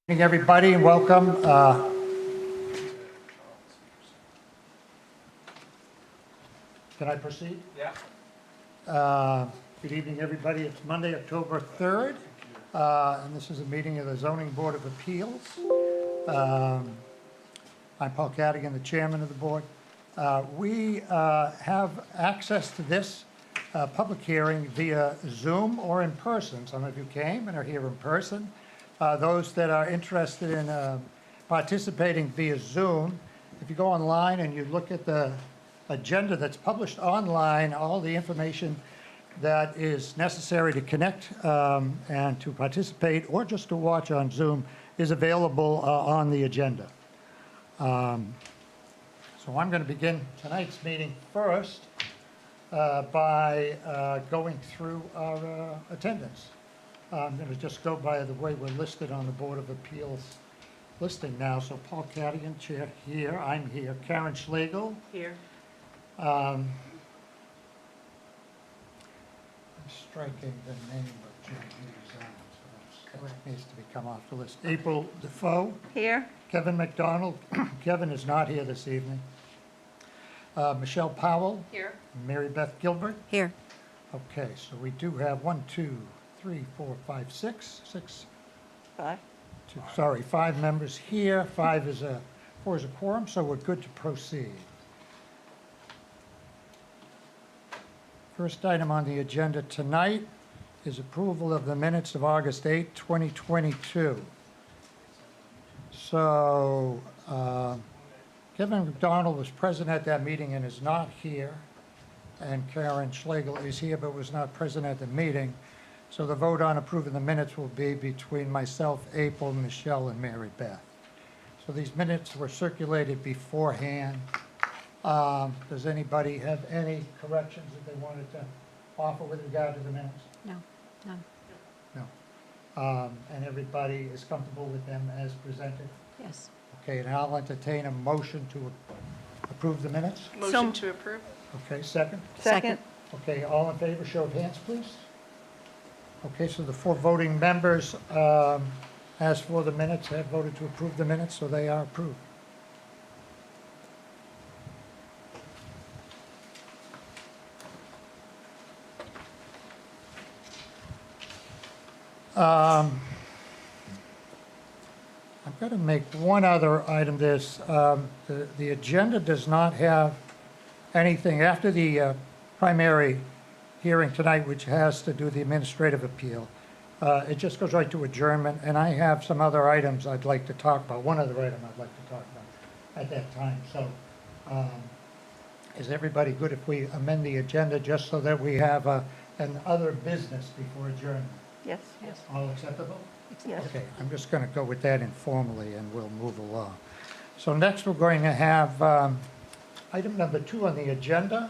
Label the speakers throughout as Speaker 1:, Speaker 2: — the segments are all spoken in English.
Speaker 1: Good evening, everybody, and welcome. Can I proceed?
Speaker 2: Yeah.
Speaker 1: Good evening, everybody. It's Monday, October 3rd, and this is a meeting of the Zoning Board of Appeals. I'm Paul Cadigan, the chairman of the board. We have access to this public hearing via Zoom or in person. Some of you came and are here in person. Those that are interested in participating via Zoom, if you go online and you look at the agenda that's published online, all the information that is necessary to connect and to participate or just to watch on Zoom is available on the agenda. So I'm going to begin tonight's meeting first by going through our attendance. I'm going to just go by the way we're listed on the Board of Appeals listing now. So Paul Cadigan, chair, here. I'm here. Karen Schlegel.
Speaker 2: Here.
Speaker 1: I'm striking the name of Jim Hughes out, so that needs to become off the list. April Defoe.
Speaker 2: Here.
Speaker 1: Kevin McDonald. Kevin is not here this evening. Michelle Powell.
Speaker 2: Here.
Speaker 1: Mary Beth Gilbert.
Speaker 3: Here.
Speaker 1: Okay, so we do have 1, 2, 3, 4, 5, 6.
Speaker 2: 5.
Speaker 1: Five members here. 4 is a quorum, so we're good to proceed. First item on the agenda tonight is approval of the minutes of August 8, 2022. So Kevin McDonald was present at that meeting and is not here, and Karen Schlegel is here but was not present at the meeting. So the vote on approving the minutes will be between myself, April, Michelle, and Mary Beth. So these minutes were circulated beforehand. Does anybody have any corrections that they wanted to offer with regard to the minutes?
Speaker 3: No, none.
Speaker 1: No. And everybody is comfortable with them as presented?
Speaker 3: Yes.
Speaker 1: Okay, and I'll entertain a motion to approve the minutes.
Speaker 2: Motion to approve.
Speaker 1: Okay, second?
Speaker 3: Second.
Speaker 1: Okay, all in favor, show of hands, please. Okay, so the 4 voting members, as for the minutes, have voted to approve the minutes, so they are approved. I've got to make one other item. The agenda does not have anything after the primary hearing tonight, which has to do with the administrative appeal. It just goes right to adjournment, and I have some other items I'd like to talk about, one other item I'd like to talk about at that time. So is everybody good if we amend the agenda just so that we have an other business before adjournment?
Speaker 2: Yes. Yes.
Speaker 1: All acceptable?
Speaker 2: Yes.
Speaker 1: Okay, I'm just going to go with that informally and we'll move along. So next we're going to have item number 2 on the agenda,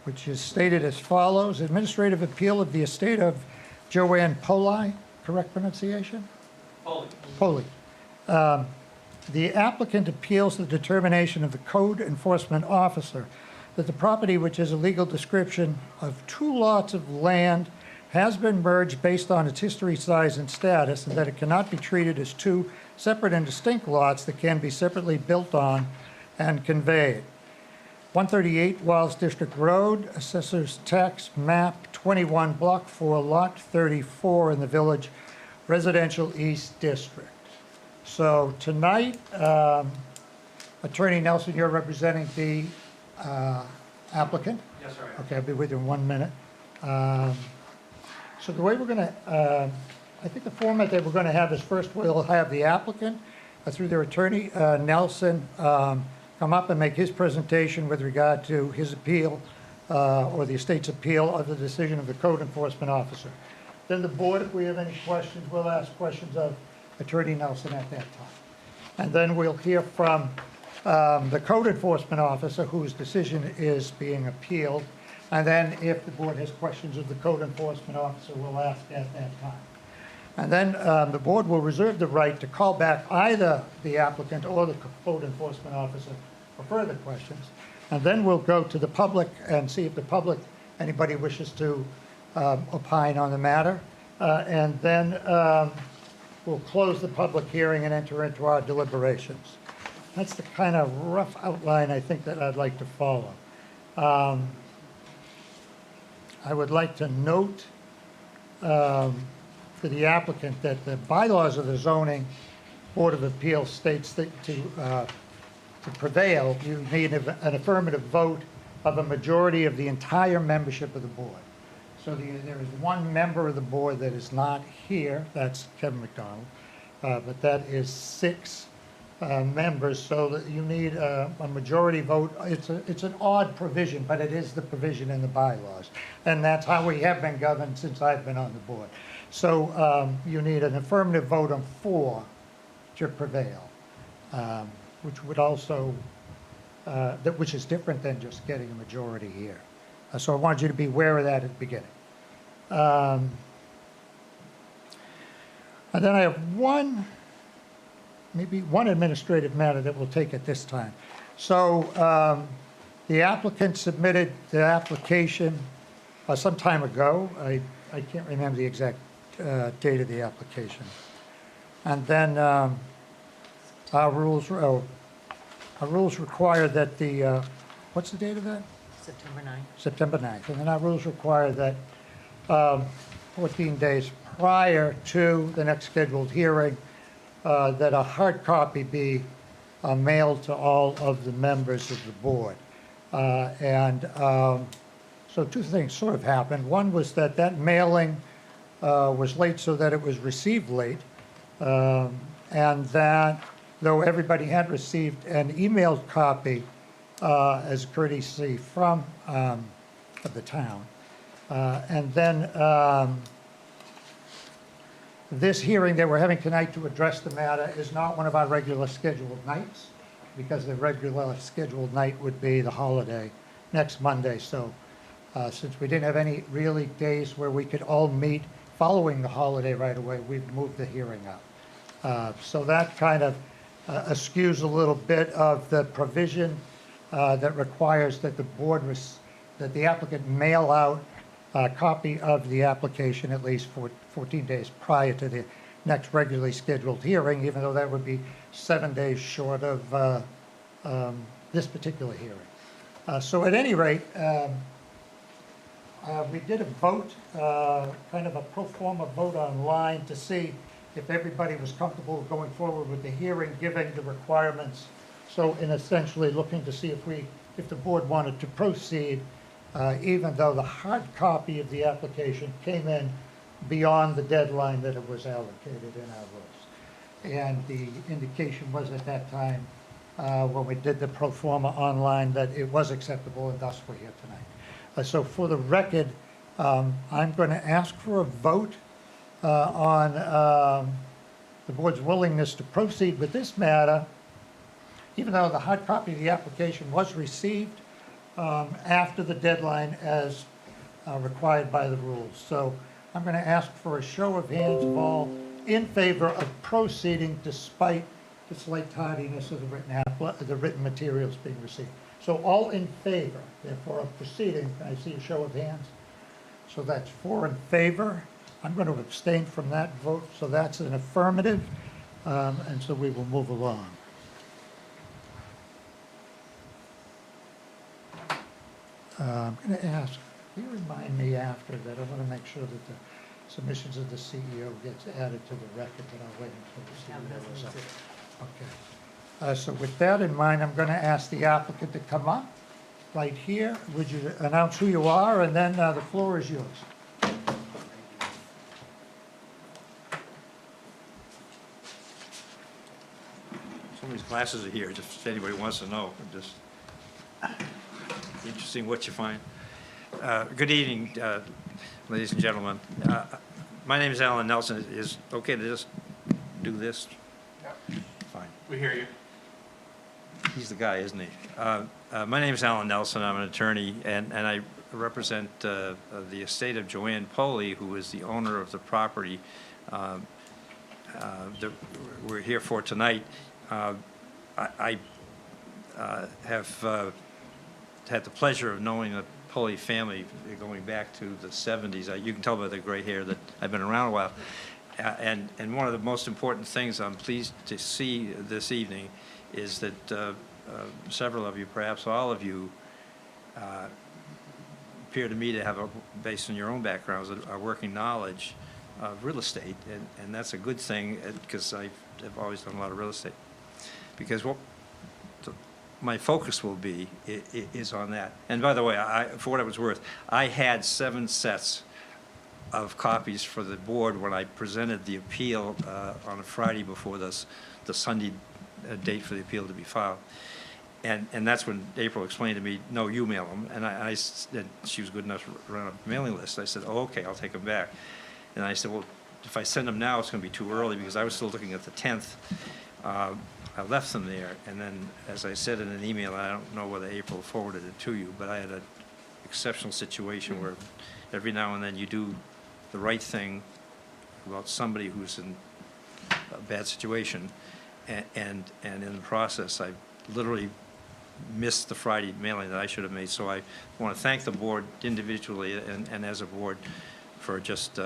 Speaker 1: which is stated as follows: Administrative appeal of the estate of Joanne Poli, correct pronunciation? Poli. The applicant appeals the determination of the code enforcement officer that the property, which is a legal description of 2 lots of land, has been merged based on its history, size, and status, and that it cannot be treated as 2 separate and distinct lots that can be separately built on and conveyed. 138 Wiles District Road, Assessor's Tax Map 21, Block 4, Lot 34 in the Village Residential East District. So tonight, Attorney Nelson, you're representing the applicant?
Speaker 4: Yes, sir.
Speaker 1: Okay, I'll be with you in 1 minute. So the way we're going to, I think the format that we're going to have is first we'll have the applicant, through their attorney, Nelson, come up and make his presentation with regard to his appeal or the estate's appeal of the decision of the code enforcement officer. Then the board, if we have any questions, we'll ask questions of Attorney Nelson at that time. And then we'll hear from the code enforcement officer whose decision is being appealed. And then if the board has questions of the code enforcement officer, we'll ask at that time. And then the board will reserve the right to call back either the applicant or the code enforcement officer for further questions. And then we'll go to the public and see if the public, anybody wishes to opine on the matter. And then we'll close the public hearing and enter into our deliberations. That's the kind of rough outline I think that I'd like to follow. I would like to note to the applicant that the bylaws of the zoning board of appeals states that to prevail, you need an affirmative vote of a majority of the entire membership of the board. So there is one member of the board that is not here, that's Kevin McDonald, but that is 6 members, so that you need a majority vote. It's an odd provision, but it is the provision in the bylaws. And that's how we have been governed since I've been on the board. So you need an affirmative vote on 4 to prevail, which would also, which is different than just getting a majority here. So I wanted you to be aware of that at the beginning. And then I have maybe one administrative matter that we'll take at this time. So the applicant submitted the application some time ago. I can't remember the exact date of the application. And then our rules require that the, what's the date of that?
Speaker 2: September 9th.
Speaker 1: September 9th. And then our rules require that 14 days prior to the next scheduled hearing, that a hard copy be mailed to all of the members of the board. So 2 things sort of happened. One was that mailing was late so that it was received late, and that though everybody had received an emailed copy as courtesy from the town. And then this hearing that we're having tonight to address the matter is not one of our regular scheduled nights, because the regular scheduled night would be the holiday next Monday. So since we didn't have any really days where we could all meet following the holiday right away, we've moved the hearing up. So that kind of eschews a little bit of the provision that requires that that the applicant mail out a copy of the application at least for 14 days prior to the next regularly scheduled hearing, even though that would be 7 days short of this particular hearing. So at any rate, we did a vote, kind of a pro forma vote online to see if everybody was comfortable going forward with the hearing, given the requirements. So in essentially looking to see if the board wanted to proceed, even though the hard copy of the application came in beyond the deadline that it was allocated in our rules. And the indication was at that time, when we did the pro forma online, that it was acceptable, and thus we're here tonight. So for the record, I'm going to ask for a vote on the board's willingness to proceed with this matter, even though the hard copy of the application was received after the deadline as required by the rules. So I'm going to ask for a show of hands of all in favor of proceeding despite the slight tardiness of the written materials being received. So all in favor, therefore, of proceeding. Can I see a show of hands? So that's 4 in favor. I'm going to abstain from that vote, so that's an affirmative, and so we will move along. I'm going to ask, can you remind me after that? I want to make sure that the submissions of the CEO gets added to the record, but I'll wait until the CEO is up. Okay. So with that in mind, I'm going to ask the applicant to come up right here. Would you announce who you are, and then the floor is yours.
Speaker 3: Somebody's glasses are here, just if anybody wants to know. Just interesting what you find. Good evening, ladies and gentlemen. My name is Alan Nelson. Is it okay to just do this? Yep. Fine.
Speaker 4: We hear you.
Speaker 3: He's the guy, isn't he? My name is Alan Nelson. I'm an attorney, and I represent the estate of Joanne Poley, who is the owner of the property that we're here for tonight. I have had the pleasure of knowing Polly family going back to the 70s. You can tell by the gray hair that I've been around a while. And one of the most important things I'm pleased to see this evening is that several of you, perhaps all of you, appear to me to have, based on your own backgrounds, a working knowledge of real estate, and that's a good thing, because I've always done a lot of real estate. Because my focus will be is on that. And by the way, for what it was worth, I had 7 sets of copies for the board when I presented the appeal on a Friday before the Sunday date for the appeal to be filed. And that's when April explained to me, no, you mail them. And she was good enough to run a mailing list. I said, oh, okay, I'll take them back. And I said, well, if I send them now, it's going to be too early, because I was still looking at the 10th. I left them there, and then, as I said in an email, I don't know whether April forwarded it to you, but I had an exceptional situation where every now and then you do the right thing about somebody who's in a bad situation, and in the process, I literally missed the Friday mailing that I should have made. So I want to thank the board individually and as a board for just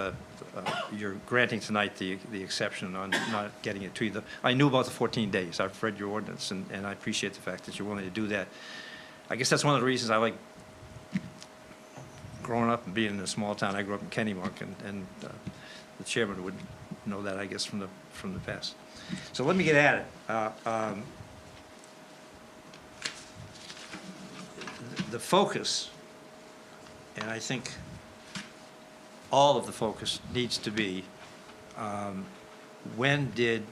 Speaker 3: your granting tonight the exception on not getting it to you. I knew about the 14 days. I've read your ordinance, and I appreciate the fact that you're willing to do that. I guess that's one of the reasons I like growing up and being in a small town. I grew up in Kennebunk, and the chairman would know that, I guess, from the past. So let me get at it. The focus, and I think all of the focus needs to be, when did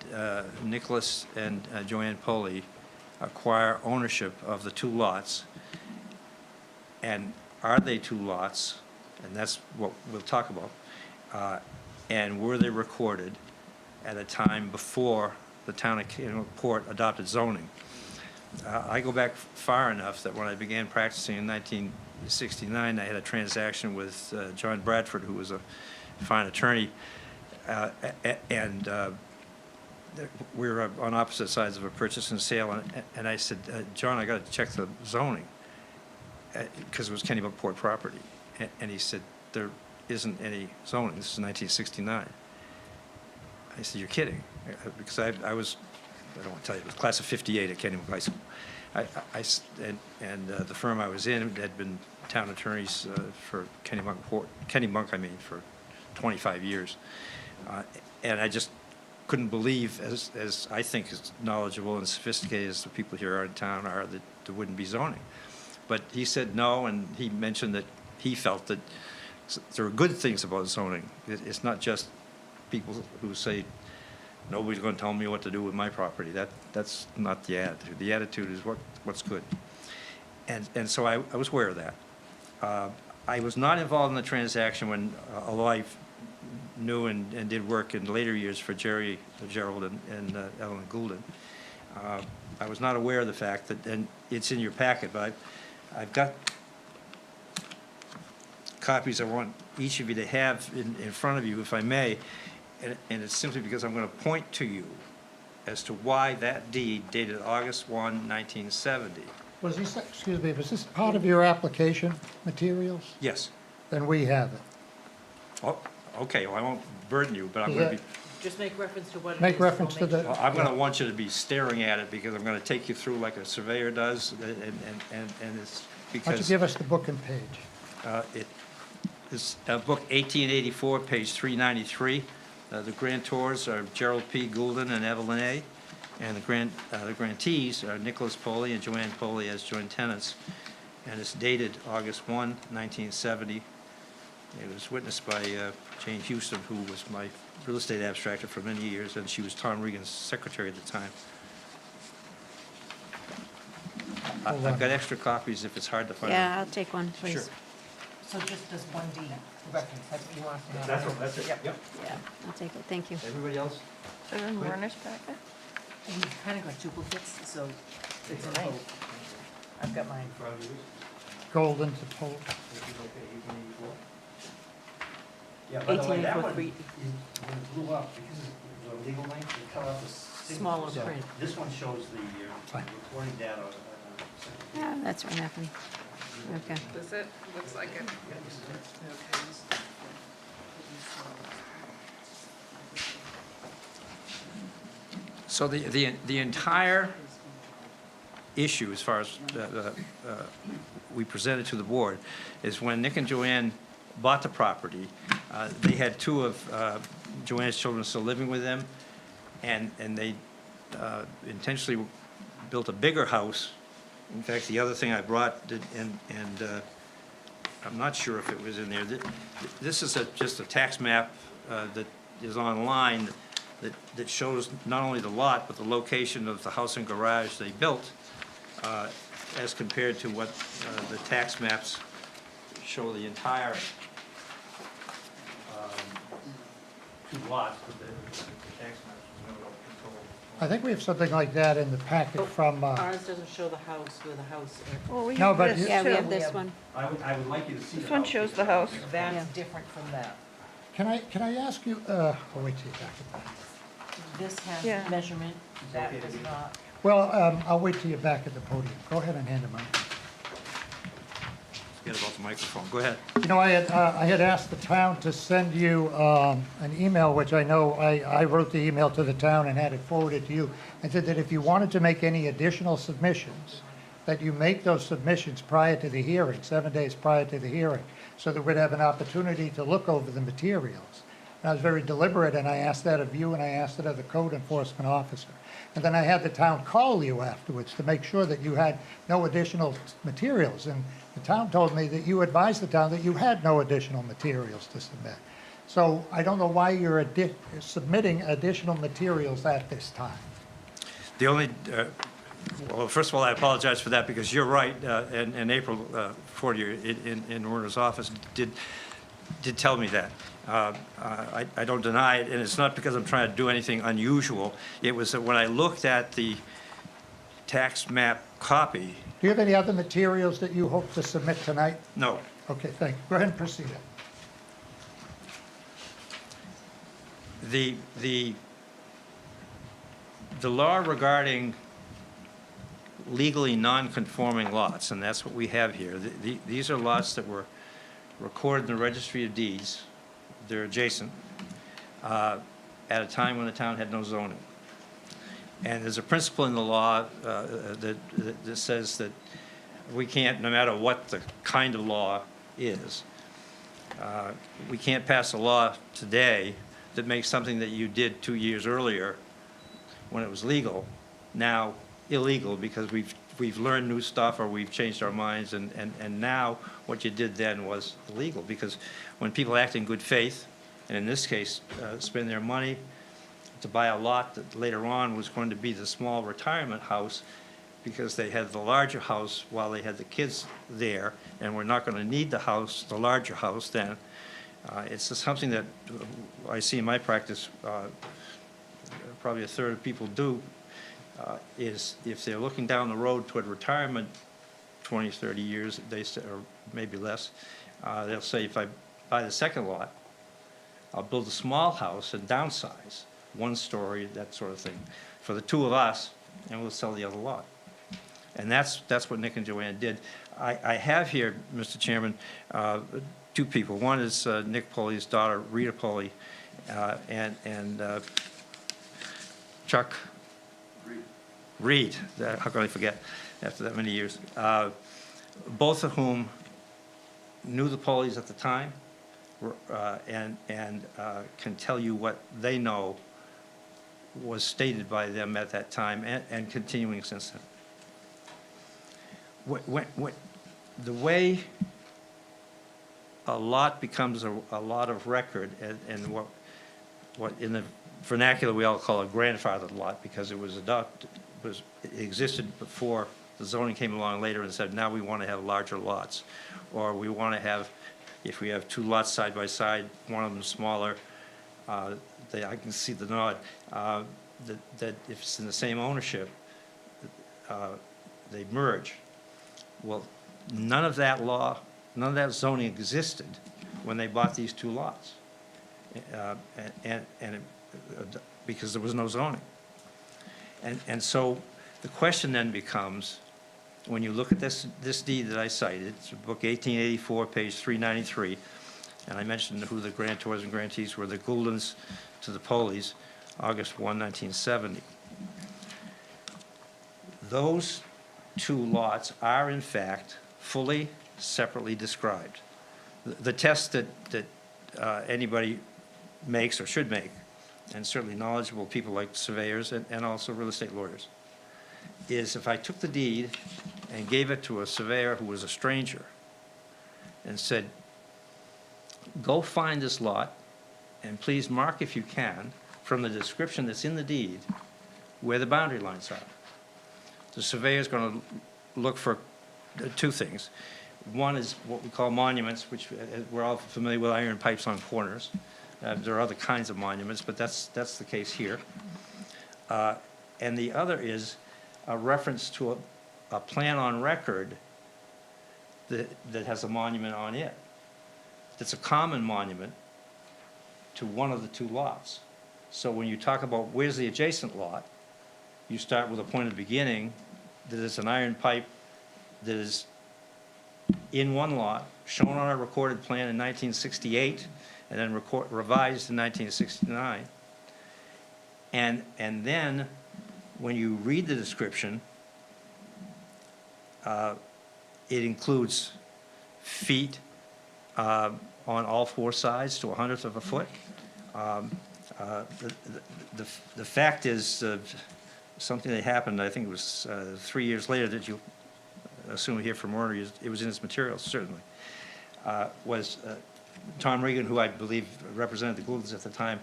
Speaker 3: Nicholas and Joanne Poley acquire ownership of the 2 lots? And are they 2 lots? And that's what we'll talk about. And were they recorded at a time before the town of Kennebunkport adopted zoning? I go back far enough that when I began practicing in 1969, I had a transaction with John Bradford, who was a fine attorney, and we were on opposite sides of a purchase and sale, and I said, John, I got to check the zoning, because it was Kennebunkport property, and he said, there isn't any zoning. This is 1969. I said, you're kidding, because I was, I don't want to tell you, it was class of 58 at Kennebunk High School. The firm I was in had been town attorneys for Kennebunk, for 25 years. And I just couldn't believe, as I think as knowledgeable and sophisticated as the people here are in town are, that there wouldn't be zoning. But he said no, and he mentioned that he felt that there are good things about zoning. It's not just people who say, nobody's going to tell me what to do with my property. That's not the attitude. The attitude is what's good. And so I was aware of that. I was not involved in the transaction when, although I knew and did work in later years for Gerald and Ellen Goulden. I was not aware of the fact that, and it's in your packet, but I've got copies I want each of you to have in front of you, if I may. And it's simply because I'm going to point to you as to why that deed dated August 1, 1970.
Speaker 1: Was this, excuse me, was this part of your application materials?
Speaker 3: Yes.
Speaker 1: Then we have it.
Speaker 3: Oh, okay, well, I won't burden you, but I'm going to be,
Speaker 2: Just make reference to what it is.
Speaker 1: Make
Speaker 2: and we'll
Speaker 1: reference to
Speaker 2: make
Speaker 1: the-
Speaker 2: sure.
Speaker 3: well, I'm going to want you to be staring at it, because I'm going to take you through like a surveyor does, and it's
Speaker 1: Why don't you
Speaker 3: because
Speaker 1: give us the book and page?
Speaker 3: it is book 1884, page 393. The grantors are Gerald P. Goulden and Evelyn A. And the grantees are Nicholas Poley and Joanne Poley as joint tenants. And it's dated August 1, 1970. It was witnessed by Jane Houston, who was my real estate abstractor for many years, and she was Tom Regan's secretary at the time. I've got extra copies if it's hard to find.
Speaker 4: Yeah, I'll take one, please.
Speaker 3: Sure.
Speaker 5: So just this one deed reference, that's what you want us to have?
Speaker 3: That's it, yep.
Speaker 4: Yeah, I'll take it, thank you.
Speaker 3: Everybody else?
Speaker 2: Is it in Warner's packet?
Speaker 5: We kind of got duplicates, so it's a vote. I've got mine.
Speaker 1: Golden to Pole.
Speaker 3: Yeah, by the way, that
Speaker 2: 1884
Speaker 3: one,
Speaker 2: three.
Speaker 3: when it blew up, because of the legal length, it cut out the signature.
Speaker 2: Smaller
Speaker 3: So
Speaker 2: print.
Speaker 3: This one shows the
Speaker 1: Fine.
Speaker 3: recording data.
Speaker 4: Yeah, that's what happened. Okay.
Speaker 2: Is it? Looks like it.
Speaker 3: So the entire issue, as far as we presented to the board, is when Nick and Joanne bought the property, they had two of Joanne's children still living with them, and they intentionally built a bigger house. In fact, the other thing I brought, and I'm not sure if it was in there, this is just a tax map that is online that shows not only the lot, but the location of the house and garage they built, as compared to what the tax maps show the entire two lots, but the tax maps never control.
Speaker 1: I think we have something like that in the packet from,
Speaker 5: Ours doesn't show the house where the house,
Speaker 2: Well, we
Speaker 1: No,
Speaker 2: have
Speaker 1: but
Speaker 2: this
Speaker 4: Yeah, we
Speaker 2: too.
Speaker 4: have this one.
Speaker 3: I would like you to see the
Speaker 2: This one
Speaker 3: house.
Speaker 2: shows the house.
Speaker 5: that's
Speaker 4: Yeah.
Speaker 5: different from that.
Speaker 1: can I ask you, wait till you're back at that.
Speaker 5: This
Speaker 2: Yeah.
Speaker 5: has measurement, that
Speaker 3: okay to
Speaker 5: does
Speaker 3: be-
Speaker 5: not.
Speaker 1: Well, I'll wait till you're back at the podium. Go ahead and hand him out.
Speaker 3: Forget about the microphone, go ahead.
Speaker 1: You know, I had asked the town to send you an email, which I know I wrote the email to the town and had it forwarded to you. I said that if you wanted to make any additional submissions, that you make those submissions prior to the hearing, 7 days prior to the hearing, so that we'd have an opportunity to look over the materials. And I was very deliberate, and I asked that of you, and I asked it of the code enforcement officer. And then I had the town call you afterwards to make sure that you had no additional materials. And the town told me that you advised the town that you had no additional materials to submit. So I don't know why you're submitting additional materials at this time.
Speaker 3: The only, well, first of all, I apologize for that, because you're right, and April Fortier in Werner's office did tell me that. I don't deny it, and it's not because I'm trying to do anything unusual. It was that when I looked at the tax map copy,
Speaker 1: Do you have any other materials that you hope to submit tonight?
Speaker 3: no,
Speaker 1: Okay, thank you. Go ahead and proceed.
Speaker 3: the law regarding legally non-conforming lots, and that's what we have here. These are lots that were recorded in the Registry of Deeds. They're adjacent, at a time when the town had no zoning. And there's a principle in the law that says that we can't, no matter what the kind of law is, we can't pass a law today that makes something that you did 2 years earlier when it was legal, now illegal, because we've learned new stuff or we've changed our minds, and now what you did then was illegal. Because when people act in good faith, and in this case, spend their money to buy a lot that later on was going to be the small retirement house, because they had the larger house while they had the kids there, and we're not going to need the house, the larger house then. It's just something that I see in my practice, probably a third of people do, is if they're looking down the road toward retirement 20, 30 years, they say, or maybe less, they'll say, if I buy the second lot, I'll build a small house and downsize, 1 story, that sort of thing, for the two of us, and we'll sell the other lot. And that's what Nick and Joanne did. I have here, Mr. Chairman, 2 people. One is Nick Polly's daughter, Rita Polly, and Chuck Reed. How can I forget after that many years? Both of whom knew the Pollys at the time, and can tell you what they know was stated by them at that time, and continuing since then. The way a lot becomes a lot of record, and what in the vernacular we all call a grandfathered lot, because it was adopted, it existed before the zoning came along later and said, now we want to have larger lots, or we want to have, if we have 2 lots side by side, one of them smaller, I can see the nod, that if it's in the same ownership, they merge. Well, none of that law, none of that zoning existed when they bought these 2 lots, because there was no zoning. And so the question then becomes, when you look at this deed that I cited, it's book 1884, page 393, and I mentioned who the grantors and grantees were, the Gouldens to the Poleys, August 1, 1970. Those two lots are, in fact, fully, separately described. The test that anybody makes or should make, and certainly knowledgeable people like surveyors and also real estate lawyers, is if I took the deed and gave it to a surveyor who was a stranger and said, go find this lot and please mark if you can from the description that's in the deed where the boundary lines are. The surveyor's going to look for two things. One is what we call monuments, which we're all familiar with, iron pipes on corners. There are other kinds of monuments, but that's the case here. And the other is a reference to a plan on record that has a monument on it. That's a common monument to one of the two lots. So when you talk about where's the adjacent lot, you start with a point of beginning that is an iron pipe that is in one lot, shown on a recorded plan in 1968, and then revised in 1969. And then when you read the description, it includes feet on all four sides to 1/100 of a foot. The fact is something that happened, I think it was 3 years later that you assume we hear from Werner, it was in his materials, certainly, was Tom Regan, who I believe represented the Gouldens at the time,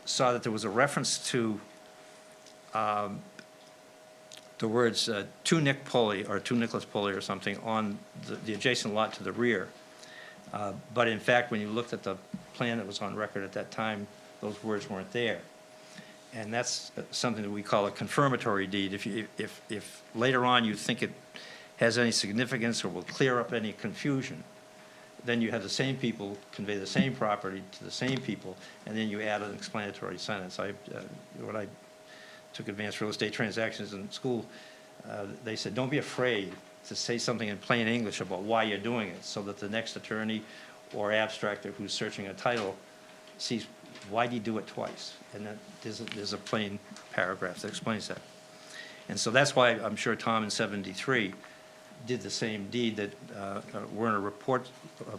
Speaker 3: saw that there was a reference to the words to Nick Poley or to Nicholas Poley or something on the adjacent lot to the rear. But in fact, when you looked at the plan that was on record at that time, those words weren't there. And that's something that we call a confirmatory deed. If later on you think it has any significance or will clear up any confusion, then you have the same people convey the same property to the same people, and then you add an explanatory sentence. When I took advanced real estate transactions in school, they said, don't be afraid to say something in plain English about why you're doing it, so that the next attorney or abstractor who's searching a title sees, why do you do it twice? And then there's a plain paragraph that explains that. And so that's why I'm sure Tom in 73 did the same deed that Werner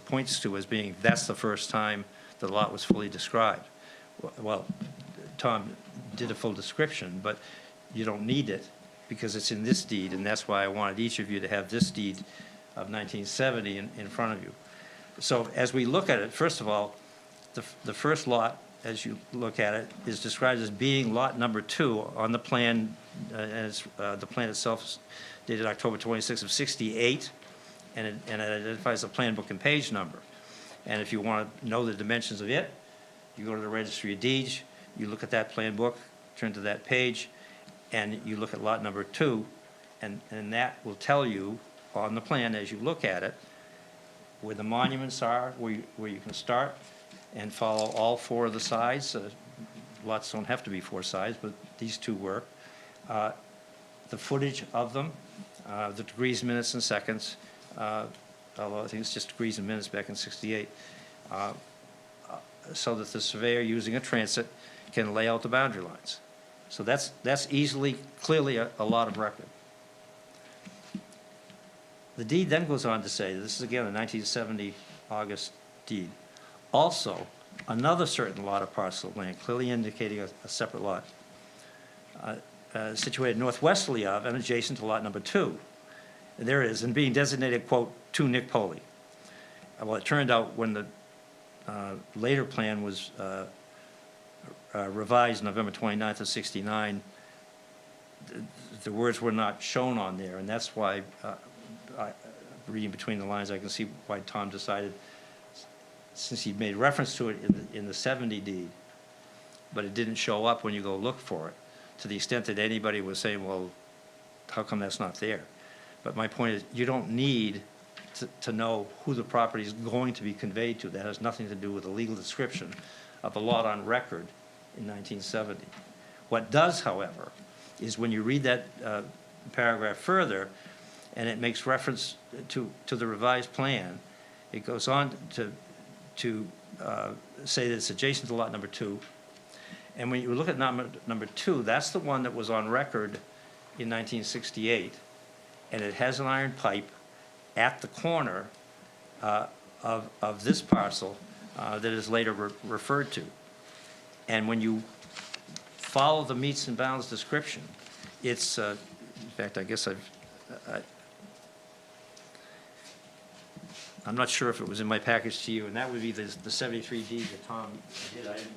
Speaker 3: points to as being, that's the first time the lot was fully described. Well, Tom did a full description, but you don't need it because it's in this deed, and that's why I wanted each of you to have this deed of 1970 in front of you. So as we look at it, first of all, the first lot, as you look at it, is described as being lot number 2 on the plan, as the plan itself is dated October 26th of 68, and it identifies the plan book and page number. And if you want to know the dimensions of it, you go to the Registry of Deeds, you look at that plan book, turn to that page, and you look at lot number 2, and that will tell you on the plan as you look at it where the monuments are, where you can start and follow all 4 of the sides. Lots don't have to be 4 sides, but these 2 were. The footage of them, the degrees, minutes, and seconds, although I think it's just degrees and minutes back in 68, so that the surveyor using a transit can lay out the boundary lines. So that's easily, clearly a lot of record. The deed then goes on to say, this is again a 1970 August deed, also another certain lot of parcel of land, clearly indicating a separate lot, situated northwesterly of and adjacent to lot number 2. And there it is, and being designated, quote, to Nick Poley. Well, it turned out when the later plan was revised November 29th of 69, the words were not shown on there, and that's why, reading between the lines, I can see why Tom decided, since he made reference to it in the 70 deed, but it didn't show up when you go look for it, to the extent that anybody was saying, well, how come that's not there? But my point is, you don't need to know who the property is going to be conveyed to. That has nothing to do with the legal description of a lot on record in 1970. What does, however, is when you read that paragraph further, and it makes reference to the revised plan. It goes on to say that it's adjacent to lot number 2. And when you look at number 2, that's the one that was on record in 1968, and it has an iron pipe at the corner of this parcel that is later referred to. And when you follow the meets and bounds description, it's, in fact, I guess I'm not sure if it was in my package to you, and that would be the 73D that Tom did. I didn't.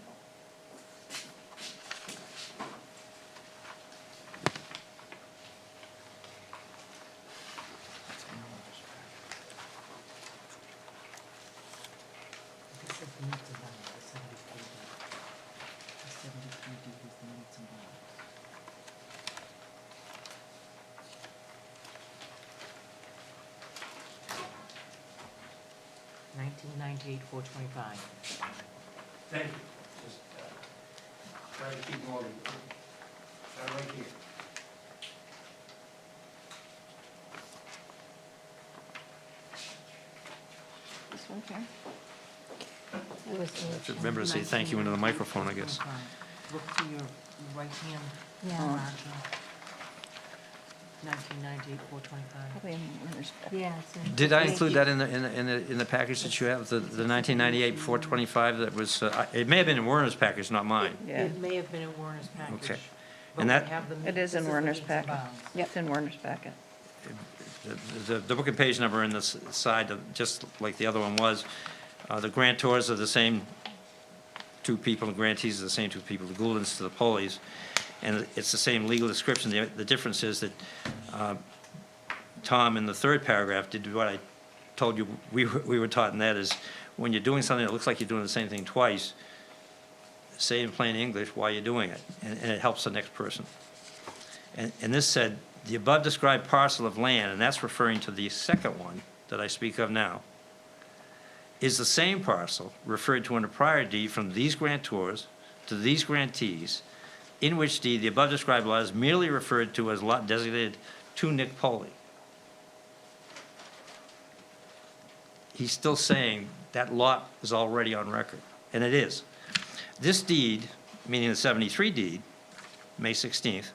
Speaker 5: This is the meets and bounds, the 73D. The 73D is the meets and bounds. $1998,425.
Speaker 3: Thank you. Just try to keep moving. Right here.
Speaker 2: This one here.
Speaker 4: It was
Speaker 3: Just remember to say thank you into the microphone, I guess.
Speaker 5: Look to your right hand
Speaker 4: Yeah.
Speaker 5: margin. 1998,425.
Speaker 2: Probably in Warner's packet.
Speaker 4: Yeah. it's in-
Speaker 3: Did I
Speaker 4: Thank
Speaker 3: include
Speaker 4: you.
Speaker 3: that in the package that you have, the 1998 425 that was, it may have been in Werner's package, not mine.
Speaker 2: Yeah,
Speaker 5: It may have been in Warner's package.
Speaker 3: Okay.
Speaker 5: But
Speaker 3: And
Speaker 5: we
Speaker 3: that-
Speaker 5: have the
Speaker 2: it is
Speaker 5: this
Speaker 2: in
Speaker 5: the
Speaker 2: Warner's
Speaker 5: meets and
Speaker 2: packet.
Speaker 5: bounds.
Speaker 2: It's in Warner's packet.
Speaker 3: The book and page number in the side, just like the other one was, the grantors are the same two people, the grantees are the same two people, the Gouldens to the Poleys, and it's the same legal description. The difference is that Tom, in the third paragraph, did what I told you we were taught, and that is, when you're doing something that looks like you're doing the same thing twice, say in plain English why you're doing it, and it helps the next person. And this said, the above described parcel of land, and that's referring to the second one that I speak of now, is the same parcel referred to in a prior deed from these grantors to these grantees, in which deed the above described lot is merely referred to as lot designated to Nick Poley. He's still saying that lot is already on record, and it is. This deed, meaning the 73 deed, May 16th,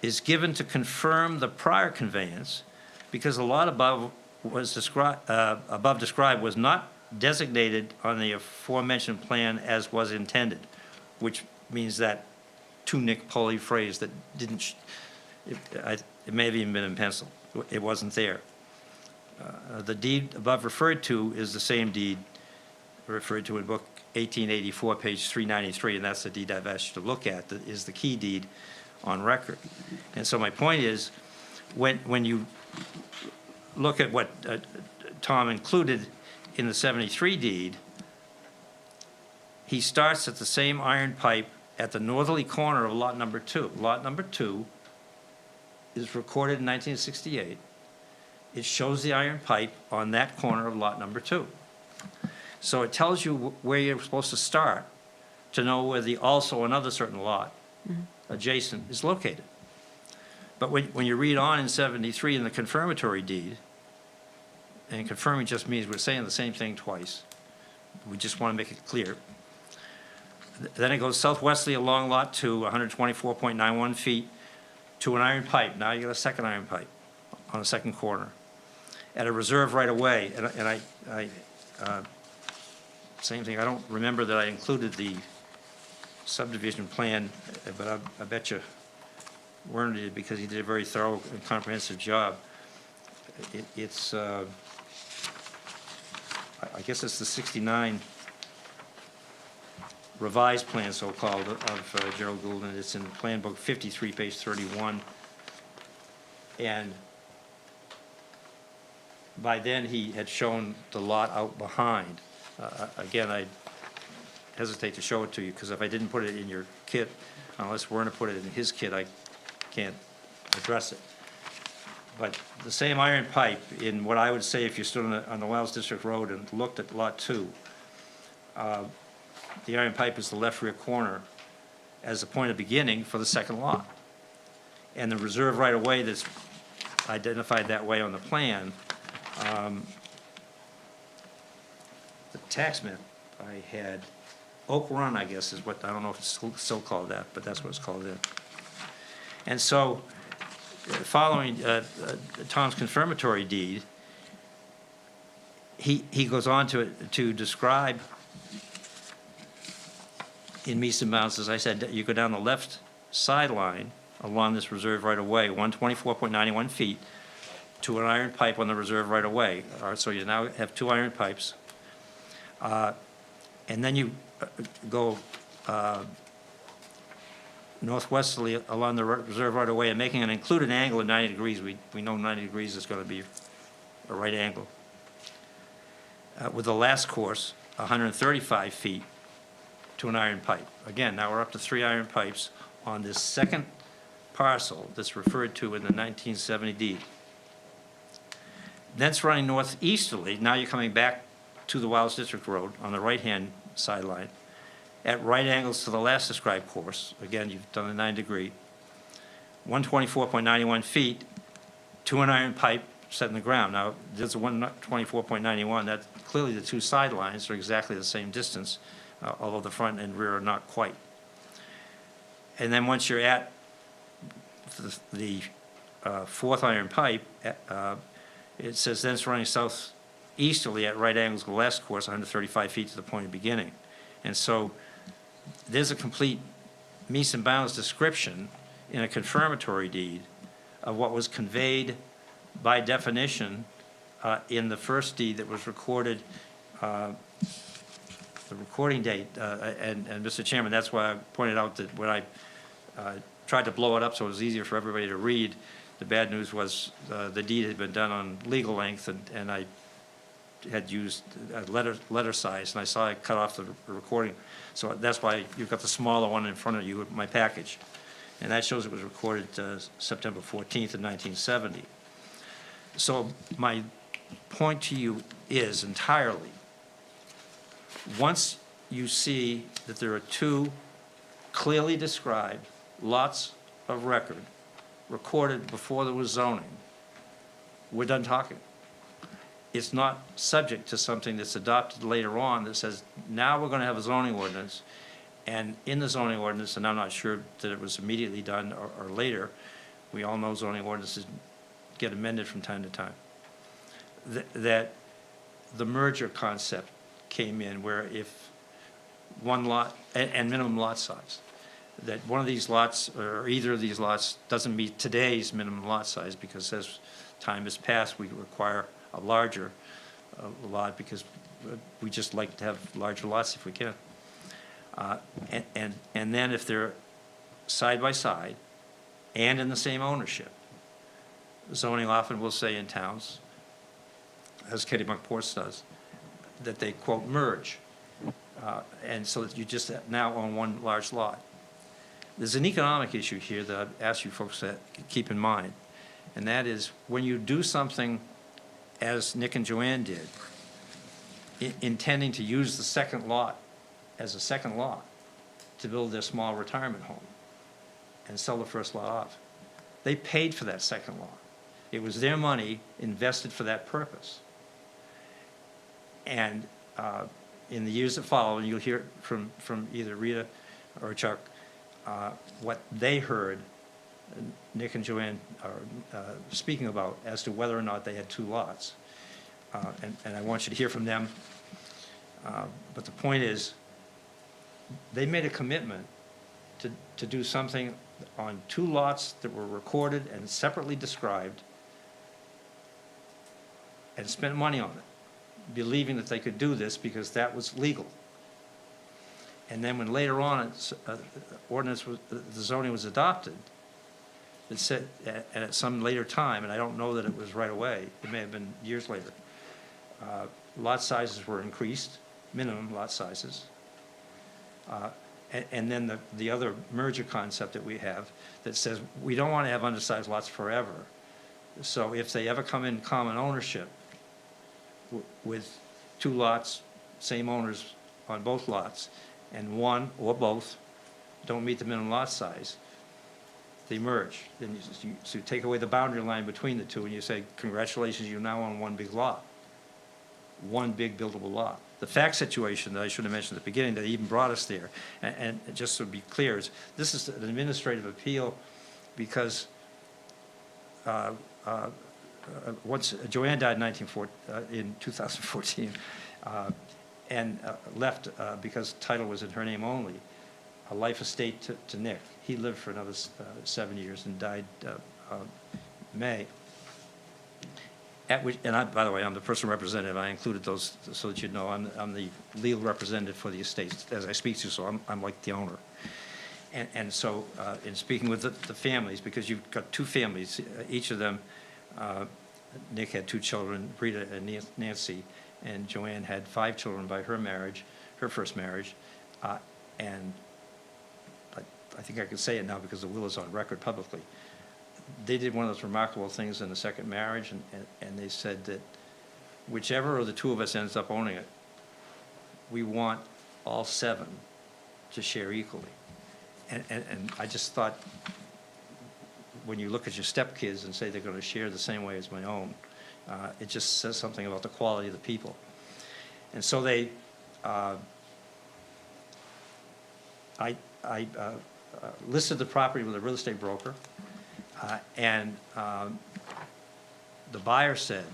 Speaker 3: is given to confirm the prior conveyance because the lot above described was not designated on the aforementioned plan as was intended, which means that to Nick Poley phrase that didn't, it may have even been in pencil. It wasn't there. The deed above referred to is the same deed referred to in book 1884, page 393, and that's the deed I've asked you to look at, that is the key deed on record. And so my point is, when you look at what Tom included in the 73 deed, he starts at the same iron pipe at the northerly corner of lot number 2. Lot number 2 is recorded in 1968. It shows the iron pipe on that corner of lot number 2. So it tells you where you're supposed to start to know where the also another certain lot adjacent is located. But when you read on in 73 in the confirmatory deed, and confirming just means we're saying the same thing twice. We just want to make it clear. Then it goes southwesterly along lot 2, 124.91 feet, to an iron pipe. Now you got a second iron pipe on the second corner at a reserve right of way. And I same thing, I don't remember that I included the subdivision plan, but I bet you Werner did because he did a very thorough and comprehensive job. It's, I guess it's the 69 revised plan, so-called, of Gerald Goulden. It's in Plan Book 53, page 31. And by then, he had shown the lot out behind. Again, I hesitate to show it to you, because if I didn't put it in your kit, unless Werner put it in his kit, I can't address it. But the same iron pipe in what I would say if you stood on the Wells District Road and looked at lot 2, the iron pipe is the left rear corner as the point of beginning for the second lot. And the reserve right-of-way that's identified that way on the plan. The tax map I had, Oak Run, I guess, is what, I don't know if it's still called that, but that's what it's called then. And so, following Tom's confirmatory deed, he goes on to describe in meets and bounds, as I said, that you go down the left sideline along this reserve right-of-way, 124.91 feet, to an iron pipe on the reserve right-of-way. All right, so you now have 2 iron pipes. And then you go northwesterly along the reserve right-of-way and making an included angle of 90 degrees. We know 90 degrees is going to be a right angle. With the last course, 135 feet to an iron pipe. Again, now we're up to 3 iron pipes on this second parcel that's referred to in the 1970 deed. Then it's running northeasterly. Now you're coming back to the Wilds District Road on the right-hand sideline at right angles to the last described course. Again, you've done a 9-degree. 124.91 feet to an iron pipe set in the ground. Now, there's a 124.91. That clearly the 2 sidelines are exactly the same distance, although the front and rear are not quite. And then once you're at the 4th iron pipe, it says then it's running southeasterly at right angles to the last course, 135 feet to the point of beginning. And so there's a complete meets and bounds description in a confirmatory deed of what was conveyed by definition in the first deed that was recorded, the recording date. And Mr. Chairman, that's why I pointed out that when I tried to blow it up so it was easier for everybody to read, the bad news was the deed had been done on legal length, and I had used letter size, and I saw I cut off the recording. So that's why you've got the smaller one in front of you in my package. And that shows it was recorded September 14th of 1970. So my point to you is entirely, once you see that there are 2 clearly described lots of record recorded before there was zoning, we're done talking. It's not subject to something that's adopted later on that says, now we're going to have a zoning ordinance. And in the zoning ordinance, and I'm not sure that it was immediately done or later, we all know zoning ordinances get amended from time to time, that the merger concept came in, where if one lot, and minimum lot size, that one of these lots, or either of these lots, doesn't meet today's minimum lot size, because as time has passed, we require a larger lot, because we just like to have larger lots if we can. And then if they're side by side and in the same ownership, zoning often will say in towns, as Kennebunkport does, that they, quote, merge. And so that you just now own one large lot. There's an economic issue here that I've asked you folks to keep in mind, and that is when you do something as Nick and Joanne did, intending to use the second lot as a second lot to build their small retirement home and sell the first lot off. They paid for that second lot. It was their money invested for that purpose. And in the years that follow, and you'll hear from either Rita or Chuck, what they heard Nick and Joanne are speaking about as to whether or not they had 2 lots. And I want you to hear from them. But the point is, they made a commitment to do something on 2 lots that were recorded and separately described, and spent money on it, believing that they could do this because that was legal. And then when later on the zoning was adopted, it said, and at some later time, and I don't know that it was right away, it may have been years later, lot sizes were increased, minimum lot sizes. And then the other merger concept that we have that says we don't want to have undersized lots forever. So if they ever come in common ownership with 2 lots, same owners on both lots, and one or both don't meet the minimum lot size, they merge. Then so you take away the boundary line between the two, and you say, congratulations, you're now on one big lot, one big buildable lot. The fact situation that I should have mentioned at the beginning that even brought us there, and just to be clear, is this is an administrative appeal because once Joanne died in 2014, and left because title was in her name only, a life estate to Nick. He lived for another 7 years and died May. At which, and by the way, I'm the personal representative. I included those so that you know I'm the legal representative for the estates as I speak to, so I'm like the owner. And so in speaking with the families, because you've got two families, each of them, Nick had 2 children, Rita and Nancy, and Joanne had 5 children by her marriage, her first marriage, and I think I can say it now because the will is on record publicly. They did one of those remarkable things in the second marriage, and they said that whichever of the 2 of us ends up owning it, we want all 7 to share equally. And I just thought, when you look at your stepkids and say they're going to share the same way as my own, it just says something about the quality of the people. And so they, I listed the property with a real estate broker, and the buyer said,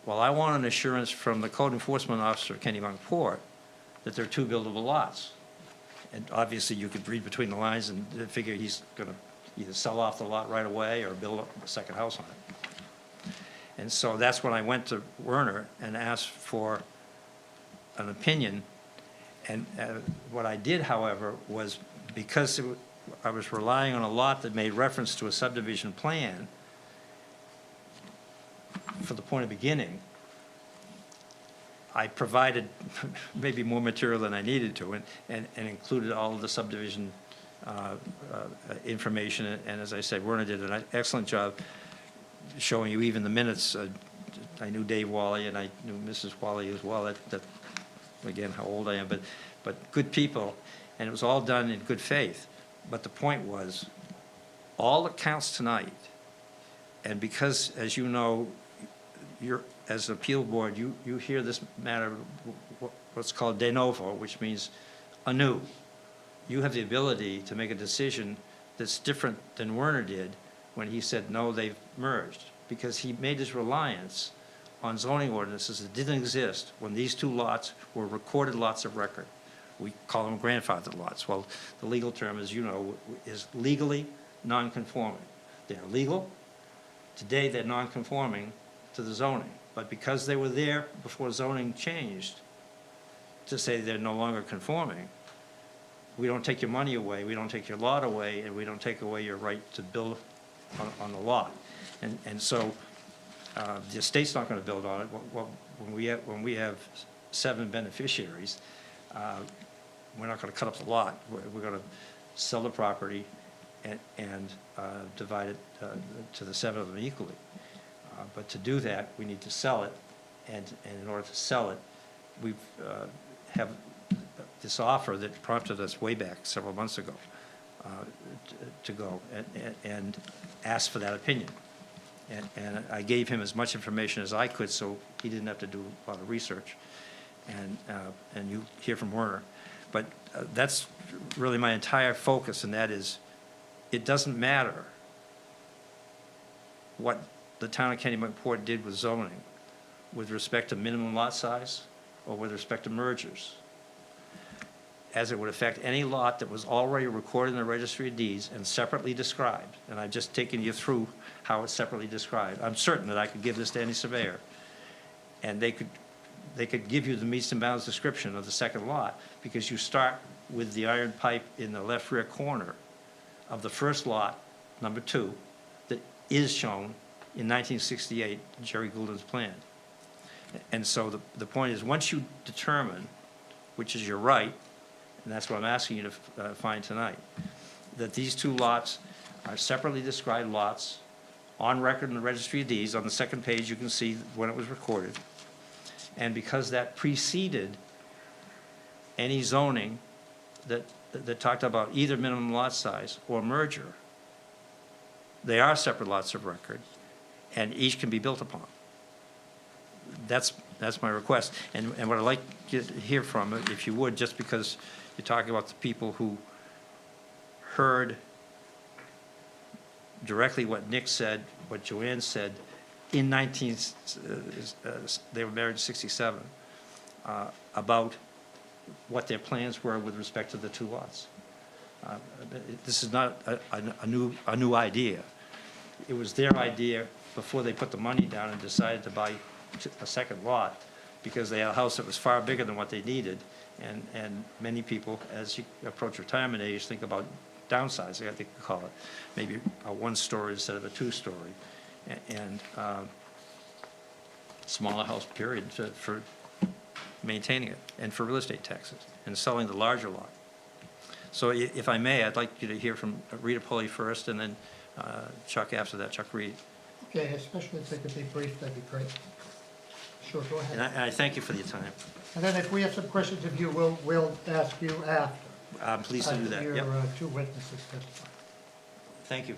Speaker 3: well, I want an assurance from the code enforcement officer at Kennebunkport that there are 2 buildable lots. And obviously you could read between the lines and figure he's going to either sell off the lot right away or build a second house on it. And so that's when I went to Werner and asked for an opinion. And what I did, however, was because I was relying on a lot that made reference to a subdivision plan for the point of beginning, I provided maybe more material than I needed to and included all of the subdivision information. And as I said, Werner did an excellent job showing you even the minutes. I knew Dave Wally and I knew Mrs. Wally as well. That again, how old I am, but good people. And it was all done in good faith. But the point was, all that counts tonight, and because, as you know, as an appeal board, you hear this matter, what's called de novo, which means anew. You have the ability to make a decision that's different than Werner did when he said, no, they've merged, because he made his reliance on zoning ordinances that didn't exist when these 2 lots were recorded lots of record. We call them grandfathered lots. Well, the legal term, as you know, is legally non-conforming. They're legal. Today, they're non-conforming to the zoning. But because they were there before zoning changed to say they're no longer conforming, we don't take your money away, we don't take your lot away, and we don't take away your right to build on the lot. And so the estate's not going to build on it. Well, when we have 7 beneficiaries, we're not going to cut up the lot. We're going to sell the property and divide it to the 7 of them equally. But to do that, we need to sell it, and in order to sell it, we have this offer that prompted us way back several months ago to go and ask for that opinion. And I gave him as much information as I could so he didn't have to do a lot of research. And you hear from Werner. But that's really my entire focus, and that is, it doesn't matter what the town of Kennebunkport did with zoning with respect to minimum lot size or with respect to mergers, as it would affect any lot that was already recorded in the registry of deeds and separately described. And I've just taken you through how it's separately described. I'm certain that I could give this to any surveyor, and they could give you the meets and bounds description of the second lot, because you start with the iron pipe in the left rear corner of the first lot, number 2, that is shown in 1968 Jerry Goulden's plan. And so the point is, once you determine, which is your right, and that's what I'm asking you to find tonight, that these 2 lots are separately described lots on record in the registry of deeds. On the second page, you can see when it was recorded. And because that preceded any zoning that talked about either minimum lot size or merger, they are separate lots of record, and each can be built upon. That's my request. And what I'd like to hear from, if you would, just because you're talking about the people who heard directly what Nick said, what Joanne said, in they were married in 67, about what their plans were with respect to the two lots. This is not a new idea. It was their idea before they put the money down and decided to buy a second lot, because they had a house that was far bigger than what they needed. And many people, as you approach retirement age, think about downsizing, I think you call it, maybe a one-story instead of a two-story, and smaller house, period, for maintaining it, and for real estate taxes, and selling the larger lot. So if I may, I'd like you to hear from Rita Pulley first, and then Chuck after that, Chuck Reed.
Speaker 1: Okay, especially if they could be brief, that'd be great. Sure, go
Speaker 3: And
Speaker 1: ahead.
Speaker 3: I thank you for your time.
Speaker 1: And then if we have some questions of you, we'll ask you after.
Speaker 3: I'm pleased to do that.
Speaker 1: Your
Speaker 3: Yep.
Speaker 1: two witnesses testify.
Speaker 3: Thank you.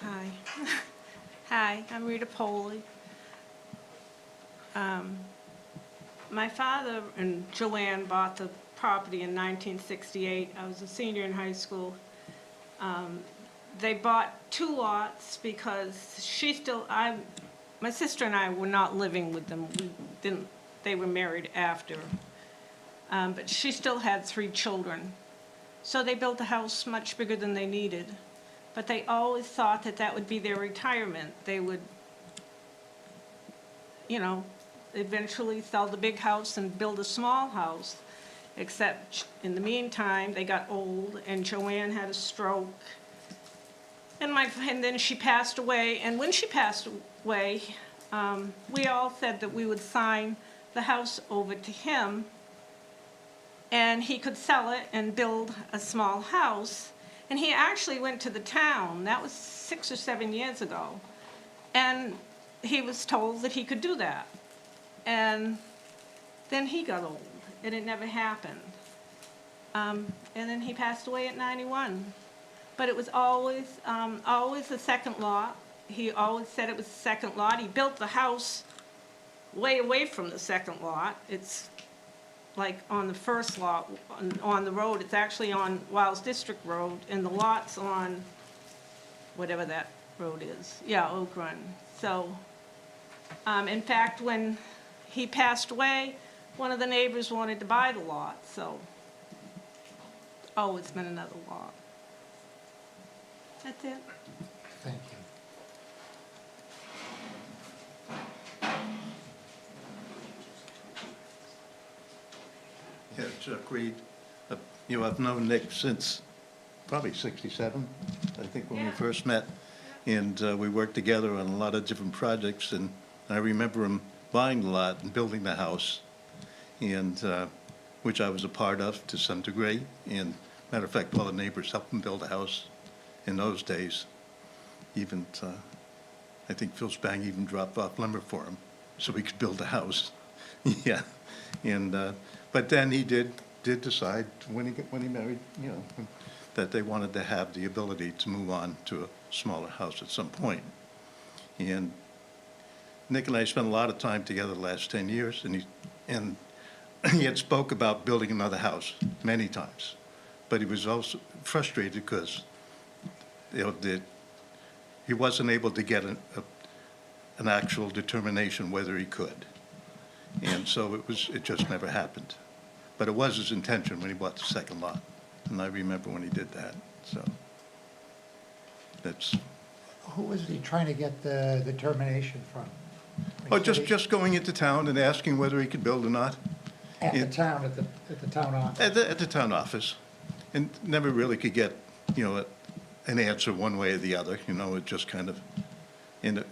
Speaker 6: Hi. Hi, I'm Rita Poley. My father and Joanne bought the property in 1968. I was a senior in high school. They bought two lots because my sister and I were not living with them. They were married after. But she still had 3 children. So they built a house much bigger than they needed. But they always thought that that would be their retirement. They would, eventually sell the big house and build a small house. Except in the meantime, they got old, and Joanne had a stroke. And then she passed away. And when she passed away, we all said that we would sign the house over to him, and he could sell it and build a small house. And he actually went to the town. That was 6 or 7 years ago. And he was told that he could do that. And then he got old, and it never happened. And then he passed away at 91. But it was always a second lot. He always said it was a second lot. He built the house way away from the second lot. It's like on the first lot, on the road. It's actually on Wiles District Road, and the lot's on whatever that road is. Yeah, Oak Run. So, in fact, when he passed away, one of the neighbors wanted to buy the lot, so, it's been another lot. That's it.
Speaker 1: Thank you.
Speaker 7: Yeah, Chuck Reed. I've known Nick since probably 67, I think, when we first met. And we worked together on a lot of different projects. And I remember him buying the lot and building the house, and which I was a part of to some degree. And matter of fact, all the neighbors helped him build a house in those days. Even, I think Phil Spang even dropped off lumber for him so he could build a house. Yeah. And but then he did decide when he married, that they wanted to have the ability to move on to a smaller house at some point. And Nick and I spent a lot of time together the last 10 years, and he had spoke about building another house many times, but he was also frustrated because he wasn't able to get an actual determination whether he could. And so it just never happened. But it was his intention when he bought the second lot. And I remember when he did that, so that's.
Speaker 1: Who was he trying to get the determination from?
Speaker 7: Oh, just going into town and asking whether he could build or not.
Speaker 1: At the town, at the town office?
Speaker 7: At the town office. And never really could get, an answer one way or the other, it just kind of, and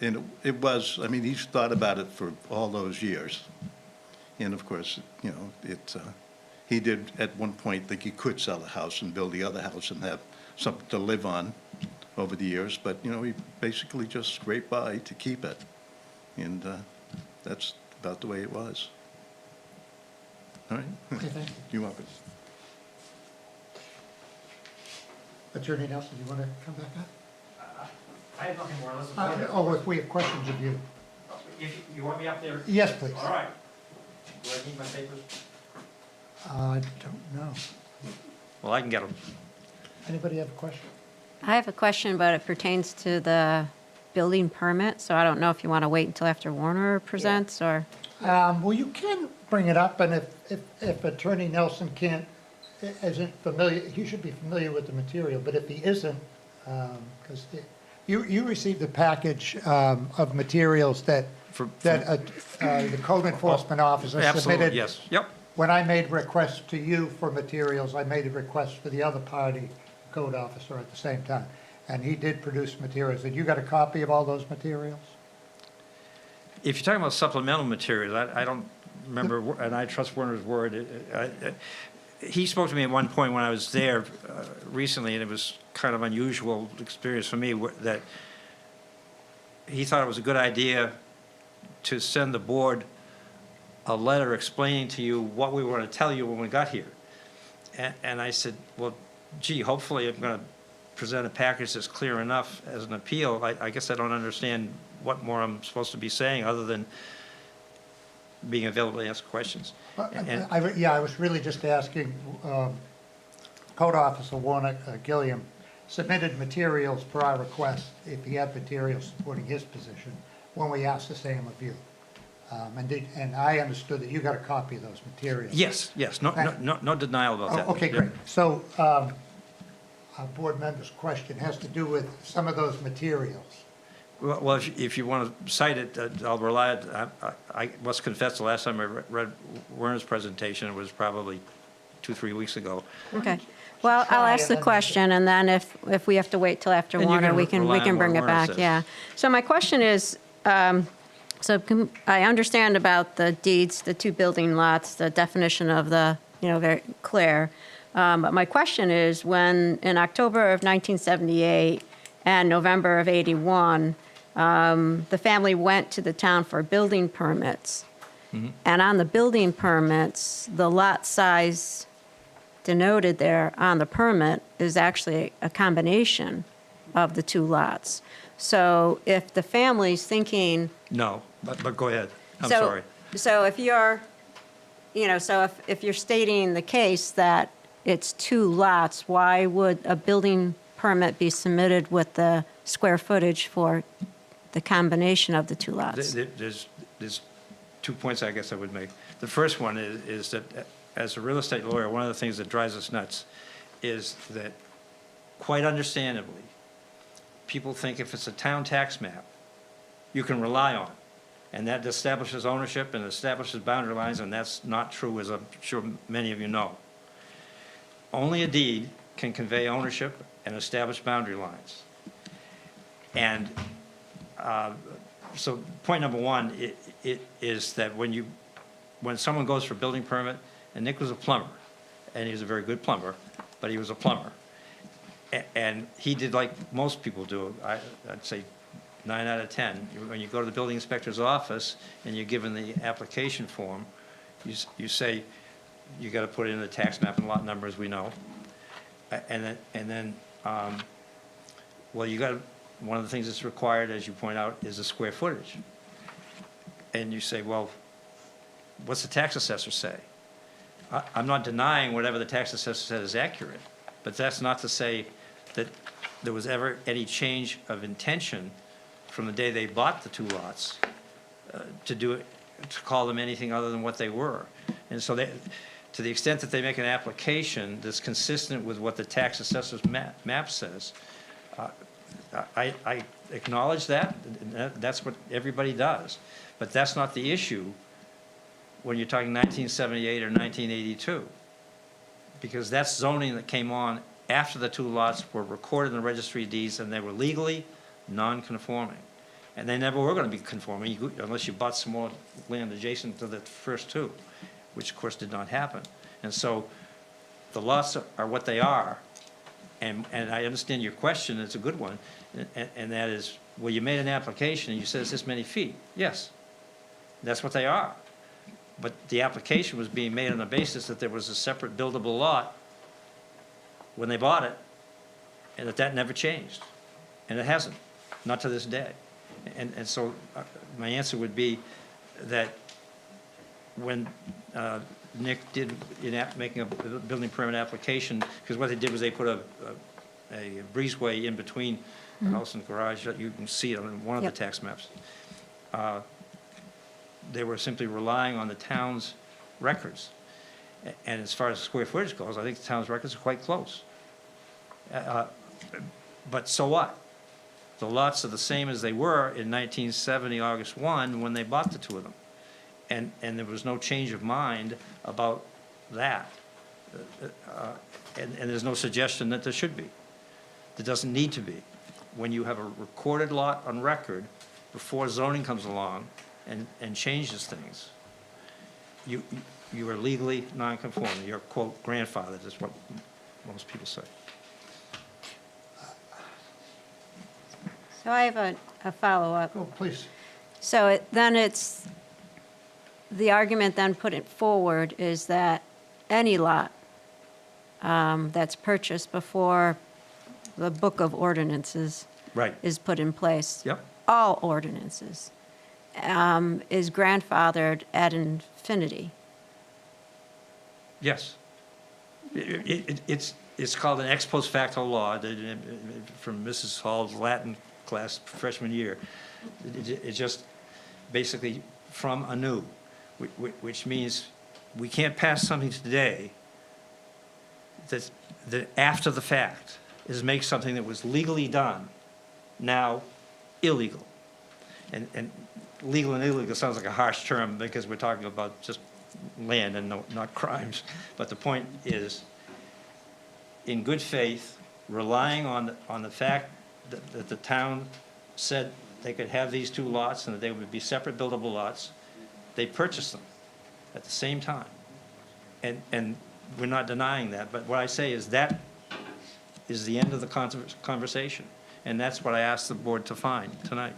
Speaker 7: it was, he's thought about it for all those years. And of course, he did at one point think he could sell the house and build the other house and have something to live on over the years, but, he basically just scraped by to keep it. And that's about the way it was. All right,
Speaker 1: Okay, thank you.
Speaker 7: you're welcome.
Speaker 1: Attorney Nelson, do you want to come back up?
Speaker 8: I have nothing more unless.
Speaker 1: Oh, if we have questions of you.
Speaker 8: If you want me up there?
Speaker 1: Yes, please.
Speaker 8: All right. Do I need my papers?
Speaker 1: I don't know.
Speaker 3: Well, I can get them.
Speaker 1: Anybody have a question?
Speaker 4: I have a question, but it pertains to the building permit, so I don't know if you want to wait until after Warner presents, or,
Speaker 1: Well, you can bring it up, and if Attorney Nelson isn't familiar, he should be familiar with the material, but if he isn't, because you received a package of materials that the code enforcement officer submitted.
Speaker 3: Absolutely, yes, yep.
Speaker 1: When I made requests to you for materials, I made a request for the other party, code officer, at the same time. And he did produce materials. Did you got a copy of all those materials?
Speaker 3: If you're talking about supplemental materials, I don't remember, and I trust Werner's word. He spoke to me at one point when I was there recently, and it was kind of unusual experience for me, that he thought it was a good idea to send the board a letter explaining to you what we were going to tell you when we got here. And I said, well, gee, hopefully I'm going to present a package that's clear enough as an appeal. I guess I don't understand what more I'm supposed to be saying other than being available to ask questions. And-
Speaker 1: I was really just asking, Code Officer Warner Gilliam submitted materials per our request, if he had materials supporting his position, when we asked the same of you. And I understood that you got a copy of those materials.
Speaker 3: Yes, no denial about that.
Speaker 1: Oh, okay,
Speaker 3: Yep.
Speaker 1: great. So, our board member's question has to do with some of those materials.
Speaker 3: Well, if you want to cite it, I'll rely, I must confess, the last time I read Werner's presentation, it was probably 2-3 weeks ago.
Speaker 4: okay. Well, I'll
Speaker 1: Try
Speaker 4: ask
Speaker 1: and
Speaker 4: the
Speaker 1: then-
Speaker 4: question, and then if we have to wait till after
Speaker 3: And you
Speaker 4: Warner,
Speaker 3: can
Speaker 4: we can
Speaker 3: rely on
Speaker 4: bring
Speaker 3: what
Speaker 4: it
Speaker 3: Warner
Speaker 4: back,
Speaker 3: says.
Speaker 4: yeah. So my question is, I understand about the deeds, the two building lots, the definition of the, very clear. But my question is, when in October of 1978 and November of 81, the family went to the town for building permits. And on the building permits, the lot size denoted there on the permit is actually a combination of the two lots. So if the family's thinking,
Speaker 3: No, but go ahead. I'm
Speaker 4: so-
Speaker 3: sorry.
Speaker 4: So if you're, if you're stating the case that it's two lots, why would a building permit be submitted with the square footage for the combination of the two lots?
Speaker 3: There's 2 points I guess I would make. The first one is that as a real estate lawyer, one of the things that drives us nuts is that, quite understandably, people think if it's a town tax map, you can rely on it. And that establishes ownership and establishes boundary lines, and that's not true, as I'm sure many of you know. Only a deed can convey ownership and establish boundary lines. And so point number one it is that when someone goes for a building permit, and Nick was a plumber, and he was a very good plumber, but he was a plumber. And he did like most people do, I'd say 9 out of 10. When you go to the building inspector's office and you're given the application form, you say, you got to put in the tax map and lot number, as we know. And then, well, you got, one of the things that's required, as you point out, is the square footage. And you say, well, what's the tax assessor say? I'm not denying whatever the tax assessor said is accurate, but that's not to say that there was ever any change of intention from the day they bought the two lots to call them anything other than what they were. And so to the extent that they make an application that's consistent with what the tax assessor's map says, I acknowledge that, and that's what everybody does. But that's not the issue when you're talking 1978 or 1982, because that's zoning that came on after the two lots were recorded in the registry of deeds and they were legally non-conforming. And they never were going to be conforming unless you bought some more land adjacent to the first two, which of course did not happen. And so the lots are what they are. And I understand your question, it's a good one, and that is, well, you made an application and you said it's this many feet. Yes, that's what they are. But the application was being made on the basis that there was a separate buildable lot when they bought it, and that never changed. And it hasn't, not to this day. And so my answer would be that when Nick did, making a building permit application, because what they did was they put a breezeway in between the house and garage, that you can see it on one of the
Speaker 4: Yep.
Speaker 3: tax maps. They were simply relying on the town's records. And as far as square footage goes, I think the town's records are quite close. But so what? The lots are the same as they were in 1970, August 1, when they bought the two of them. And there was no change of mind about that. And there's no suggestion that there should be. There doesn't need to be. When you have a recorded lot on record, before zoning comes along and changes things, you are legally non-conforming. You're, quote, grandfathered, is what most people say.
Speaker 4: So I have a follow-up.
Speaker 1: Oh, please.
Speaker 4: So then it's, the argument then put it forward is that any lot that's purchased before the book of ordinances
Speaker 3: Right.
Speaker 4: is put in place.
Speaker 3: Yep.
Speaker 4: All ordinances is grandfathered ad infinity.
Speaker 3: Yes. It's called an ex post facto law from Mrs. Hall's Latin class freshman year. It's just basically from anew, which means we can't pass something today that after the fact is make something that was legally done now illegal. And legal and illegal sounds like a harsh term because we're talking about just land and not crimes. But the point is, in good faith, relying on the fact that the town said they could have these two lots and that they would be separate buildable lots, they purchased them at the same time. And we're not denying that, but what I say is that is the end of the conversation. And that's what I asked the board to find tonight.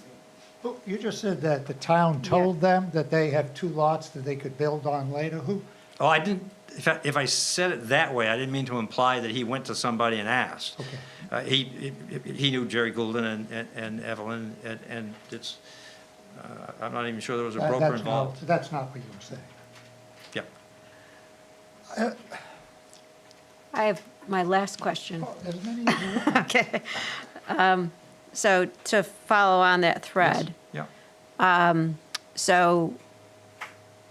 Speaker 1: Oh, you just said that the town told them that they have two lots that they could build on later. Who?
Speaker 3: Oh, I didn't, if I said it that way, I didn't mean to imply that he went to somebody and asked.
Speaker 1: Okay.
Speaker 3: He knew Jerry Goulden and Evelyn, and it's, I'm not even sure there was a broker involved.
Speaker 1: That's not what you were saying.
Speaker 3: Yep.
Speaker 4: I have my last question.
Speaker 1: Oh, as many as you want.
Speaker 4: Okay. So to follow on that thread,
Speaker 3: Yeah.
Speaker 4: so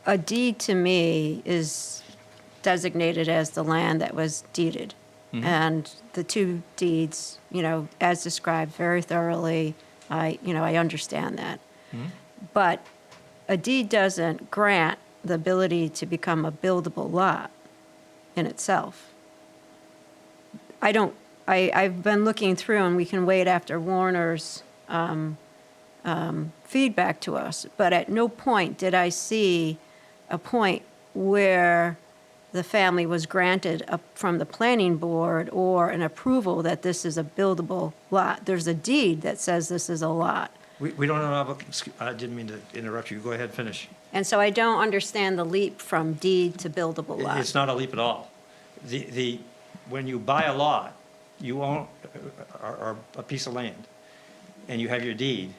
Speaker 4: a deed to me is designated as the land that was deeded.
Speaker 3: Mhm.
Speaker 4: And the two deeds, as described very thoroughly, I understand that.
Speaker 3: Mhm.
Speaker 4: But a deed doesn't grant the ability to become a buildable lot in itself. I've been looking through, and we can wait after Warner's feedback to us, but at no point did I see a point where the family was granted from the planning board or an approval that this is a buildable lot. There's a deed that says this is a lot.
Speaker 3: We don't know, I didn't mean to interrupt you. Go ahead, finish.
Speaker 4: And so I don't understand the leap from deed to buildable lot.
Speaker 3: It's not a leap at all. When you buy a lot, you own, or a piece of land, and you have your deed,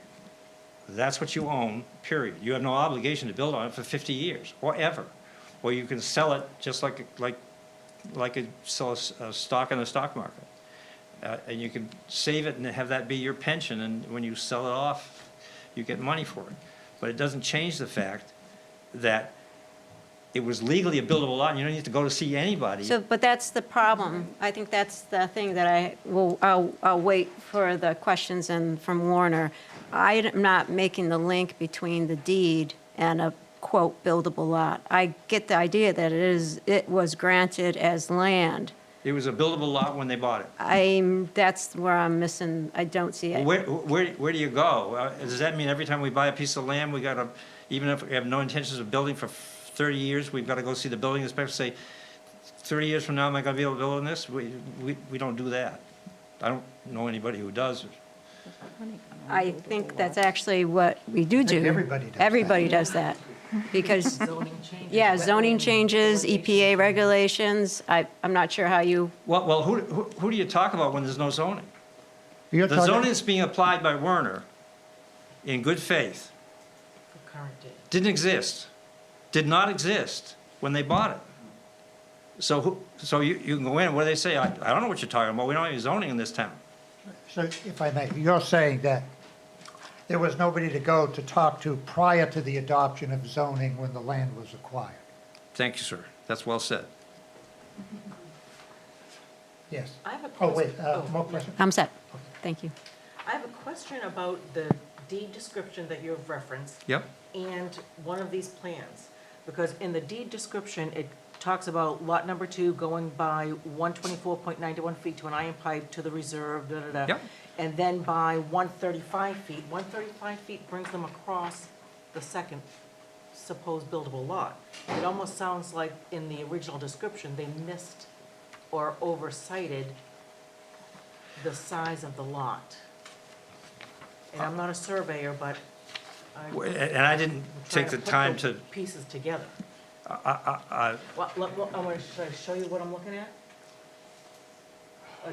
Speaker 3: that's what you own, period. You have no obligation to build on it for 50 years, or ever. Or you can sell it just like you sell a stock in the stock market. And you can save it and have that be your pension, and when you sell it off, you get money for it. But it doesn't change the fact that it was legally a buildable lot, and you don't need to go to see anybody.
Speaker 4: So, but that's the problem. I think that's the thing that I'll wait for the questions from Warner. I'm not making the link between the deed and a, quote, buildable lot. I get the idea that it was granted as land.
Speaker 3: It was a buildable lot when they bought it.
Speaker 4: That's where I'm missing, I don't see it.
Speaker 3: Where do you go? Does that mean every time we buy a piece of land, we gotta, even if we have no intentions of building for 30 years, we've gotta go see the building inspector, say, 30 years from now, am I gonna be able to build on this? We don't do that. I don't know anybody who does.
Speaker 4: I think that's actually what we do.
Speaker 1: think everybody does that.
Speaker 4: Everybody does that. Because,
Speaker 5: Zoning changes.
Speaker 4: yeah, zoning
Speaker 5: wetland
Speaker 4: changes,
Speaker 5: regulations.
Speaker 4: EPA regulations, I'm not sure how you,
Speaker 3: Well, who do you talk about when there's no zoning?
Speaker 1: You're
Speaker 3: The
Speaker 1: talking-
Speaker 3: zoning that's being applied by Werner in good faith
Speaker 5: For current day.
Speaker 3: didn't exist, did not exist when they bought it. So you can go in, what do they say? I don't know what you're talking about, we don't have any zoning in this town.
Speaker 1: So if I may, you're saying that there was nobody to go to talk to prior to the adoption of zoning when the land was acquired?
Speaker 3: Thank you, sir, that's well said.
Speaker 1: Yes.
Speaker 5: I have a
Speaker 1: Oh,
Speaker 5: question.
Speaker 1: wait, more questions?
Speaker 4: I'm set. Thank you.
Speaker 5: I have a question about the deed description that you have referenced
Speaker 3: Yep,
Speaker 5: and one of these plans. Because in the deed description, it talks about lot number 2 going by 124.91 feet to an iron pipe to the reserve, da-da-da.
Speaker 3: Yep.
Speaker 5: And then by 135 feet. 135 feet brings them across the second supposed buildable lot. It almost sounds like in the original description, they missed or oversighted the size of the lot. And I'm not a surveyor, but I'm
Speaker 3: and I didn't
Speaker 5: trying
Speaker 3: take the
Speaker 5: put
Speaker 3: time
Speaker 5: the
Speaker 3: to,
Speaker 5: pieces together.
Speaker 3: I,
Speaker 5: Well, I'm gonna, should I show you what I'm looking at?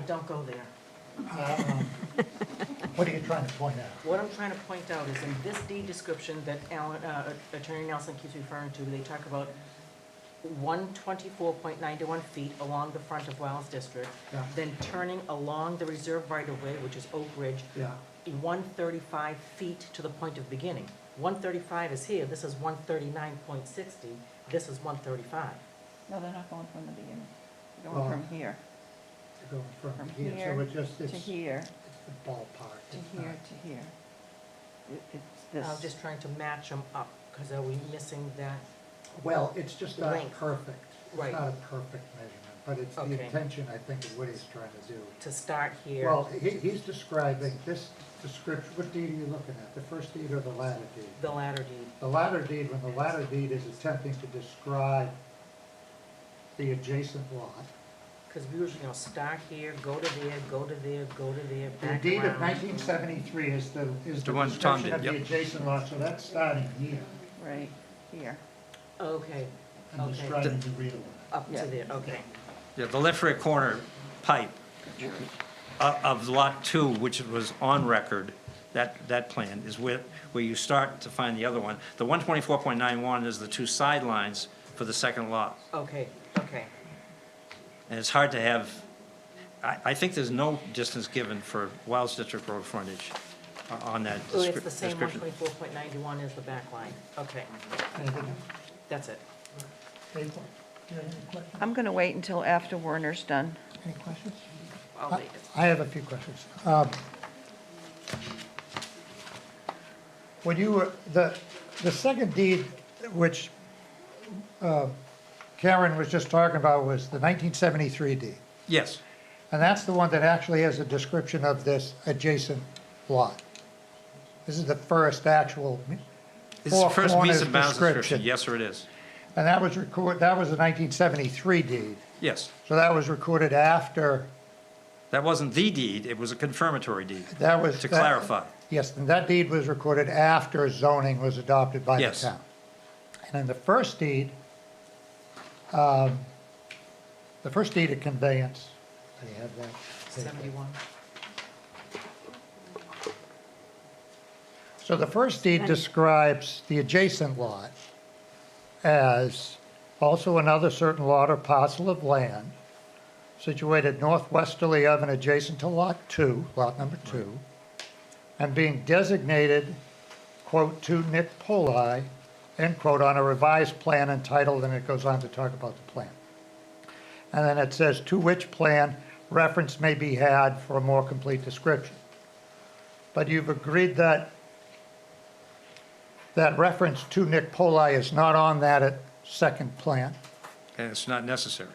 Speaker 5: Don't go there.
Speaker 1: What are you trying to point out?
Speaker 5: What I'm trying to point out is in this deed description that Attorney Nelson keeps referring to, they talk about 124.91 feet along the front of Wells District,
Speaker 1: Yeah.
Speaker 5: then turning along the reserve right-of-way, which is Oak Ridge,
Speaker 1: Yeah.
Speaker 5: 135 feet to the point of beginning. 135 is here, this is 139.60, this is 135.
Speaker 2: No, they're not going from the beginning. They're
Speaker 1: Well,
Speaker 2: going from here
Speaker 1: Going from
Speaker 2: From
Speaker 1: here,
Speaker 2: here
Speaker 1: so it's just,
Speaker 2: to
Speaker 1: it's
Speaker 2: here,
Speaker 1: it's the ballpark.
Speaker 2: to
Speaker 1: It's
Speaker 2: here,
Speaker 1: not-
Speaker 2: to here. It's this.
Speaker 5: I'm just trying to match them up, because are we missing that?
Speaker 1: Well, it's just not
Speaker 5: Length.
Speaker 1: perfect.
Speaker 5: Right.
Speaker 1: It's not a perfect measurement, but it's the
Speaker 5: Okay.
Speaker 1: intention, I think, of what he's trying to do.
Speaker 5: To start here?
Speaker 1: Well, he's describing this description, what deed are you looking at? The first deed or the latter deed?
Speaker 5: The latter deed.
Speaker 1: The latter deed, when the latter deed is attempting to describe the adjacent lot.
Speaker 5: Because we usually, start here, go to there, go to there, go to there,
Speaker 1: The
Speaker 5: back
Speaker 1: deed of
Speaker 5: around.
Speaker 1: 1973 is the
Speaker 3: The one Tom
Speaker 1: description of
Speaker 3: did,
Speaker 1: the
Speaker 3: yep.
Speaker 1: adjacent lot, so that's starting here
Speaker 2: Right here.
Speaker 5: Okay,
Speaker 1: and
Speaker 5: Okay.
Speaker 1: describing the real one.
Speaker 5: up
Speaker 2: Yeah.
Speaker 5: to there, okay.
Speaker 3: yeah, the left rear corner pipe of lot 2, which was on record, that plan is where you start to find the other one. The 124.91 is the two sidelines for the second lot.
Speaker 5: Okay, okay.
Speaker 3: And it's hard to have, I think there's no distance given for Wells District Road frontage on that
Speaker 5: So it's the same
Speaker 3: description.
Speaker 5: 124.91 as the back line. Okay,
Speaker 1: Anything else?
Speaker 5: that's it.
Speaker 1: April, do you have any questions?
Speaker 2: I'm going to wait until after Werner's done.
Speaker 1: Any questions?
Speaker 5: I'll wait.
Speaker 1: I have a few questions. When you were, the second deed, which Karen was just talking about, was the 1973 deed.
Speaker 3: Yes,
Speaker 1: And that's the one that actually has a description of this adjacent lot. This is the first actual
Speaker 3: it's the
Speaker 1: four
Speaker 3: first meets
Speaker 1: corners
Speaker 3: and bounds description,
Speaker 1: description.
Speaker 3: yes, sir, it is.
Speaker 1: And that was that was a 1973 deed.
Speaker 3: Yes,
Speaker 1: So that was recorded after,
Speaker 3: that wasn't the deed, it was a confirmatory deed,
Speaker 1: that was.
Speaker 3: to
Speaker 1: that-
Speaker 3: clarify.
Speaker 1: Yes, and that deed was recorded after zoning was adopted by the
Speaker 3: Yes.
Speaker 1: town. And in the first deed of conveyance, I have that.
Speaker 5: 71.
Speaker 1: So the first deed describes the adjacent lot as also another certain lot or parcel of land situated northwesterly of and adjacent to lot 2, lot number 2, and being designated, quote, to Nick Poli, end quote, on a revised plan entitled, and it goes on to talk about the plan. And then it says, to which plan reference may be had for a more complete description. But you've agreed that that reference to Nick Poli is not on that second plan.
Speaker 3: And it's not necessary.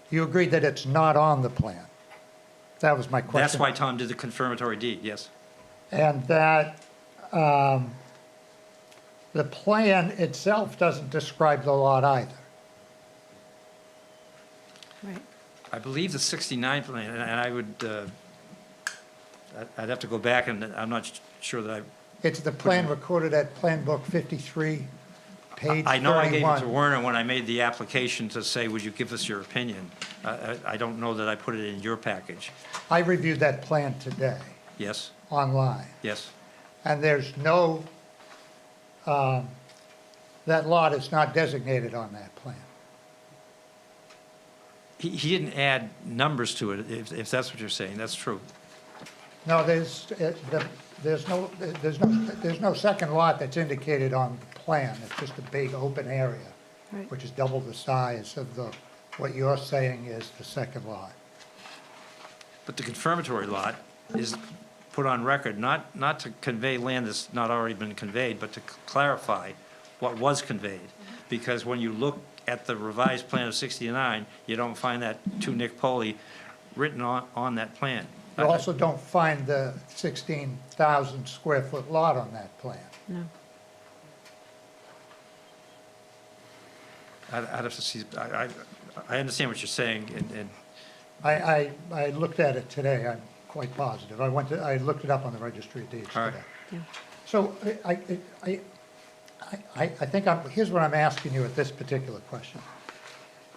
Speaker 1: You agreed that it's not on the plan. That was my question.
Speaker 3: That's why Tom did the confirmatory deed, yes.
Speaker 1: And that the plan itself doesn't describe the lot either.
Speaker 4: Right.
Speaker 3: I believe the 69 plan, and I would, I'd have to go back, and I'm not sure that I,
Speaker 1: It's the plan recorded at Plan Book 53, page 31.
Speaker 3: I know I gave it to Werner when I made the application to say, would you give us your opinion? I don't know that I put it in your package.
Speaker 1: I reviewed that plan today
Speaker 3: Yes,
Speaker 1: online,
Speaker 3: yes.
Speaker 1: and there's no, that lot is not designated on that plan.
Speaker 3: He didn't add numbers to it, if that's what you're saying, that's true.
Speaker 1: No, there's no second lot that's indicated on the plan. It's just a big open area,
Speaker 4: Right.
Speaker 1: which is double the size of what you're saying is the second lot.
Speaker 3: But the confirmatory lot is put on record, not to convey land that's not already been conveyed, but to clarify what was conveyed. Because when you look at the revised plan of 69, you don't find that to Nick Poley written on that plan.
Speaker 1: You also don't find the 16,000 square foot lot on that plan.
Speaker 4: No.
Speaker 3: I'd have to see, I understand what you're saying, and
Speaker 1: I looked at it today, I'm quite positive. I looked it up on the registry of deeds
Speaker 3: All right.
Speaker 1: today.
Speaker 4: Yeah.
Speaker 1: So I think here's what I'm asking you at this particular question.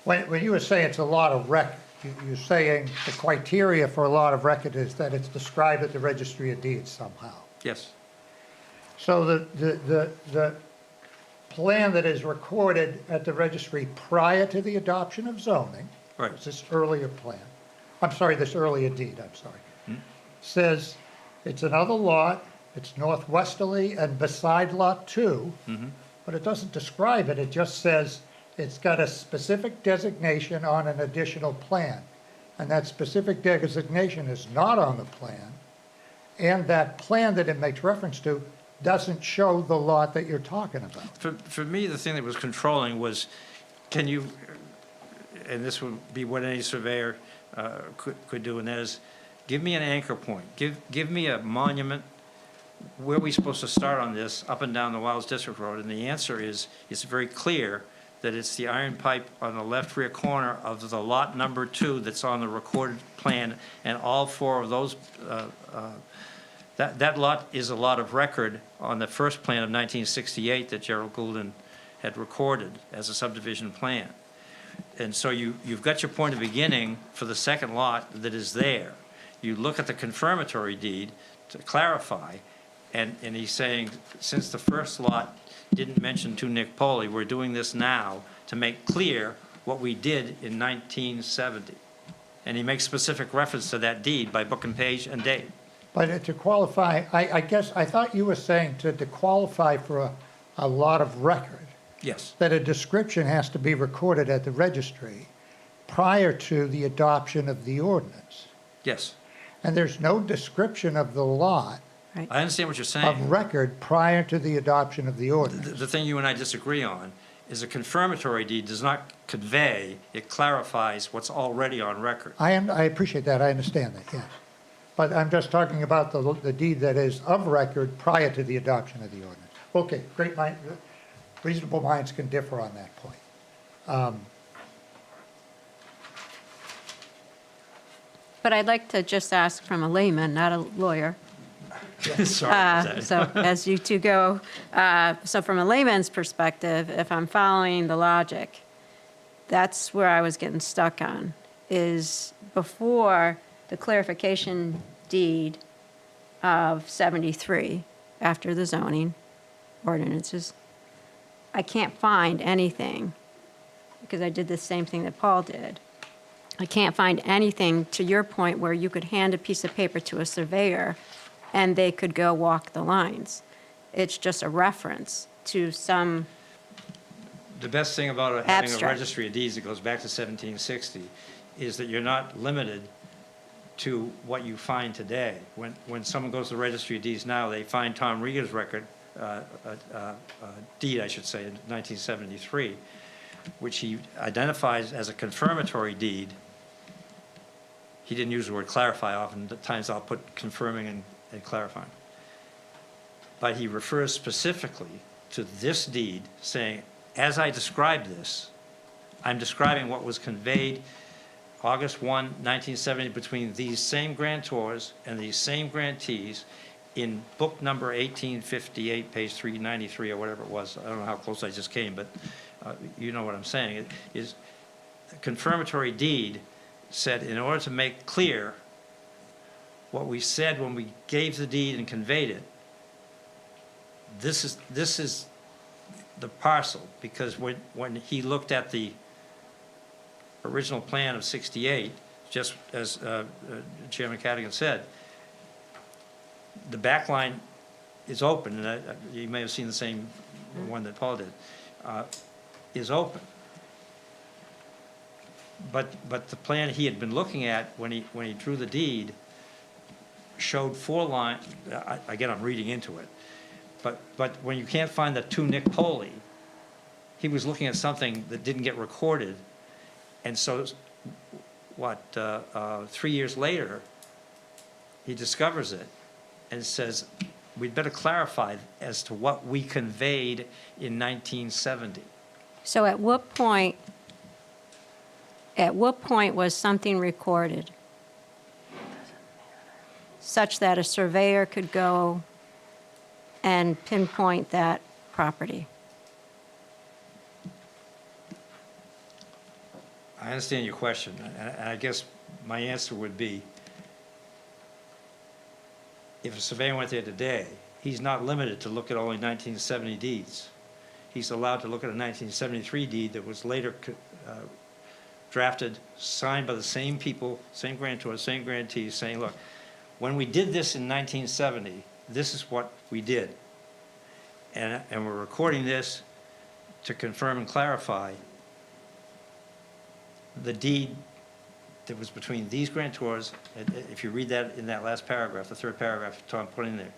Speaker 1: When you were saying it's a lot of record, you're saying the criteria for a lot of record is that it's described at the registry of deeds somehow.
Speaker 3: yes,
Speaker 1: So the plan that is recorded at the registry prior to the adoption of zoning,
Speaker 3: right.
Speaker 1: it's this earlier plan, this earlier deed, says it's another lot, it's northwesterly and beside Lot 2, but it doesn't describe it, it just says it's got a specific designation on an additional plan. And that specific designation is not on the plan, and that plan that it makes reference to doesn't show the lot that you're talking about.
Speaker 3: For me, the thing that was controlling was, can you, and this would be what any surveyor could do, and that is, give me an anchor point. Give me a monument. Where are we supposed to start on this, up and down the Wilds District Road? And the answer is, it's very clear that it's the iron pipe on the left rear corner of the lot number 2 that's on the recorded plan, and all 4 of those, that lot is a lot of record on the first plan of 1968 that Gerald Goulden had recorded as a subdivision plan. And so you've got your point of beginning for the second lot that is there. You look at the confirmatory deed to clarify, and he's saying, since the first lot didn't mention to Nick Poley, we're doing this now to make clear what we did in 1970. And he makes specific reference to that deed by book and page and date.
Speaker 1: But to qualify, I guess, I thought you were saying to qualify for a lot of record,
Speaker 3: Yes,
Speaker 1: that a description has to be recorded at the registry prior to the adoption of the ordinance.
Speaker 3: yes.
Speaker 1: And there's no description of the lot
Speaker 3: I understand what you're
Speaker 1: of
Speaker 3: saying.
Speaker 1: record prior to the adoption of the ordinance.
Speaker 3: The thing you and I disagree on is a confirmatory deed does not convey, it clarifies what's already on record.
Speaker 1: I appreciate that, I understand that, yes. But I'm just talking about the deed that is of record prior to the adoption of the ordinance. Okay, reasonable minds can differ on that point.
Speaker 4: But I'd like to just ask from a layman, not a lawyer.
Speaker 3: Sorry about that.
Speaker 4: So as you two go, so from a layman's perspective, if I'm following the logic, that's where I was getting stuck on, is before the clarification deed of 73, after the zoning ordinances, I can't find anything, because I did the same thing that Paul did. I can't find anything, to your point, where you could hand a piece of paper to a surveyor and they could go walk the lines. It's just a reference to some,
Speaker 3: The best thing about having a
Speaker 4: Abstract.
Speaker 3: registry of deeds that goes back to 1760 is that you're not limited to what you find today. When someone goes to the registry of deeds now, they find Tom Rieger's record, deed, I should say, in 1973, which he identifies as a confirmatory deed. He didn't use the word clarify. Oftentimes I'll put confirming and clarifying. But he refers specifically to this deed, saying, as I describe this, I'm describing what was conveyed August 1, 1970, between these same grantors and these same grantees, in book number 1858, page 393, or whatever it was, I don't know how close I just came, but you know what I'm saying, it is a confirmatory deed said, in order to make clear what we said when we gave the deed and conveyed it, this is the parcel, because when he looked at the original plan of 68, just as Chairman Cadigan said, the back line is open, and you may have seen the same one that Paul did, is open. But the plan he had been looking at when he drew the deed showed 4 lines, again, I'm reading into it, but when you can't find the 2 Nick Poli, he was looking at something that didn't get recorded, and so, 3 years later, he discovers it, and says, we'd better clarify as to what we conveyed in 1970.
Speaker 4: So at what point was something recorded such that a surveyor could go and pinpoint that property?
Speaker 3: I understand your question, and I guess my answer would be, if a surveyor went there today, he's not limited to look at only 1970 deeds. He's allowed to look at a 1973 deed that was later drafted, signed by the same people, same grantors, same grantees, saying, look, when we did this in 1970, this is what we did. And we're recording this to confirm and clarify the deed that was between these grantors. If you read that in that last paragraph, the 3rd paragraph Tom put in there,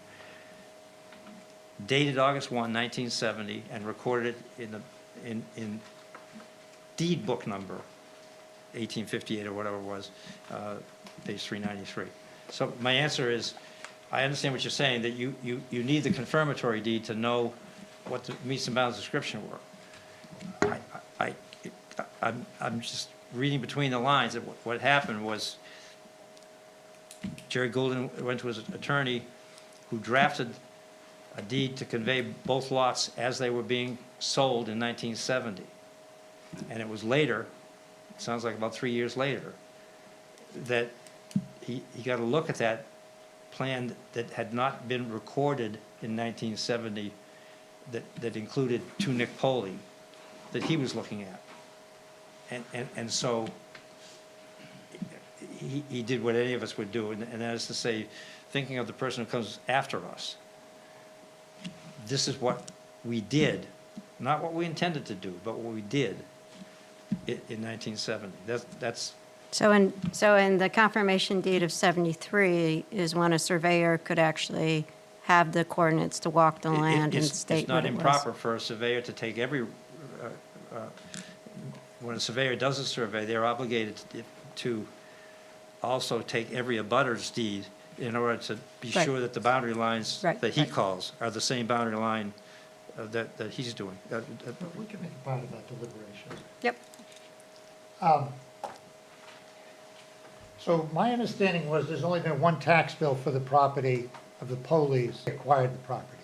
Speaker 3: dated August 1, 1970, and recorded in deed book number 1858 or whatever it was, page 393. So my answer is, I understand what you're saying, that you need the confirmatory deed to know what the meets and bounds description were. I'm just reading between the lines that what happened was Jerry Goulden went to his attorney, who drafted a deed to convey both lots as they were being sold in 1970. And it was later, it sounds like about 3 years later, that he got a look at that plan that had not been recorded in 1970, that included 2 Nick Poli, that he was looking at. And so he did what any of us would do, and that is to say, thinking of the person who comes after us. This is what we did, not what we intended to do, but what we did in 1970. That's
Speaker 4: So in the confirmation deed of 73 is when a surveyor could actually have the coordinates to walk the land and state what it was.
Speaker 3: It's not improper for a surveyor to take every, when a surveyor does a survey, they're obligated to also take every abutter's deed in order to be
Speaker 4: Right.
Speaker 3: sure that the boundary lines
Speaker 4: Right,
Speaker 3: that he
Speaker 4: right.
Speaker 3: calls are the same boundary line that he's doing.
Speaker 1: But we can make it part of that deliberation.
Speaker 4: Yep.
Speaker 1: So my understanding was there's only been 1 tax bill for the property of the Polies that acquired the property.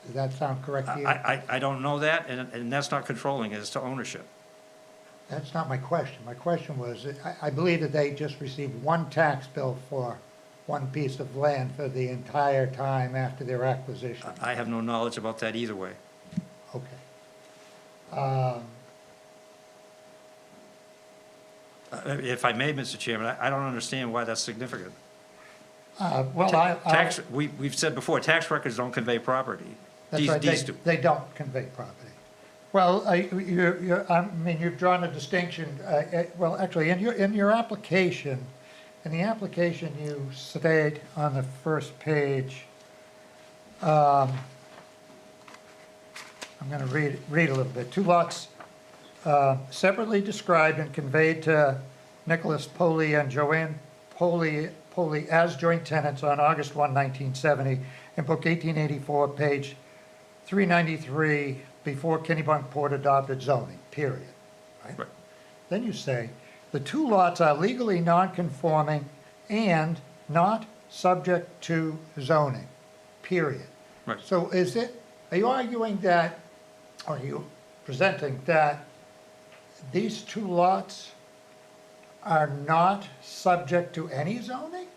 Speaker 1: Does that sound correct to you?
Speaker 3: I don't know that, and that's not controlling as to ownership.
Speaker 1: That's not my question. My question was, I believe that they just received 1 tax bill for 1 piece of land for the entire time after their acquisition.
Speaker 3: I have no knowledge about that either way.
Speaker 1: Okay.
Speaker 3: If I may, Mr. Chairman, I don't understand why that's significant.
Speaker 1: Well,
Speaker 3: Tax, we've said before, tax records don't convey property.
Speaker 1: That's right,
Speaker 3: These do.
Speaker 1: they don't convey property. Well, you've drawn a distinction, well, actually, in your application, you state on the first page, I'm gonna read a little bit. 2 lots separately described and conveyed to Nicholas Poli and Joanne Poli as joint tenants on August 1, 1970, in Book 1884, page 393, before Kennebunkport adopted zoning, period.
Speaker 3: Right.
Speaker 1: Then you say, the 2 lots are legally non-conforming and not subject to zoning. period.
Speaker 3: Right.
Speaker 1: So are you arguing that, are you presenting that these two lots are not subject to any zoning?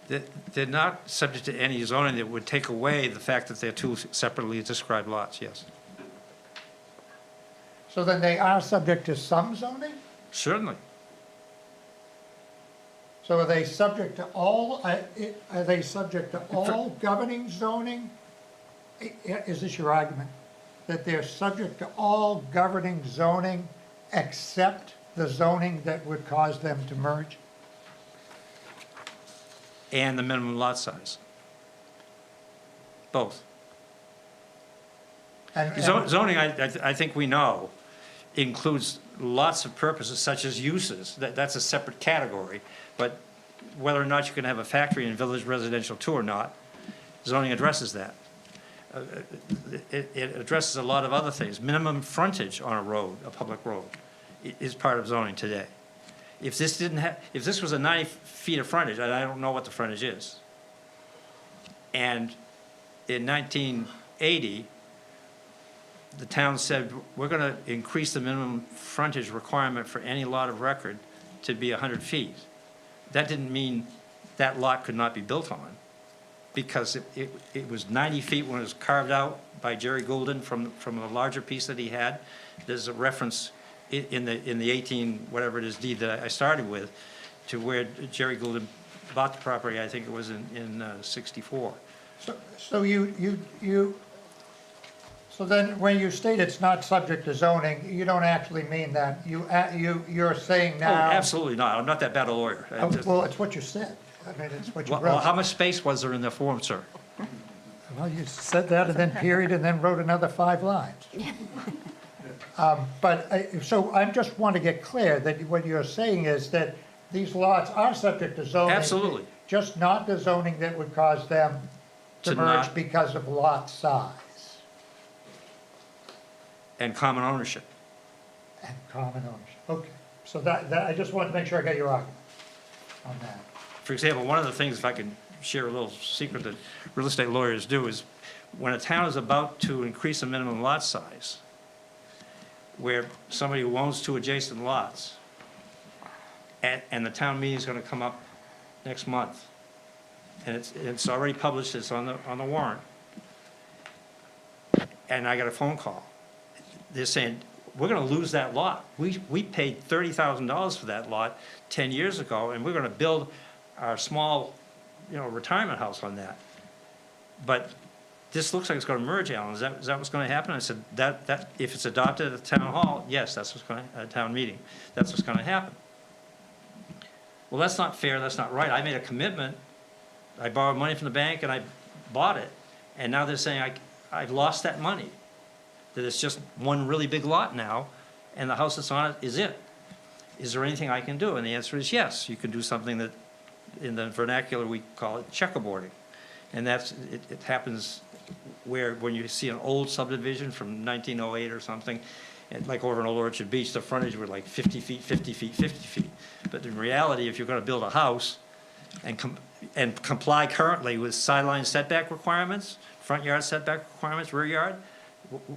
Speaker 3: They're not subject to any zoning that would take away the fact that they're two separately described lots, yes.
Speaker 1: So then they are subject to some zoning?
Speaker 3: Certainly.
Speaker 1: So are they subject to all, are they subject to all governing zoning? Is this your argument? That they're subject to all governing zoning except the zoning that would cause them to merge?
Speaker 3: And the minimum lot size. Both.
Speaker 1: And-
Speaker 3: Zoning, I think we know, includes lots of purposes such as uses. That's a separate category. But whether or not you can have a factory in Village Residential 2 or not, zoning addresses that. It addresses a lot of other things. Minimum frontage on a road, a public road, is part of zoning today. If this was a 90 feet of frontage, and I don't know what the frontage is, and in 1980, the town said, we're gonna increase the minimum frontage requirement for any lot of record to be 100 feet. That didn't mean that lot could not be built on, because it was 90 feet when it was carved out by Jerry Goulden from a larger piece that he had. There's a reference in the 18, whatever it is, deed that I started with, to where Jerry Goulden bought the property, I think it was in 64.
Speaker 1: So so then when you state it's not subject to zoning, you don't actually mean that. You're saying
Speaker 3: Oh,
Speaker 1: now.
Speaker 3: absolutely not, I'm not that bad a lawyer.
Speaker 1: Well, it's what you said. I mean, it's what you
Speaker 3: Well, how
Speaker 1: wrote.
Speaker 3: much space was there in the form, sir?
Speaker 1: Well, you said that and then period and then wrote another 5 lines. So I just want to get clear that what you're saying is that these lots are subject to zoning.
Speaker 3: Absolutely.
Speaker 1: Just not the zoning that would cause them to
Speaker 3: To
Speaker 1: merge
Speaker 3: not-
Speaker 1: because of lot size
Speaker 3: And common ownership.
Speaker 1: and common ownership. Okay, so that, I just wanted to make sure I got your argument on that.
Speaker 3: For example, one of the things, if I can share a little secret that real estate lawyers do, is when a town is about to increase the minimum lot size, where somebody who owns 2 adjacent lots, and the town meeting is gonna come up next month, and it's already published, it's on the warrant, and I got a phone call. They're saying, we're gonna lose that lot. We paid $30,000 for that lot 10 years ago, and we're gonna build our small, retirement house on that. But this looks like it's gonna merge, Alan. Is that what's gonna happen? I said, that, if it's adopted at the town hall, yes, that's what's gonna, at a town meeting, that's what's gonna happen. Well, that's not fair, that's not right. I made a commitment, I borrowed money from the bank and I bought it. And now they're saying I've lost that money. That it's just one really big lot now, and the house that's on it is it. Is there anything I can do? And the answer is yes, you can do something that, in the vernacular, we call it checkerboarding. And it happens when you see an old subdivision from 1908 or something, and like over in Old Orchard Beach, the frontage were like 50 feet, 50 feet, 50 feet. But in reality, if you're gonna build a house and comply currently with sideline setback requirements, front yard setback requirements, rear yard,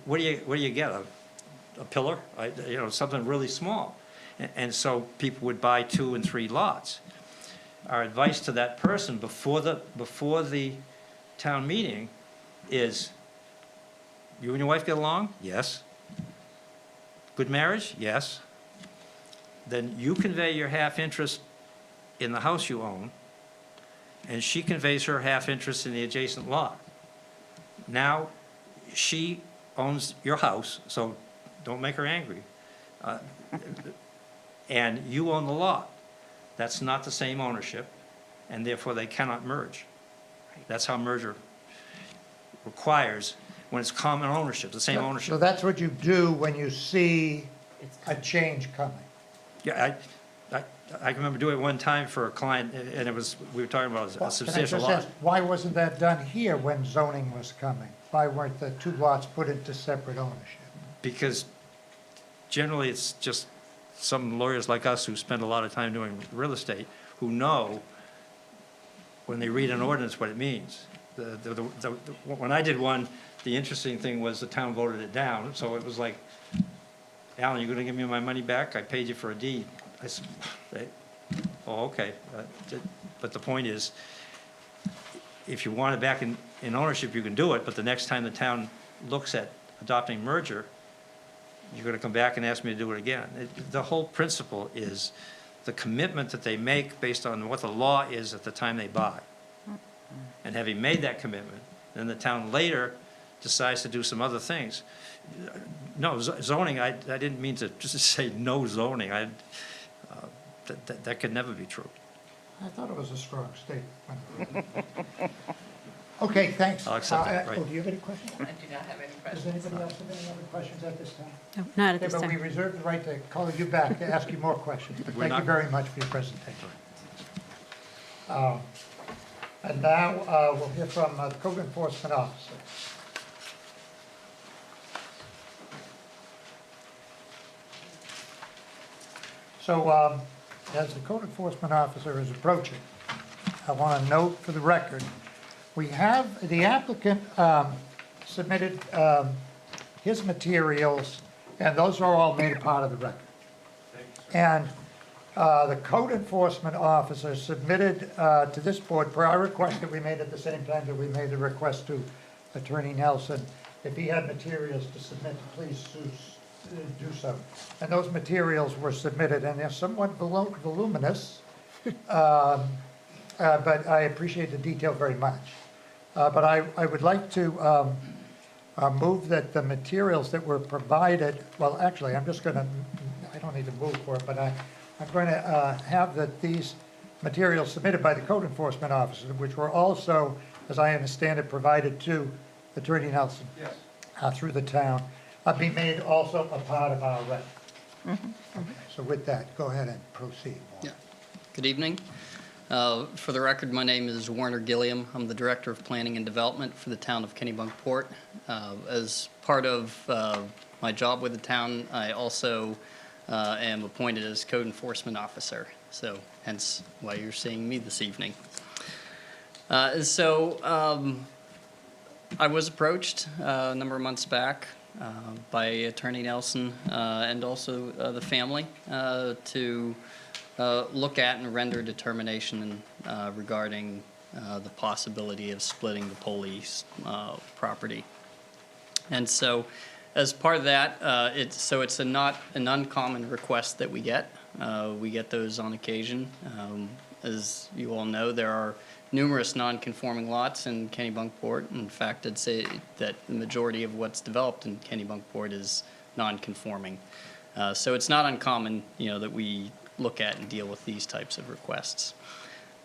Speaker 3: what do you get, a pillar, something really small? And so people would buy 2 and 3 lots. Our advice to that person before the town meeting is, you and your wife get along? Yes. Good marriage? Yes. Then you convey your half interest in the house you own, and she conveys her half interest in the adjacent lot. Now, she owns your house, so don't make her angry. And you own the lot. That's not the same ownership, and therefore they cannot merge. That's how merger requires, when it's common ownership, the same
Speaker 1: So
Speaker 3: ownership.
Speaker 1: that's what you do when you see
Speaker 5: It's
Speaker 1: a change coming.
Speaker 3: Yeah, I can remember doing it one time for a client, and we were talking about
Speaker 1: Well,
Speaker 3: a
Speaker 1: can I
Speaker 3: substantial
Speaker 1: just
Speaker 3: lot.
Speaker 1: ask, why wasn't that done here when zoning was coming? Why weren't the 2 lots put into separate ownership?
Speaker 3: Because generally, it's just some lawyers like us who spend a lot of time doing real estate, who know when they read an ordinance, what it means. When I did one, the interesting thing was the town voted it down, so it was like, Alan, you're gonna give me my money back? I paid you for a deed. I said, oh, okay. But the point is, if you want it back in ownership, you can do it, but the next time the town looks at adopting merger, you're gonna come back and ask me to do it again. The whole principle is the commitment that they make based on what the law is at the time they buy. And having made that commitment, then the town later decides to do some other things. No, zoning, I didn't mean to just say no zoning. That could never be true.
Speaker 1: I thought it was a strong statement. Okay, thanks.
Speaker 3: I'll accept that, right.
Speaker 1: Oh, do you have any questions?
Speaker 2: I do not have any
Speaker 1: Does anybody else have any other questions at this time?
Speaker 4: No, not at
Speaker 1: Okay,
Speaker 4: this
Speaker 1: but we
Speaker 4: time.
Speaker 1: reserve the right to call you back to ask you more questions. But
Speaker 3: We're
Speaker 1: thank you
Speaker 3: not-
Speaker 1: very much for your presentation. And now we'll hear from the code enforcement officer. So as the code enforcement officer is approaching, I want to note for the record, we have, the applicant submitted his materials, and those are all made a part of the record. And the code enforcement officer submitted to this board, per our request that we made at the same time that we made the request to Attorney Nelson, if he had materials to submit, please do so. And those materials were submitted, and they're somewhat voluminous, but I appreciate the detail very much. But I would like to move that the materials that were provided, well, actually, I'm just going to, I don't need to move for it, but I'm going to have that these materials submitted by the code enforcement officer, which were also, as I understand it, provided to Attorney Nelson.
Speaker 8: Yes.
Speaker 1: Through the town, be made also a part of our record. Okay, so with that, go ahead and proceed.
Speaker 9: Yeah. Good evening. For the record, my name is Warner Gilliam. I'm the Director of Planning and Development for the town of Kennebunkport. As part of my job with the town, I also am appointed as Code Enforcement Officer, so hence why you're seeing me this evening. I was approached a number of months back by Attorney Nelson and also the family to look at and render a determination regarding the possibility of splitting the police property. And so as part of that, it's not an uncommon request that we get. We get those on occasion. As you all know, there are numerous non-conforming lots in Kennebunkport. In fact, I'd say that the majority of what's developed in Kennebunkport is non-conforming. So it's not uncommon, that we look at and deal with these types of requests.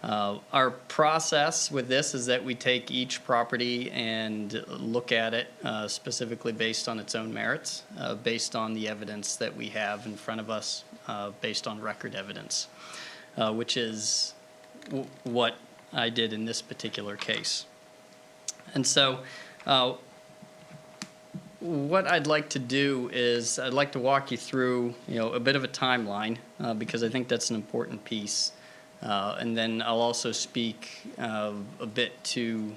Speaker 9: Our process with this is that we take each property and look at it specifically based on its own merits, based on the evidence that we have in front of us, based on record evidence, which is what I did in this particular case. And so what I'd like to do is I'd like to walk you through, a bit of a timeline because I think that's an important piece. And then I'll also speak a bit to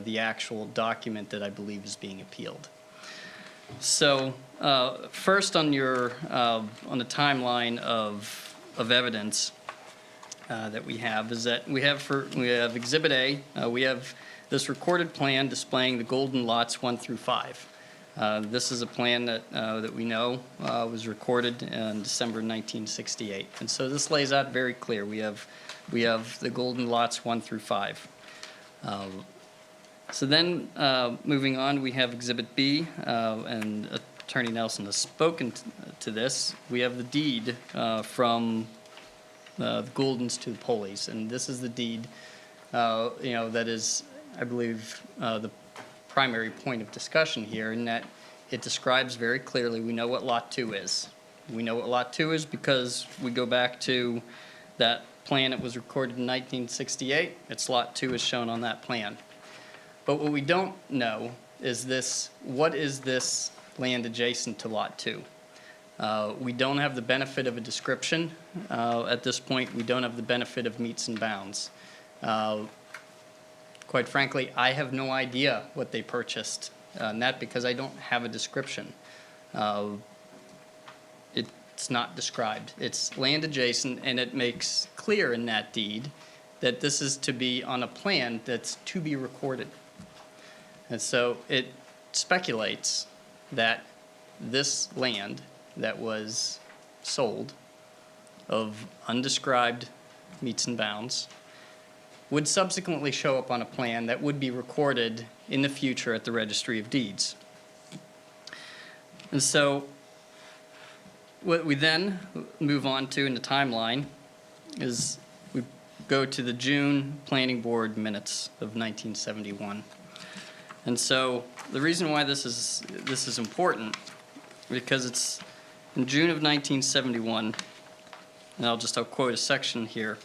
Speaker 9: the actual document that I believe is being appealed. So first on the timeline of evidence that we have is that we have Exhibit A. We have this recorded plan displaying the golden lots 1 through 5. This is a plan that we know was recorded in December 1968, and so this lays out very clear. We have the golden lots 1 through 5. So then, moving on, we have Exhibit B, and Attorney Nelson has spoken to this. We have the deed from the Gouldens to the Poleys, and this is the deed, that is, I believe, the primary point of discussion here, in that it describes very clearly, we know what Lot 2 is. We know what Lot 2 is because we go back to that plan that was recorded in 1968. It's Lot 2 is shown on that plan. But what we don't know is what is this land adjacent to Lot 2? We don't have the benefit of a description. At this point, we don't have the benefit of meets and bounds. quite frankly, I have no idea what they purchased, and that because I don't have a description. It's not described. It's land adjacent, and it makes clear in that deed that this is to be on a plan that's to be recorded. And so it speculates that this land that was sold of undescribed meets and bounds would subsequently show up on a plan that would be recorded in the future at the Registry of Deeds. And so what we then move on to in the timeline is we go to the June Planning Board minutes of 1971. And so the reason why this is important, because it's in June of 1971, and I'll quote a section here.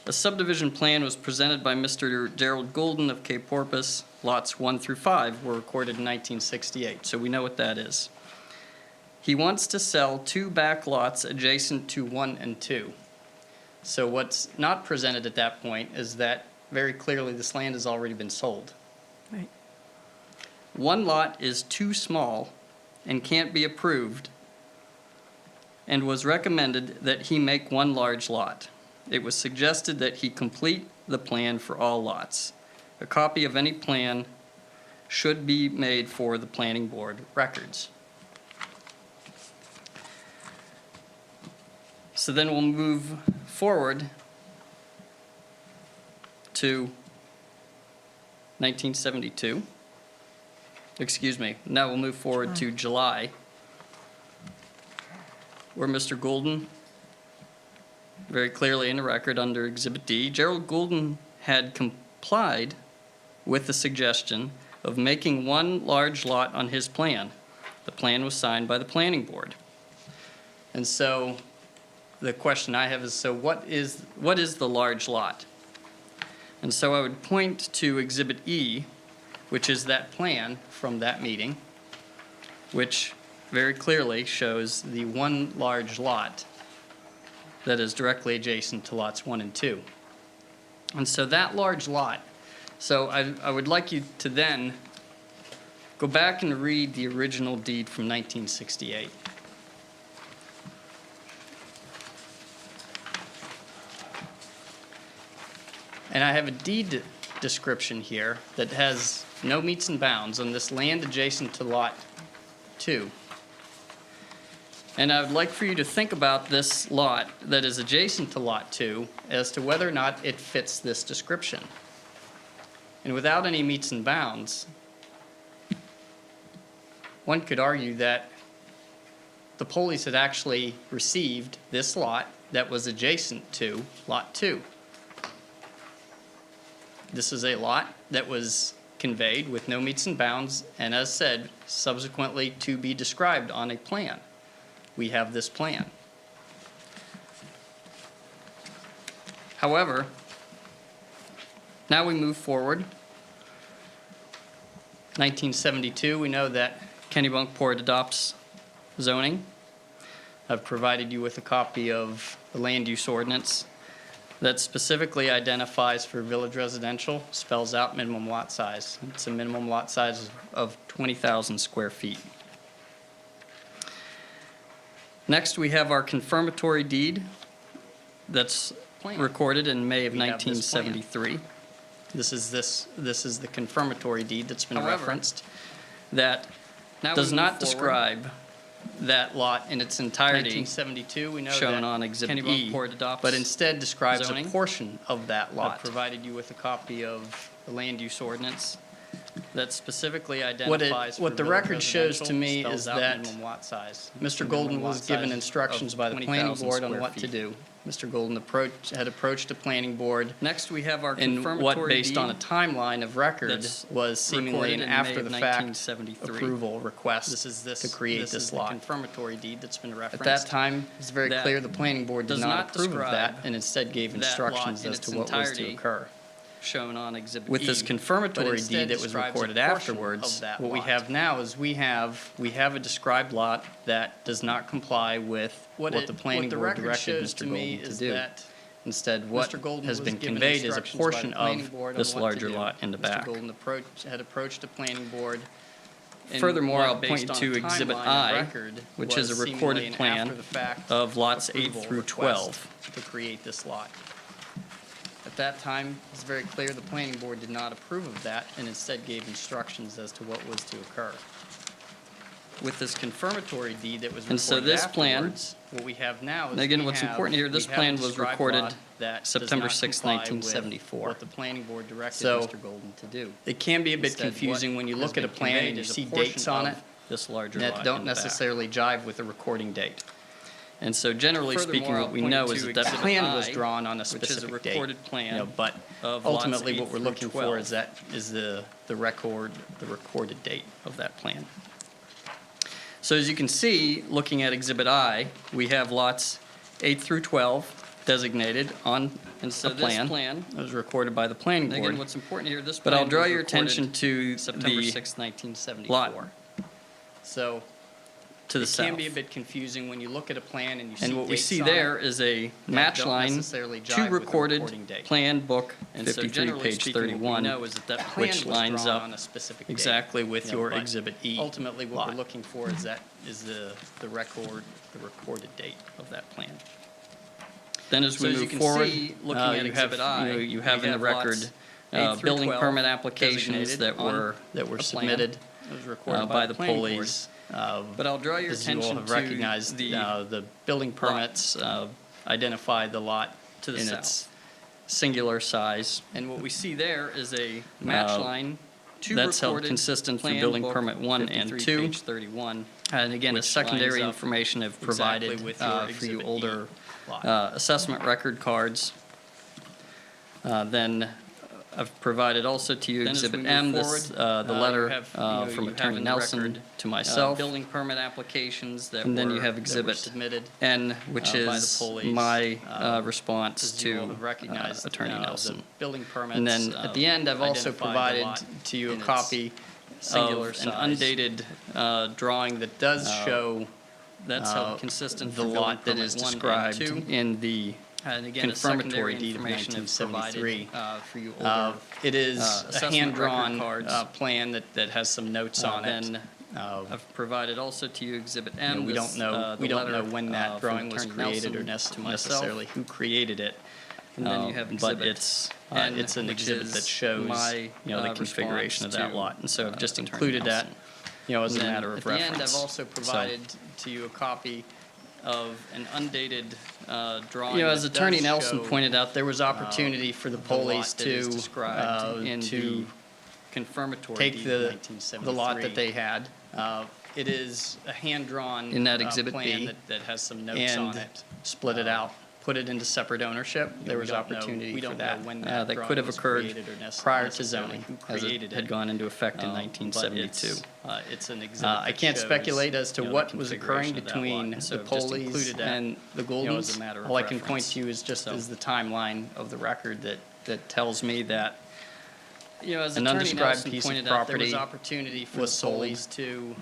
Speaker 9: A subdivision plan was presented by Mr. Gerald Golden of Cape Porpoise. Lots 1 through 5 were recorded in 1968, so we know what that is. He wants to sell 2 back lots adjacent to 1 and 2. So what's not presented at that point is that very clearly this land has already been sold.
Speaker 4: Right.
Speaker 9: 1 lot is too small and can't be approved, and was recommended that he make 1 large lot. It was suggested that he complete the plan for all lots. A copy of any plan should be made for the planning board records. So then we'll move forward to 1972. Excuse me. Now we'll move forward to July, where Mr. Golden, very clearly in the record under Exhibit D, Gerald Golden had complied with the suggestion of making 1 large lot on his plan. The plan was signed by the planning board. And so the question I have is, so what is the large lot? And so I would point to Exhibit E, which is that plan from that meeting, which very clearly shows the 1 large lot that is directly adjacent to lots 1 and 2. And so that large lot, so I would like you to then go back and read the original deed from 1968. And I have a deed description here that has no meets and bounds on this land adjacent to lot 2. And I would like for you to think about this lot that is adjacent to lot 2 as to whether or not it fits this description. And without any meets and bounds, one could argue that the Poleys had actually received this lot that was adjacent to lot 2. This is a lot that was conveyed with no meets and bounds, and as said, subsequently to be described on a plan. We have this plan. However, now we move forward. 1972, we know that Kennebunkport adopts zoning. I've provided you with a copy of the land use ordinance that specifically identifies for village residential, spells out minimum lot size. It's a minimum lot size of 20,000 square feet. Next, we have our confirmatory deed that's recorded in May of 1973. This is the confirmatory deed that's been referenced that does not describe that lot in its entirety, 1972, we know shown on Exhibit E, but instead describes a portion of that lot. I've provided you with a copy of the land use ordinance that specifically identifies what the record shows to me is that Mr. Golden was given instructions by the planning board on what to do. Mr. Golden had approached the planning board. Next, we have our confirmatory what, based on a timeline of record, was seemingly an after-the-fact approval request to create this lot. Confirmatory deed that's been referenced. At that time, it's very clear the planning board did not approve of that and instead gave instructions as to what was to occur. Shown on Exhibit E. With this confirmatory deed that was recorded afterwards, what we have now is we have a described lot that does not comply with what the planning board directed Mr. Golden to do. Instead, what
Speaker 6: Mr. Golden
Speaker 9: has
Speaker 6: was
Speaker 9: been
Speaker 6: given
Speaker 9: conveyed is a
Speaker 6: instructions by
Speaker 9: portion
Speaker 6: the planning
Speaker 9: of
Speaker 6: board on
Speaker 9: this
Speaker 6: what to
Speaker 9: larger
Speaker 6: do.
Speaker 9: lot in the back.
Speaker 6: Mr. Golden had approached the planning board. in
Speaker 9: Furthermore,
Speaker 6: what,
Speaker 9: I'll point
Speaker 6: based
Speaker 9: you
Speaker 6: on
Speaker 9: to
Speaker 6: a
Speaker 9: Exhibit
Speaker 6: timeline of
Speaker 9: I,
Speaker 6: record,
Speaker 9: which is a
Speaker 6: was
Speaker 9: recorded
Speaker 6: seemingly an
Speaker 9: plan
Speaker 6: after-the-fact
Speaker 9: of lots 8
Speaker 6: approval
Speaker 9: through
Speaker 6: request
Speaker 9: 12.
Speaker 6: to create this lot. At that time, it's very clear the planning board did not approve of that and instead gave instructions as to what was to occur. With this confirmatory deed that was
Speaker 9: And so
Speaker 6: recorded
Speaker 9: this plan-
Speaker 6: afterwards, what we have now is
Speaker 9: And again,
Speaker 6: we
Speaker 9: what's
Speaker 6: have-
Speaker 9: important here, this
Speaker 6: we have
Speaker 9: plan
Speaker 6: a
Speaker 9: was
Speaker 6: described
Speaker 9: recorded
Speaker 6: lot that does
Speaker 9: September
Speaker 6: not
Speaker 9: 6,
Speaker 6: comply with
Speaker 9: 1974.
Speaker 6: What the planning board directed
Speaker 9: So,
Speaker 6: Mr. Golden to do.
Speaker 9: It can be a bit
Speaker 6: Instead, what
Speaker 9: confusing when you
Speaker 6: has
Speaker 9: look at a
Speaker 6: been
Speaker 9: plan and
Speaker 6: conveyed
Speaker 9: you
Speaker 6: is a
Speaker 9: see
Speaker 6: portion
Speaker 9: dates on
Speaker 6: of
Speaker 9: it
Speaker 6: this larger lot
Speaker 9: that
Speaker 6: in
Speaker 9: don't
Speaker 6: the back.
Speaker 9: necessarily jive with the recording date. And so generally speaking,
Speaker 6: Furthermore,
Speaker 9: what we
Speaker 6: I'll point
Speaker 9: know
Speaker 6: you
Speaker 9: is
Speaker 6: to
Speaker 9: that that
Speaker 6: Exhibit
Speaker 9: plan was
Speaker 6: I,
Speaker 9: drawn on a
Speaker 6: which is a
Speaker 9: specific date.
Speaker 6: recorded plan
Speaker 9: You know, but
Speaker 6: of lots
Speaker 9: ultimately
Speaker 6: 8
Speaker 9: what we're
Speaker 6: through
Speaker 9: looking for
Speaker 6: 12.
Speaker 9: is the recorded date of that plan. So as you can see, looking at Exhibit I, we have lots 8 through 12 designated on
Speaker 6: And so
Speaker 9: a
Speaker 6: this
Speaker 9: plan.
Speaker 6: plan,
Speaker 9: That was recorded by the planning
Speaker 6: and
Speaker 9: board.
Speaker 6: again, what's important here, this
Speaker 9: But
Speaker 6: plan
Speaker 9: I'll draw
Speaker 6: was
Speaker 9: your
Speaker 6: recorded
Speaker 9: attention to
Speaker 6: September
Speaker 9: the
Speaker 6: 6, 1974.
Speaker 9: lot
Speaker 6: So
Speaker 9: to the
Speaker 6: it
Speaker 9: south.
Speaker 6: can be a bit confusing when you look at a plan and you see
Speaker 9: And what we
Speaker 6: dates
Speaker 9: see
Speaker 6: on
Speaker 9: there
Speaker 6: it
Speaker 9: is a
Speaker 6: that
Speaker 9: match
Speaker 6: don't
Speaker 9: line
Speaker 6: necessarily jive
Speaker 9: to
Speaker 6: with the
Speaker 9: recorded
Speaker 6: recording date.
Speaker 9: plan book
Speaker 6: And so
Speaker 9: 53,
Speaker 6: generally
Speaker 9: page
Speaker 6: speaking, what we
Speaker 9: 31,
Speaker 6: know is that that plan
Speaker 9: which
Speaker 6: was
Speaker 9: lines
Speaker 6: drawn
Speaker 9: up
Speaker 6: on a specific date.
Speaker 9: exactly with
Speaker 6: You know,
Speaker 9: your
Speaker 6: but
Speaker 9: Exhibit E.
Speaker 6: Ultimately, what
Speaker 9: lot.
Speaker 6: we're looking for is the recorded date of that plan.
Speaker 9: Then as
Speaker 6: So
Speaker 9: we
Speaker 6: as you
Speaker 9: move
Speaker 6: can
Speaker 9: forward,
Speaker 6: see, looking at
Speaker 9: you have,
Speaker 6: Exhibit I,
Speaker 9: you have
Speaker 6: we
Speaker 9: in the
Speaker 6: have
Speaker 9: record
Speaker 6: lots 8 through
Speaker 9: building
Speaker 6: 12
Speaker 9: permit applications
Speaker 6: designated
Speaker 9: that
Speaker 6: on
Speaker 9: were
Speaker 6: a plan
Speaker 9: submitted
Speaker 6: that was recorded
Speaker 9: by the
Speaker 6: planning board.
Speaker 9: police.
Speaker 6: But I'll draw your
Speaker 9: As you all
Speaker 6: attention
Speaker 9: have
Speaker 6: to
Speaker 9: recognized,
Speaker 6: the building permits identify the lot
Speaker 9: to the
Speaker 6: in
Speaker 9: south.
Speaker 6: its
Speaker 9: Singular size.
Speaker 6: And what we see there is a match
Speaker 9: Uh,
Speaker 6: line to
Speaker 9: that's held
Speaker 6: recorded
Speaker 9: consistent for
Speaker 6: plan
Speaker 9: building
Speaker 6: book
Speaker 9: permit 1 and
Speaker 6: 53,
Speaker 9: 2.
Speaker 6: Page 31.
Speaker 9: And again, as
Speaker 6: which
Speaker 9: secondary
Speaker 6: lines up
Speaker 9: information have
Speaker 6: exactly
Speaker 9: provided
Speaker 6: with your
Speaker 9: for you
Speaker 6: Exhibit E
Speaker 9: older
Speaker 6: lot.
Speaker 9: assessment record cards. Then I've provided also to you
Speaker 6: Then as we
Speaker 9: Exhibit
Speaker 6: move
Speaker 9: M,
Speaker 6: forward,
Speaker 9: the
Speaker 6: you
Speaker 9: letter
Speaker 6: have,
Speaker 9: from
Speaker 6: you have
Speaker 9: Attorney
Speaker 6: in the
Speaker 9: Nelson
Speaker 6: record,
Speaker 9: to myself.
Speaker 6: building permit applications that
Speaker 9: And then you
Speaker 6: were-
Speaker 9: have
Speaker 6: that were
Speaker 9: Exhibit
Speaker 6: submitted.
Speaker 9: N, which
Speaker 6: by the
Speaker 9: is
Speaker 6: police,
Speaker 9: my response
Speaker 6: as you all
Speaker 9: to
Speaker 6: have recognized,
Speaker 9: Attorney
Speaker 6: the
Speaker 9: Nelson.
Speaker 6: building permits.
Speaker 9: And then at the end, I've also
Speaker 6: identify the
Speaker 9: provided
Speaker 6: lot
Speaker 9: to you a
Speaker 6: in its
Speaker 9: copy
Speaker 6: singular
Speaker 9: of an
Speaker 6: size.
Speaker 9: undated drawing that does show
Speaker 6: That's
Speaker 9: uh,
Speaker 6: held consistent
Speaker 9: the
Speaker 6: for building
Speaker 9: lot that
Speaker 6: permit
Speaker 9: is
Speaker 6: 1 and
Speaker 9: described
Speaker 6: 2.
Speaker 9: in the
Speaker 6: And again, a
Speaker 9: confirmatory
Speaker 6: secondary
Speaker 9: deed of
Speaker 6: information is
Speaker 9: 1973.
Speaker 6: provided for you
Speaker 9: Uh,
Speaker 6: older
Speaker 9: It is a
Speaker 6: assessment record
Speaker 9: hand-drawn
Speaker 6: cards.
Speaker 9: plan that has some notes on it.
Speaker 6: Then
Speaker 9: I've provided also to you Exhibit
Speaker 6: you
Speaker 9: M.
Speaker 6: know, we
Speaker 9: this,
Speaker 6: don't know,
Speaker 9: the
Speaker 6: we don't
Speaker 9: letter,
Speaker 6: know when that
Speaker 9: from
Speaker 6: drawing was
Speaker 9: Attorney
Speaker 6: created or
Speaker 9: Nelson to
Speaker 6: necessarily
Speaker 9: myself.
Speaker 6: who created it.
Speaker 9: And then you have
Speaker 6: But
Speaker 9: Exhibit
Speaker 6: it's
Speaker 9: N,
Speaker 6: it's an
Speaker 9: which
Speaker 6: exhibit
Speaker 9: is
Speaker 6: that shows
Speaker 9: my,
Speaker 6: the configuration of that
Speaker 9: response
Speaker 6: lot. And so I've
Speaker 9: to,
Speaker 6: just
Speaker 9: Attorney
Speaker 6: included that,
Speaker 9: Nelson.
Speaker 6: as a
Speaker 9: And then
Speaker 6: matter of
Speaker 9: at the
Speaker 6: reference.
Speaker 9: end, I've also
Speaker 6: So-
Speaker 9: provided to you a copy of an undated drawing.
Speaker 6: as
Speaker 9: that
Speaker 6: Attorney
Speaker 9: does
Speaker 6: Nelson
Speaker 9: show,
Speaker 6: pointed out, there was opportunity for the
Speaker 9: the
Speaker 6: police
Speaker 9: lot that is
Speaker 6: to,
Speaker 9: described in
Speaker 6: to
Speaker 9: the confirmatory
Speaker 6: take
Speaker 9: deed of
Speaker 6: the
Speaker 9: 1973.
Speaker 6: lot that they had. It is a hand-drawn
Speaker 9: In that Exhibit
Speaker 6: plan
Speaker 9: B,
Speaker 6: that has some notes on
Speaker 9: and
Speaker 6: it.
Speaker 9: split it out.
Speaker 6: Put it into separate ownership. There
Speaker 9: we
Speaker 6: was
Speaker 9: don't know-
Speaker 6: opportunity
Speaker 9: we
Speaker 6: for
Speaker 9: don't
Speaker 6: that.
Speaker 9: know
Speaker 6: When
Speaker 9: that
Speaker 6: drawing
Speaker 9: could have
Speaker 6: was
Speaker 9: occurred
Speaker 6: created or
Speaker 9: prior to
Speaker 6: necessarily
Speaker 9: zoning,
Speaker 6: who
Speaker 9: as it
Speaker 6: created
Speaker 9: had gone into effect in
Speaker 6: But
Speaker 9: 1972.
Speaker 6: it's an exhibit
Speaker 9: I
Speaker 6: that
Speaker 9: can't
Speaker 6: shows,
Speaker 9: speculate as to
Speaker 6: the
Speaker 9: what was occurring
Speaker 6: configuration of that
Speaker 9: between
Speaker 6: lot. And so
Speaker 9: the
Speaker 6: I've just
Speaker 9: Poleys
Speaker 6: included that,
Speaker 9: and the
Speaker 6: as
Speaker 9: Goldens.
Speaker 6: a matter of
Speaker 9: All I can point
Speaker 6: reference.
Speaker 9: to is just
Speaker 6: So-
Speaker 9: is the timeline of the record that tells me that
Speaker 6: As
Speaker 9: an
Speaker 6: Attorney
Speaker 9: undescribed
Speaker 6: Nelson
Speaker 9: piece of
Speaker 6: pointed out, there was
Speaker 9: property
Speaker 6: opportunity for
Speaker 9: was
Speaker 6: the
Speaker 9: sold.
Speaker 6: police to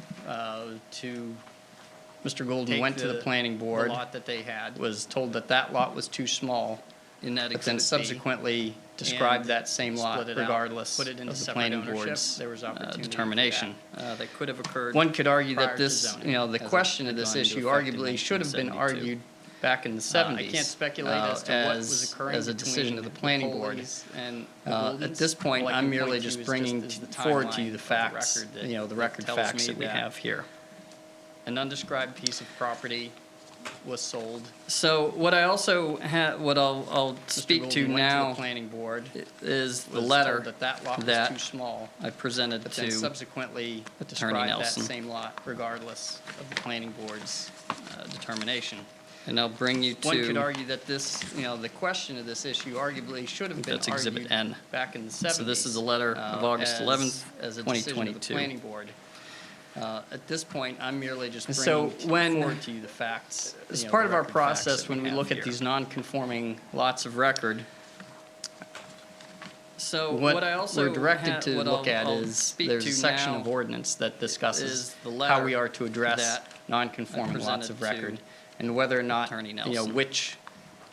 Speaker 9: Mr. Golden
Speaker 6: take
Speaker 9: went to the planning board,
Speaker 6: the lot that they had.
Speaker 9: was told that that lot was too small,
Speaker 6: In that
Speaker 9: but then
Speaker 6: Exhibit B,
Speaker 9: subsequently described
Speaker 6: and
Speaker 9: that same lot
Speaker 6: split it out,
Speaker 9: regardless
Speaker 6: put it into
Speaker 9: of the
Speaker 6: separate
Speaker 9: planning
Speaker 6: ownership.
Speaker 9: board's
Speaker 6: There was opportunity for
Speaker 9: determination. That could have occurred.
Speaker 6: One
Speaker 9: One could argue
Speaker 6: prior
Speaker 9: that
Speaker 6: to
Speaker 9: this,
Speaker 6: zoning,
Speaker 9: the
Speaker 6: as it
Speaker 9: question
Speaker 6: had
Speaker 9: of this
Speaker 6: gone into
Speaker 9: issue
Speaker 6: effect in
Speaker 9: arguably should have been
Speaker 6: 1972.
Speaker 9: argued back in the 70s.
Speaker 6: I can't speculate as to what was occurring
Speaker 9: as a decision
Speaker 6: between
Speaker 9: of the planning board.
Speaker 6: Poleys and the
Speaker 9: At
Speaker 6: Goldens.
Speaker 9: this point,
Speaker 6: All I
Speaker 9: I'm
Speaker 6: can
Speaker 9: merely
Speaker 6: point to
Speaker 9: just
Speaker 6: is
Speaker 9: bringing
Speaker 6: is the
Speaker 9: forward to
Speaker 6: timeline
Speaker 9: you the
Speaker 6: of
Speaker 9: facts,
Speaker 6: record that-
Speaker 9: the
Speaker 6: that
Speaker 9: record
Speaker 6: tells
Speaker 9: facts
Speaker 6: me
Speaker 9: that we have here.
Speaker 6: An undescribed piece of property was sold.
Speaker 9: So what I also what I'll
Speaker 6: Mr.
Speaker 9: speak to
Speaker 6: Golden went
Speaker 9: now
Speaker 6: the planning board,
Speaker 9: is the
Speaker 6: was
Speaker 9: letter
Speaker 6: told that that lot was
Speaker 9: that
Speaker 6: too small,
Speaker 9: I presented
Speaker 6: but then
Speaker 9: to
Speaker 6: subsequently
Speaker 9: Attorney
Speaker 6: described that
Speaker 9: Nelson.
Speaker 6: same lot regardless of the planning board's determination.
Speaker 9: and I'll bring you
Speaker 6: One could
Speaker 9: to,
Speaker 6: argue that this, the question of this issue arguably should have been
Speaker 9: That's Exhibit
Speaker 6: argued
Speaker 9: N.
Speaker 6: back in the 70s.
Speaker 9: So this is a letter of August 11th,
Speaker 6: as a decision of the
Speaker 9: 2022.
Speaker 6: planning board. At this point, I'm merely just
Speaker 9: So
Speaker 6: bringing
Speaker 9: when-
Speaker 6: forward to you the facts.
Speaker 9: as
Speaker 6: the
Speaker 9: part of our
Speaker 6: record facts
Speaker 9: process,
Speaker 6: that
Speaker 9: when we
Speaker 6: have
Speaker 9: look
Speaker 6: here.
Speaker 9: at these non-conforming lots of record,
Speaker 6: So
Speaker 9: what
Speaker 6: I also
Speaker 9: we're directed
Speaker 6: ha-
Speaker 9: to
Speaker 6: what
Speaker 9: look at
Speaker 6: I'll
Speaker 9: is,
Speaker 6: speak
Speaker 9: there's
Speaker 6: to
Speaker 9: a section
Speaker 6: now
Speaker 9: of ordinance that discusses
Speaker 6: is the
Speaker 9: how
Speaker 6: letter
Speaker 9: we are to address
Speaker 6: that
Speaker 9: non-conforming lots
Speaker 6: presented
Speaker 9: of
Speaker 6: to
Speaker 9: record, and whether or not,
Speaker 6: Attorney Nelson.
Speaker 9: which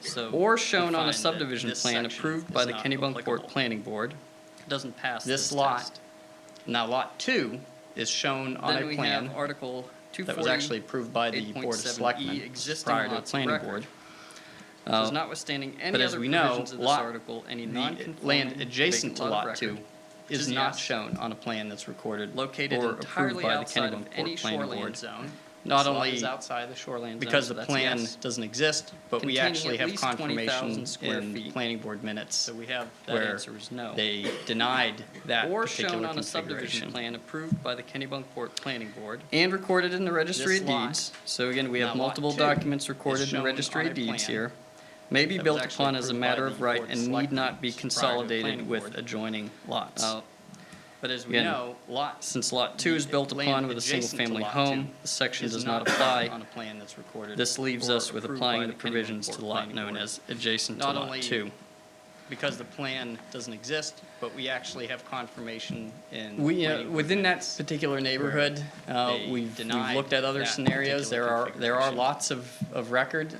Speaker 10: So
Speaker 9: or
Speaker 10: we
Speaker 9: shown on a
Speaker 10: find that
Speaker 9: subdivision
Speaker 10: this
Speaker 9: plan
Speaker 10: section
Speaker 9: approved
Speaker 10: is
Speaker 9: by the
Speaker 10: not
Speaker 9: Kennebunkport
Speaker 10: applicable.
Speaker 9: Planning Board.
Speaker 10: Doesn't pass
Speaker 9: This
Speaker 10: this
Speaker 9: lot,
Speaker 10: test.
Speaker 9: now Lot 2 is shown on
Speaker 10: Then
Speaker 9: a
Speaker 10: we
Speaker 9: plan
Speaker 10: have Article 240.
Speaker 9: that was actually approved by the Board of
Speaker 10: 8.7E,
Speaker 9: Selectmen
Speaker 10: existing
Speaker 9: prior to the
Speaker 10: lots of
Speaker 9: Planning
Speaker 10: record.
Speaker 9: Board.
Speaker 10: Says notwithstanding any
Speaker 9: But as
Speaker 10: other
Speaker 9: we know,
Speaker 10: provisions of this
Speaker 9: Lot,
Speaker 10: article, any
Speaker 9: the
Speaker 10: non-conforming
Speaker 9: land adjacent to
Speaker 10: vacant
Speaker 9: Lot
Speaker 10: of
Speaker 9: 2
Speaker 10: record
Speaker 9: is
Speaker 10: is
Speaker 9: not
Speaker 10: yes.
Speaker 9: shown on a plan that's recorded
Speaker 10: Located
Speaker 9: or approved
Speaker 10: entirely
Speaker 9: by the
Speaker 10: outside of any
Speaker 9: Kennebunkport Planning
Speaker 10: shoreland
Speaker 9: Board.
Speaker 10: zone.
Speaker 9: Not
Speaker 10: This lot
Speaker 9: only
Speaker 10: is outside the shoreland zone,
Speaker 9: because
Speaker 10: so
Speaker 9: the
Speaker 10: that's
Speaker 9: plan
Speaker 10: yes.
Speaker 9: doesn't exist, but we
Speaker 10: Containing
Speaker 9: actually
Speaker 10: at
Speaker 9: have
Speaker 10: least 20,000
Speaker 9: confirmation
Speaker 10: square
Speaker 9: in
Speaker 10: feet.
Speaker 9: planning board minutes
Speaker 10: So we have, that
Speaker 9: where
Speaker 10: answer is no.
Speaker 9: they denied that
Speaker 10: Or shown
Speaker 9: particular
Speaker 10: on a subdivision
Speaker 9: configuration.
Speaker 10: plan approved by the Kennebunkport Planning Board.
Speaker 9: And recorded in the registry of
Speaker 10: This lot,
Speaker 9: deeds. So again, we have
Speaker 10: now lot
Speaker 9: multiple
Speaker 10: 2,
Speaker 9: documents
Speaker 10: is
Speaker 9: recorded in
Speaker 10: shown
Speaker 9: the registry
Speaker 10: on
Speaker 9: of
Speaker 10: a
Speaker 9: deeds
Speaker 10: plan
Speaker 9: here. May be
Speaker 10: that was
Speaker 9: built
Speaker 10: actually
Speaker 9: upon as a
Speaker 10: approved
Speaker 9: matter
Speaker 10: by
Speaker 9: of
Speaker 10: the
Speaker 9: right
Speaker 10: Board of
Speaker 9: and need not be
Speaker 10: Selectmen prior to
Speaker 9: consolidated
Speaker 10: planning
Speaker 9: with
Speaker 10: board.
Speaker 9: adjoining lots.
Speaker 10: But as we
Speaker 9: Again,
Speaker 10: know, lot.
Speaker 9: Since Lot 2 is built
Speaker 10: land
Speaker 9: upon with a
Speaker 10: adjacent to
Speaker 9: single-family
Speaker 10: lot
Speaker 9: home,
Speaker 10: 2
Speaker 9: the section
Speaker 10: is
Speaker 9: does not
Speaker 10: shown
Speaker 9: apply.
Speaker 10: on a plan that's recorded.
Speaker 9: This leaves
Speaker 10: or
Speaker 9: us with
Speaker 10: approved
Speaker 9: applying
Speaker 10: by
Speaker 9: the provisions to the
Speaker 10: Kennebunkport
Speaker 9: lot
Speaker 10: Planning
Speaker 9: known
Speaker 10: Board.
Speaker 9: as adjacent to
Speaker 10: Not
Speaker 9: Lot
Speaker 10: only
Speaker 9: 2.
Speaker 10: Because the plan doesn't exist, but we actually have confirmation in.
Speaker 9: We,
Speaker 10: planning board
Speaker 9: within that
Speaker 10: minutes.
Speaker 9: particular neighborhood,
Speaker 10: they
Speaker 9: we've
Speaker 10: denied
Speaker 9: looked at other
Speaker 10: that
Speaker 9: scenarios. There
Speaker 10: particular
Speaker 9: are
Speaker 10: configuration.
Speaker 9: lots of record,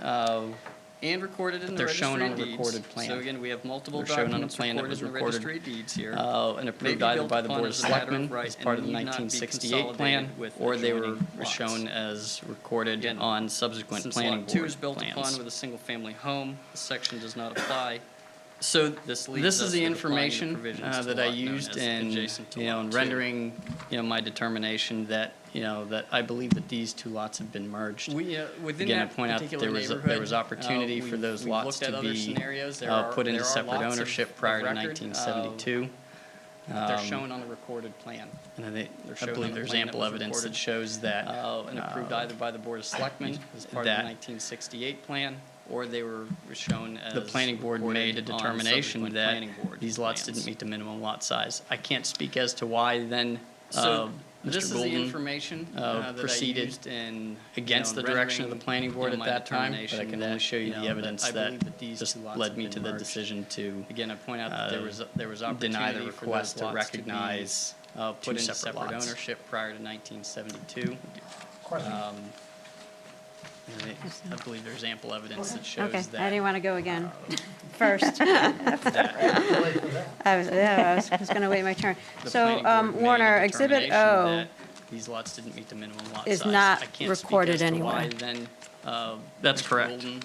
Speaker 10: And recorded in the
Speaker 9: they're
Speaker 10: registry
Speaker 9: shown on
Speaker 10: of
Speaker 9: a
Speaker 10: deeds.
Speaker 9: recorded plan.
Speaker 10: So again, we have multiple
Speaker 9: They're shown on a
Speaker 10: documents
Speaker 9: plan that
Speaker 10: recorded
Speaker 9: was
Speaker 10: in the
Speaker 9: recorded,
Speaker 10: registry of deeds here.
Speaker 9: and
Speaker 10: May
Speaker 9: approved
Speaker 10: be
Speaker 9: either
Speaker 10: built
Speaker 9: by the
Speaker 10: upon
Speaker 9: Board of
Speaker 10: as a matter of
Speaker 9: Selectmen
Speaker 10: right
Speaker 9: as
Speaker 10: and
Speaker 9: part of the
Speaker 10: need not be
Speaker 9: 1968 plan,
Speaker 10: consolidated with
Speaker 9: or they were
Speaker 10: adjoining lots.
Speaker 9: shown as recorded
Speaker 10: Again,
Speaker 9: on subsequent
Speaker 10: Since
Speaker 9: planning
Speaker 10: lot 2
Speaker 9: board
Speaker 10: is built upon
Speaker 9: plans.
Speaker 10: with a single-family home, the section does not apply.
Speaker 9: So
Speaker 10: This leaves
Speaker 9: this
Speaker 10: us
Speaker 9: is the
Speaker 10: with applying the
Speaker 9: information
Speaker 10: provisions to
Speaker 9: that
Speaker 10: the
Speaker 9: I
Speaker 10: lot known
Speaker 9: used
Speaker 10: as
Speaker 9: in,
Speaker 10: adjacent to
Speaker 9: in
Speaker 10: lot 2.
Speaker 9: rendering, my determination that, that I believe that these two lots have been merged.
Speaker 10: We, within
Speaker 9: Again, I
Speaker 10: that
Speaker 9: point out that
Speaker 10: particular
Speaker 9: there was
Speaker 10: neighborhood,
Speaker 9: opportunity for
Speaker 10: we've-
Speaker 9: those
Speaker 10: we've
Speaker 9: lots
Speaker 10: looked at
Speaker 9: to
Speaker 10: other
Speaker 9: be
Speaker 10: scenarios. There
Speaker 9: put
Speaker 10: there
Speaker 9: into
Speaker 10: are
Speaker 9: separate
Speaker 10: lots
Speaker 9: ownership
Speaker 10: of
Speaker 9: prior to
Speaker 10: record,
Speaker 9: 1972.
Speaker 10: They're shown on the recorded plan.
Speaker 9: And I
Speaker 10: They're
Speaker 9: I
Speaker 10: shown on
Speaker 9: believe
Speaker 10: the
Speaker 9: there's
Speaker 10: plan that
Speaker 9: ample
Speaker 10: was
Speaker 9: evidence that
Speaker 10: recorded.
Speaker 9: shows that.
Speaker 10: And approved either by the Board of Selectmen as part of
Speaker 9: that
Speaker 10: the 1968 plan, or they were shown as.
Speaker 9: The planning board made a
Speaker 10: recorded on
Speaker 9: determination
Speaker 10: subsequent
Speaker 9: that
Speaker 10: planning board
Speaker 9: these lots
Speaker 10: plans.
Speaker 9: didn't meet the minimum lot size. I can't speak as to why then,
Speaker 10: So
Speaker 9: Mr.
Speaker 10: this is the
Speaker 9: Golden,
Speaker 10: information that I
Speaker 9: proceeded
Speaker 10: used in.
Speaker 9: against the direction of the planning board at
Speaker 10: my
Speaker 9: that time, but I
Speaker 10: determination
Speaker 9: can only
Speaker 10: that,
Speaker 9: show you the evidence
Speaker 10: I
Speaker 9: that
Speaker 10: believe that these
Speaker 9: just
Speaker 10: two lots
Speaker 9: led
Speaker 10: have
Speaker 9: me
Speaker 10: been
Speaker 9: to the
Speaker 10: merged.
Speaker 9: decision to
Speaker 10: Again, I point out that there was opportunity
Speaker 9: deny the
Speaker 10: for
Speaker 9: request
Speaker 10: those
Speaker 9: to
Speaker 10: lots to be
Speaker 9: recognize
Speaker 10: put
Speaker 9: two
Speaker 10: into
Speaker 9: separate
Speaker 10: separate
Speaker 9: lots.
Speaker 10: ownership prior to 1972.
Speaker 1: Question?
Speaker 9: And I believe there's ample evidence that shows
Speaker 4: Okay,
Speaker 9: that.
Speaker 4: I didn't want to go again first.
Speaker 9: that
Speaker 4: I was going to wait my turn.
Speaker 9: the
Speaker 4: So,
Speaker 9: planning board made a
Speaker 4: Warner, Exhibit
Speaker 9: determination
Speaker 4: O,
Speaker 9: that These lots didn't meet the minimum lot size.
Speaker 4: is not
Speaker 9: I can't speak
Speaker 4: recorded
Speaker 9: as to
Speaker 4: anywhere.
Speaker 9: why then, That's
Speaker 10: Mr.
Speaker 9: correct.
Speaker 10: Golden,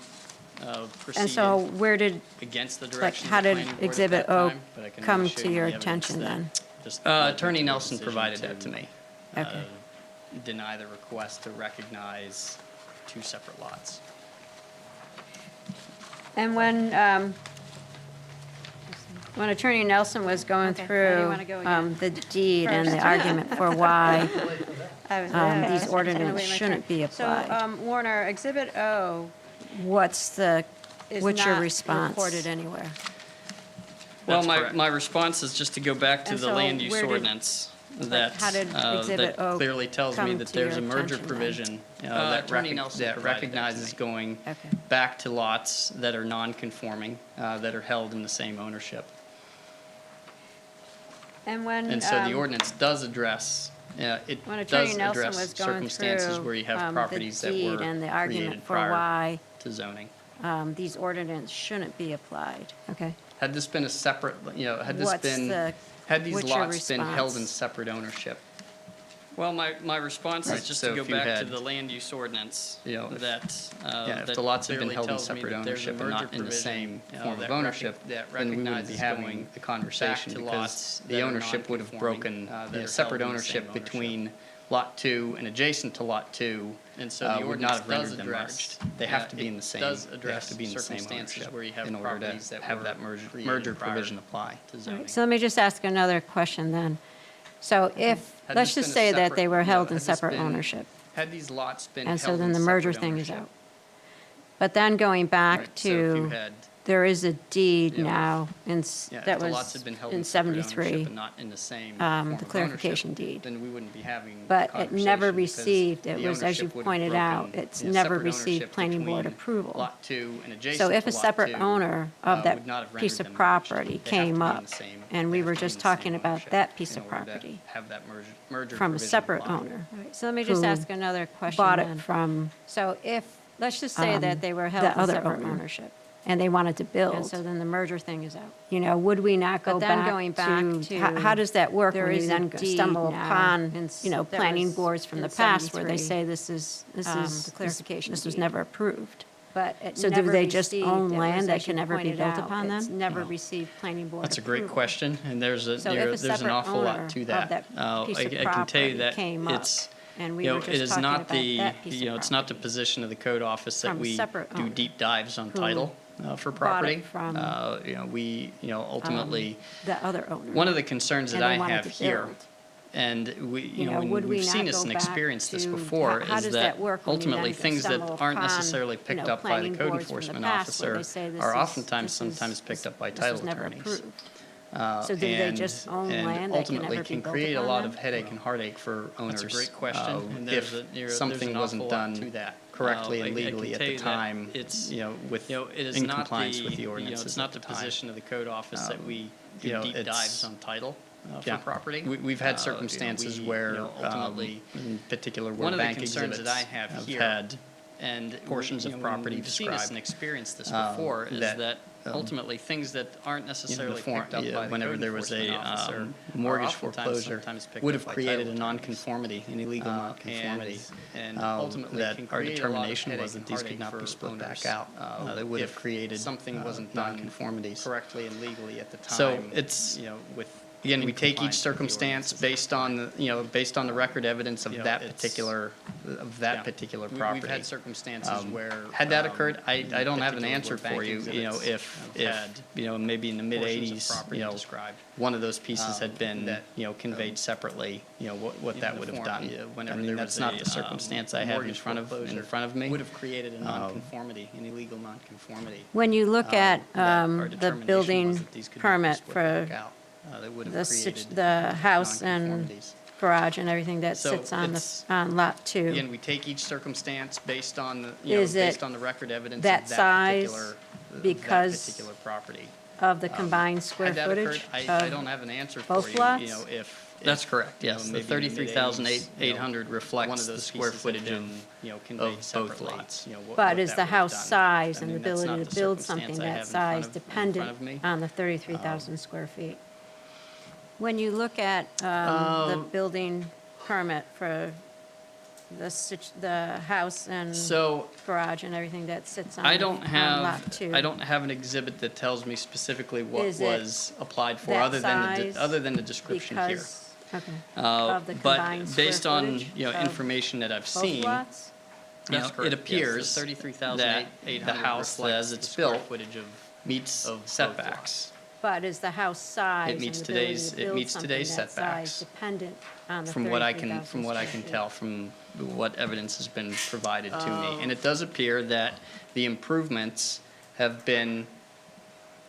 Speaker 4: and
Speaker 10: proceeded
Speaker 4: so where did,
Speaker 10: against the
Speaker 4: like,
Speaker 10: direction
Speaker 4: how
Speaker 10: of the
Speaker 4: did
Speaker 10: planning board at
Speaker 4: Exhibit
Speaker 10: that
Speaker 4: O
Speaker 10: time, but I can
Speaker 4: come
Speaker 10: only show
Speaker 4: to
Speaker 10: you
Speaker 4: your
Speaker 10: the evidence
Speaker 4: attention
Speaker 10: that
Speaker 4: then?
Speaker 10: just led me
Speaker 9: Attorney
Speaker 10: to the
Speaker 9: Nelson
Speaker 10: decision
Speaker 9: provided that to me.
Speaker 4: Okay.
Speaker 9: Deny the request to recognize two separate lots.
Speaker 4: And when Attorney Nelson was going through the deed and the argument for why these ordinances shouldn't be applied. So, Warner, Exhibit O, what's your response? Recorded anywhere.
Speaker 9: Well,
Speaker 10: That's
Speaker 9: my,
Speaker 10: correct.
Speaker 9: my response is just to go back to
Speaker 4: And
Speaker 9: the
Speaker 4: so
Speaker 9: land use
Speaker 4: where did-
Speaker 9: ordinance that,
Speaker 4: how did Exhibit
Speaker 9: that
Speaker 4: O
Speaker 9: clearly tells me
Speaker 4: come
Speaker 9: that
Speaker 4: to
Speaker 9: there's a
Speaker 4: your
Speaker 9: merger
Speaker 4: attention then?
Speaker 9: provision,
Speaker 10: Attorney Nelson
Speaker 9: that
Speaker 10: provided that to
Speaker 9: recognizes
Speaker 10: me.
Speaker 9: going
Speaker 4: Okay.
Speaker 9: back to lots that are non-conforming, that are held in the same ownership.
Speaker 4: And when,
Speaker 9: And so the ordinance does address, it
Speaker 4: when Attorney
Speaker 9: does
Speaker 4: Nelson
Speaker 9: address
Speaker 4: was going
Speaker 9: circumstances
Speaker 4: through
Speaker 9: where you have properties
Speaker 4: the
Speaker 9: that
Speaker 4: deed
Speaker 9: were
Speaker 4: and the argument
Speaker 9: created
Speaker 4: for
Speaker 9: prior
Speaker 4: why
Speaker 9: to zoning.
Speaker 4: these ordinances shouldn't be applied. Okay.
Speaker 9: Had this been a separate, had this
Speaker 4: What's
Speaker 9: been,
Speaker 4: the-
Speaker 9: had these
Speaker 4: what's your
Speaker 9: lots been held in
Speaker 4: response?
Speaker 9: separate ownership,
Speaker 10: Well, my response
Speaker 9: Right,
Speaker 10: is just
Speaker 9: so
Speaker 10: to go
Speaker 9: if you
Speaker 10: back to
Speaker 9: had-
Speaker 10: the land use ordinance
Speaker 9: if-
Speaker 10: that,
Speaker 9: if
Speaker 10: that
Speaker 9: the lots had been
Speaker 10: clearly
Speaker 9: held in
Speaker 10: tells me
Speaker 9: separate
Speaker 10: that there's a
Speaker 9: ownership and
Speaker 10: merger
Speaker 9: not in the
Speaker 10: provision,
Speaker 9: same
Speaker 10: that
Speaker 9: form of
Speaker 10: rec-
Speaker 9: ownership,
Speaker 10: that
Speaker 9: then we wouldn't be
Speaker 10: recognizes
Speaker 9: having
Speaker 10: going
Speaker 9: the conversation
Speaker 10: back to
Speaker 9: because
Speaker 10: lots
Speaker 9: the
Speaker 10: that are
Speaker 9: ownership would have
Speaker 10: non-conforming,
Speaker 9: broken,
Speaker 10: that are
Speaker 9: separate
Speaker 10: held in the same
Speaker 9: ownership
Speaker 10: ownership.
Speaker 9: between Lot 2 and adjacent to Lot 2
Speaker 10: And so the
Speaker 9: would not
Speaker 10: ordinance
Speaker 9: have
Speaker 10: does
Speaker 9: rendered them
Speaker 10: address.
Speaker 9: merged. They have to be in the same,
Speaker 10: Does
Speaker 9: they have
Speaker 10: address
Speaker 9: to be in the same
Speaker 10: circumstances
Speaker 9: ownership
Speaker 10: where you have
Speaker 9: in order
Speaker 10: properties
Speaker 9: to
Speaker 10: that
Speaker 9: have
Speaker 10: were
Speaker 9: that
Speaker 10: created
Speaker 9: merger
Speaker 10: prior
Speaker 9: provision apply.
Speaker 10: to
Speaker 4: All
Speaker 10: zoning.
Speaker 4: right, so let me just ask another question then. So if,
Speaker 10: Had
Speaker 4: let's
Speaker 10: this
Speaker 4: just
Speaker 10: been a
Speaker 4: say that they
Speaker 10: separate-
Speaker 4: were held in
Speaker 9: had this
Speaker 4: separate
Speaker 9: been-
Speaker 4: ownership,
Speaker 9: Had these lots been
Speaker 4: and so
Speaker 9: held
Speaker 4: then
Speaker 9: in
Speaker 4: the merger
Speaker 9: separate
Speaker 4: thing is
Speaker 9: ownership,
Speaker 4: out. But then going back
Speaker 9: right, so if you
Speaker 4: to,
Speaker 9: had,
Speaker 4: there is a deed
Speaker 9: Yeah.
Speaker 4: now
Speaker 9: yeah,
Speaker 4: that
Speaker 9: if the lots
Speaker 4: was
Speaker 9: had been held
Speaker 4: in
Speaker 9: in separate ownership
Speaker 4: 73,
Speaker 9: and not in the same
Speaker 4: the
Speaker 9: form of
Speaker 4: clarification
Speaker 9: ownership,
Speaker 4: deed.
Speaker 9: then we wouldn't be having the
Speaker 4: But it never
Speaker 9: conversation because
Speaker 4: received, it
Speaker 9: the
Speaker 4: was, as you
Speaker 9: ownership would have
Speaker 4: pointed out,
Speaker 9: broken,
Speaker 4: it's
Speaker 9: you know,
Speaker 4: never
Speaker 9: separate
Speaker 4: received
Speaker 9: ownership
Speaker 4: planning board
Speaker 9: between
Speaker 4: approval.
Speaker 9: Lot 2 and adjacent
Speaker 4: So if
Speaker 9: to
Speaker 4: a
Speaker 9: Lot
Speaker 4: separate
Speaker 9: 2,
Speaker 4: owner of
Speaker 9: would
Speaker 4: that
Speaker 9: not have
Speaker 4: piece
Speaker 9: rendered
Speaker 4: of
Speaker 9: them merged.
Speaker 4: property
Speaker 9: They have to
Speaker 4: came
Speaker 9: be in
Speaker 4: up,
Speaker 9: the same-
Speaker 4: and
Speaker 9: they
Speaker 4: we
Speaker 9: have
Speaker 4: were
Speaker 9: to be in
Speaker 4: just
Speaker 9: the same
Speaker 4: talking about
Speaker 9: ownership
Speaker 4: that piece
Speaker 9: in
Speaker 4: of
Speaker 9: order to
Speaker 4: property
Speaker 9: have that merger
Speaker 4: from a
Speaker 9: provision
Speaker 4: separate
Speaker 9: apply.
Speaker 4: owner. So let me just ask another question bought it from, so if, let's just say that they were held in separate ownership, and they wanted to build. And so then the merger thing is out. Would we not go back to, how does that work when you then stumble upon, planning boards from the past where they say this is the clarification. This was never approved? But it
Speaker 11: So do
Speaker 4: never
Speaker 11: they just
Speaker 4: received,
Speaker 11: own
Speaker 4: it was,
Speaker 11: land that
Speaker 4: as you
Speaker 11: can never be
Speaker 4: pointed
Speaker 11: built
Speaker 4: out,
Speaker 11: upon
Speaker 4: it's
Speaker 11: then?
Speaker 4: never received planning board
Speaker 9: That's a great
Speaker 4: approval.
Speaker 9: question, and there's
Speaker 4: So if a
Speaker 9: there's an
Speaker 4: separate
Speaker 9: awful
Speaker 4: owner
Speaker 9: lot to
Speaker 4: of
Speaker 9: that.
Speaker 4: that piece of
Speaker 9: I can tell you
Speaker 4: property
Speaker 9: that
Speaker 4: came up,
Speaker 9: it's,
Speaker 4: and we
Speaker 9: you know,
Speaker 4: were
Speaker 9: it
Speaker 4: just
Speaker 9: is
Speaker 4: talking
Speaker 9: not
Speaker 4: about
Speaker 9: the,
Speaker 4: that piece
Speaker 9: you know,
Speaker 4: of
Speaker 9: it's not the
Speaker 4: property.
Speaker 9: position of the code office that
Speaker 4: From a
Speaker 9: we
Speaker 4: separate
Speaker 9: do
Speaker 4: owner
Speaker 9: deep dives on
Speaker 4: who
Speaker 9: title for
Speaker 4: bought
Speaker 9: property.
Speaker 4: it from,
Speaker 9: You know, we, you know, ultimately,
Speaker 4: The other owner.
Speaker 9: one of the concerns that
Speaker 4: and they
Speaker 9: I
Speaker 4: wanted
Speaker 9: have
Speaker 4: to
Speaker 9: here,
Speaker 4: build.
Speaker 9: and we, you know,
Speaker 4: know,
Speaker 9: when
Speaker 4: would we
Speaker 9: we've seen
Speaker 4: not
Speaker 9: this
Speaker 4: go
Speaker 9: and
Speaker 4: back
Speaker 9: experienced this
Speaker 4: to-
Speaker 9: before,
Speaker 4: how
Speaker 9: is
Speaker 4: does
Speaker 9: that
Speaker 4: that work when you
Speaker 9: ultimately
Speaker 4: then
Speaker 9: things that
Speaker 4: stumble
Speaker 9: aren't
Speaker 4: upon,
Speaker 9: necessarily picked
Speaker 4: you know,
Speaker 9: up by the
Speaker 4: planning
Speaker 9: code
Speaker 4: boards from the
Speaker 9: enforcement
Speaker 4: past where
Speaker 9: officer
Speaker 4: they say this
Speaker 9: are
Speaker 4: is-
Speaker 9: oftentimes
Speaker 4: this is-
Speaker 9: sometimes picked up by
Speaker 4: this
Speaker 9: title
Speaker 4: was never
Speaker 9: attorneys.
Speaker 4: approved. So do they just own land that can
Speaker 9: ultimately
Speaker 4: never be
Speaker 9: can
Speaker 4: built
Speaker 9: create a
Speaker 4: upon
Speaker 9: lot
Speaker 4: then?
Speaker 9: of headache and heartache for owners.
Speaker 10: That's a great question, and there's
Speaker 9: If
Speaker 10: there's
Speaker 9: something
Speaker 10: an
Speaker 9: wasn't
Speaker 10: awful lot
Speaker 9: done
Speaker 10: to that.
Speaker 9: correctly
Speaker 10: I
Speaker 9: and
Speaker 10: can
Speaker 9: legally at
Speaker 10: tell
Speaker 9: the
Speaker 10: you that
Speaker 9: time,
Speaker 10: it's,
Speaker 9: you know, with,
Speaker 10: You know, it is
Speaker 9: in
Speaker 10: not
Speaker 9: compliance with the
Speaker 10: you know,
Speaker 9: ordinances
Speaker 10: it's not
Speaker 9: at
Speaker 10: the
Speaker 9: the time.
Speaker 10: position of the code office that we
Speaker 9: you
Speaker 10: do
Speaker 9: know,
Speaker 10: deep
Speaker 9: it's-
Speaker 10: dives on title for
Speaker 9: Yeah.
Speaker 10: property.
Speaker 9: We've
Speaker 10: You
Speaker 9: had
Speaker 10: know,
Speaker 9: circumstances
Speaker 10: we,
Speaker 9: where,
Speaker 10: you know, ultimately,
Speaker 9: in particular, where
Speaker 10: one of the
Speaker 9: bank
Speaker 10: concerns
Speaker 9: exhibits
Speaker 10: that I have here,
Speaker 9: had
Speaker 10: and
Speaker 9: portions
Speaker 10: you
Speaker 9: of
Speaker 10: know,
Speaker 9: property
Speaker 10: we've seen this
Speaker 9: described,
Speaker 10: and experienced this
Speaker 9: um,
Speaker 10: before, is
Speaker 9: that,
Speaker 10: that ultimately things that aren't necessarily
Speaker 9: form-
Speaker 10: picked up
Speaker 9: yeah,
Speaker 10: by the
Speaker 9: whenever
Speaker 10: code
Speaker 9: there was
Speaker 10: enforcement
Speaker 9: a
Speaker 10: officer are
Speaker 9: mortgage
Speaker 10: oftentimes
Speaker 9: foreclosure,
Speaker 10: sometimes picked
Speaker 9: would
Speaker 10: up
Speaker 9: have
Speaker 10: by
Speaker 9: created
Speaker 10: title
Speaker 9: a
Speaker 10: attorneys.
Speaker 9: nonconformity, an illegal nonconformity.
Speaker 10: And
Speaker 9: um,
Speaker 10: ultimately
Speaker 9: that
Speaker 10: can
Speaker 9: our
Speaker 10: create a lot of
Speaker 9: determination
Speaker 10: headache
Speaker 9: was that
Speaker 10: and
Speaker 9: these could
Speaker 10: heartache
Speaker 9: not be
Speaker 10: for
Speaker 9: split back
Speaker 10: owners,
Speaker 9: out. They would have
Speaker 10: if
Speaker 9: created
Speaker 10: something wasn't done
Speaker 9: nonconformities.
Speaker 10: correctly and legally at the time.
Speaker 9: So it's,
Speaker 10: you know, with
Speaker 9: again,
Speaker 10: in
Speaker 9: we take each
Speaker 10: compliance with the
Speaker 9: circumstance
Speaker 10: ordinances.
Speaker 9: based on, you know, based on the record evidence of
Speaker 10: You know,
Speaker 9: that
Speaker 10: it's-
Speaker 9: particular,
Speaker 10: Yeah.
Speaker 9: property.
Speaker 10: We've had circumstances where.
Speaker 9: Had that occurred, I don't have an
Speaker 10: particular
Speaker 9: answer
Speaker 10: where bank
Speaker 9: for you, you know,
Speaker 10: exhibits
Speaker 9: if,
Speaker 10: have had
Speaker 9: you know, maybe in the
Speaker 10: portions of
Speaker 9: mid-eighties,
Speaker 10: property
Speaker 9: you know,
Speaker 10: described.
Speaker 9: one of those pieces had been,
Speaker 10: that,
Speaker 9: you know, conveyed separately, you know, what
Speaker 10: in
Speaker 9: that
Speaker 10: the
Speaker 9: would have
Speaker 10: form,
Speaker 9: done.
Speaker 10: yeah,
Speaker 9: I
Speaker 10: whenever
Speaker 9: mean,
Speaker 10: there
Speaker 9: that's
Speaker 10: was
Speaker 9: not
Speaker 10: a,
Speaker 9: the circumstance I have in
Speaker 10: mortgage
Speaker 9: front of me.
Speaker 10: would have created a nonconformity, an illegal nonconformity.
Speaker 4: When you look at
Speaker 9: that our
Speaker 4: the
Speaker 9: determination was
Speaker 4: building
Speaker 9: that these could not be
Speaker 4: permit
Speaker 9: split
Speaker 4: for
Speaker 9: back out. They would have
Speaker 4: the,
Speaker 9: created
Speaker 4: the house and
Speaker 9: nonconformities.
Speaker 4: garage and everything that
Speaker 9: So
Speaker 4: sits on the,
Speaker 9: it's-
Speaker 4: on lot two,
Speaker 9: Again, we take each circumstance based on, the you know,
Speaker 4: Is it
Speaker 9: based on the record evidence of
Speaker 4: that
Speaker 9: that
Speaker 4: size
Speaker 9: particular,
Speaker 4: because
Speaker 9: particular property.
Speaker 4: of the combined square
Speaker 9: Had that occurred,
Speaker 4: footage
Speaker 9: I
Speaker 4: of
Speaker 9: don't have an answer for
Speaker 4: both
Speaker 9: you,
Speaker 4: lots?
Speaker 9: you know, if.
Speaker 3: That's correct,
Speaker 9: you know,
Speaker 3: yes. The
Speaker 9: maybe in
Speaker 3: 33,800
Speaker 9: one
Speaker 3: reflects
Speaker 9: of
Speaker 3: the
Speaker 9: those
Speaker 3: square
Speaker 9: pieces had
Speaker 3: footage
Speaker 9: been,
Speaker 3: of,
Speaker 9: you know, conveyed
Speaker 3: both
Speaker 9: separately,
Speaker 3: lots.
Speaker 9: you know,
Speaker 4: But
Speaker 9: what
Speaker 4: is
Speaker 9: that
Speaker 4: the
Speaker 9: would have
Speaker 4: house
Speaker 9: done.
Speaker 4: size
Speaker 9: I
Speaker 4: and the
Speaker 9: mean, that's
Speaker 4: ability
Speaker 9: not
Speaker 4: to
Speaker 9: the
Speaker 4: build
Speaker 9: circumstance
Speaker 4: something
Speaker 9: I have
Speaker 4: that
Speaker 9: in front
Speaker 4: size
Speaker 9: of- in front
Speaker 4: dependent
Speaker 9: of me.
Speaker 4: on the 33,000 square feet? When you look at the building permit for the house and
Speaker 9: So,
Speaker 4: garage and everything that sits on
Speaker 9: I don't
Speaker 4: on lot
Speaker 9: have,
Speaker 4: two.
Speaker 9: I don't have an exhibit that tells me specifically what
Speaker 4: Is it
Speaker 9: was applied for,
Speaker 4: that
Speaker 9: other than the
Speaker 4: size
Speaker 9: description here.
Speaker 4: Because, okay, of the combined
Speaker 9: But
Speaker 4: square
Speaker 9: based on,
Speaker 4: footage
Speaker 9: you know,
Speaker 4: of
Speaker 9: information that I've
Speaker 4: both
Speaker 9: seen,
Speaker 4: lots?
Speaker 9: you know,
Speaker 10: That's
Speaker 9: it
Speaker 10: correct, yes.
Speaker 9: appears
Speaker 10: The
Speaker 9: that
Speaker 10: 33,800
Speaker 9: the house,
Speaker 10: reflects
Speaker 9: as
Speaker 10: the
Speaker 9: it's
Speaker 10: square
Speaker 9: built,
Speaker 10: footage of
Speaker 9: meets
Speaker 10: of both
Speaker 9: setbacks.
Speaker 4: But is the house size and the
Speaker 9: meets
Speaker 4: ability
Speaker 9: today's-
Speaker 4: to
Speaker 9: it
Speaker 4: build
Speaker 9: meets
Speaker 4: something
Speaker 9: today's
Speaker 4: that size
Speaker 9: setbacks.
Speaker 4: dependent on the
Speaker 9: From what I can,
Speaker 4: 33,000
Speaker 9: from what I
Speaker 4: square
Speaker 9: can
Speaker 4: feet?
Speaker 9: tell, from what evidence has been provided to me. And it does appear that the improvements have been,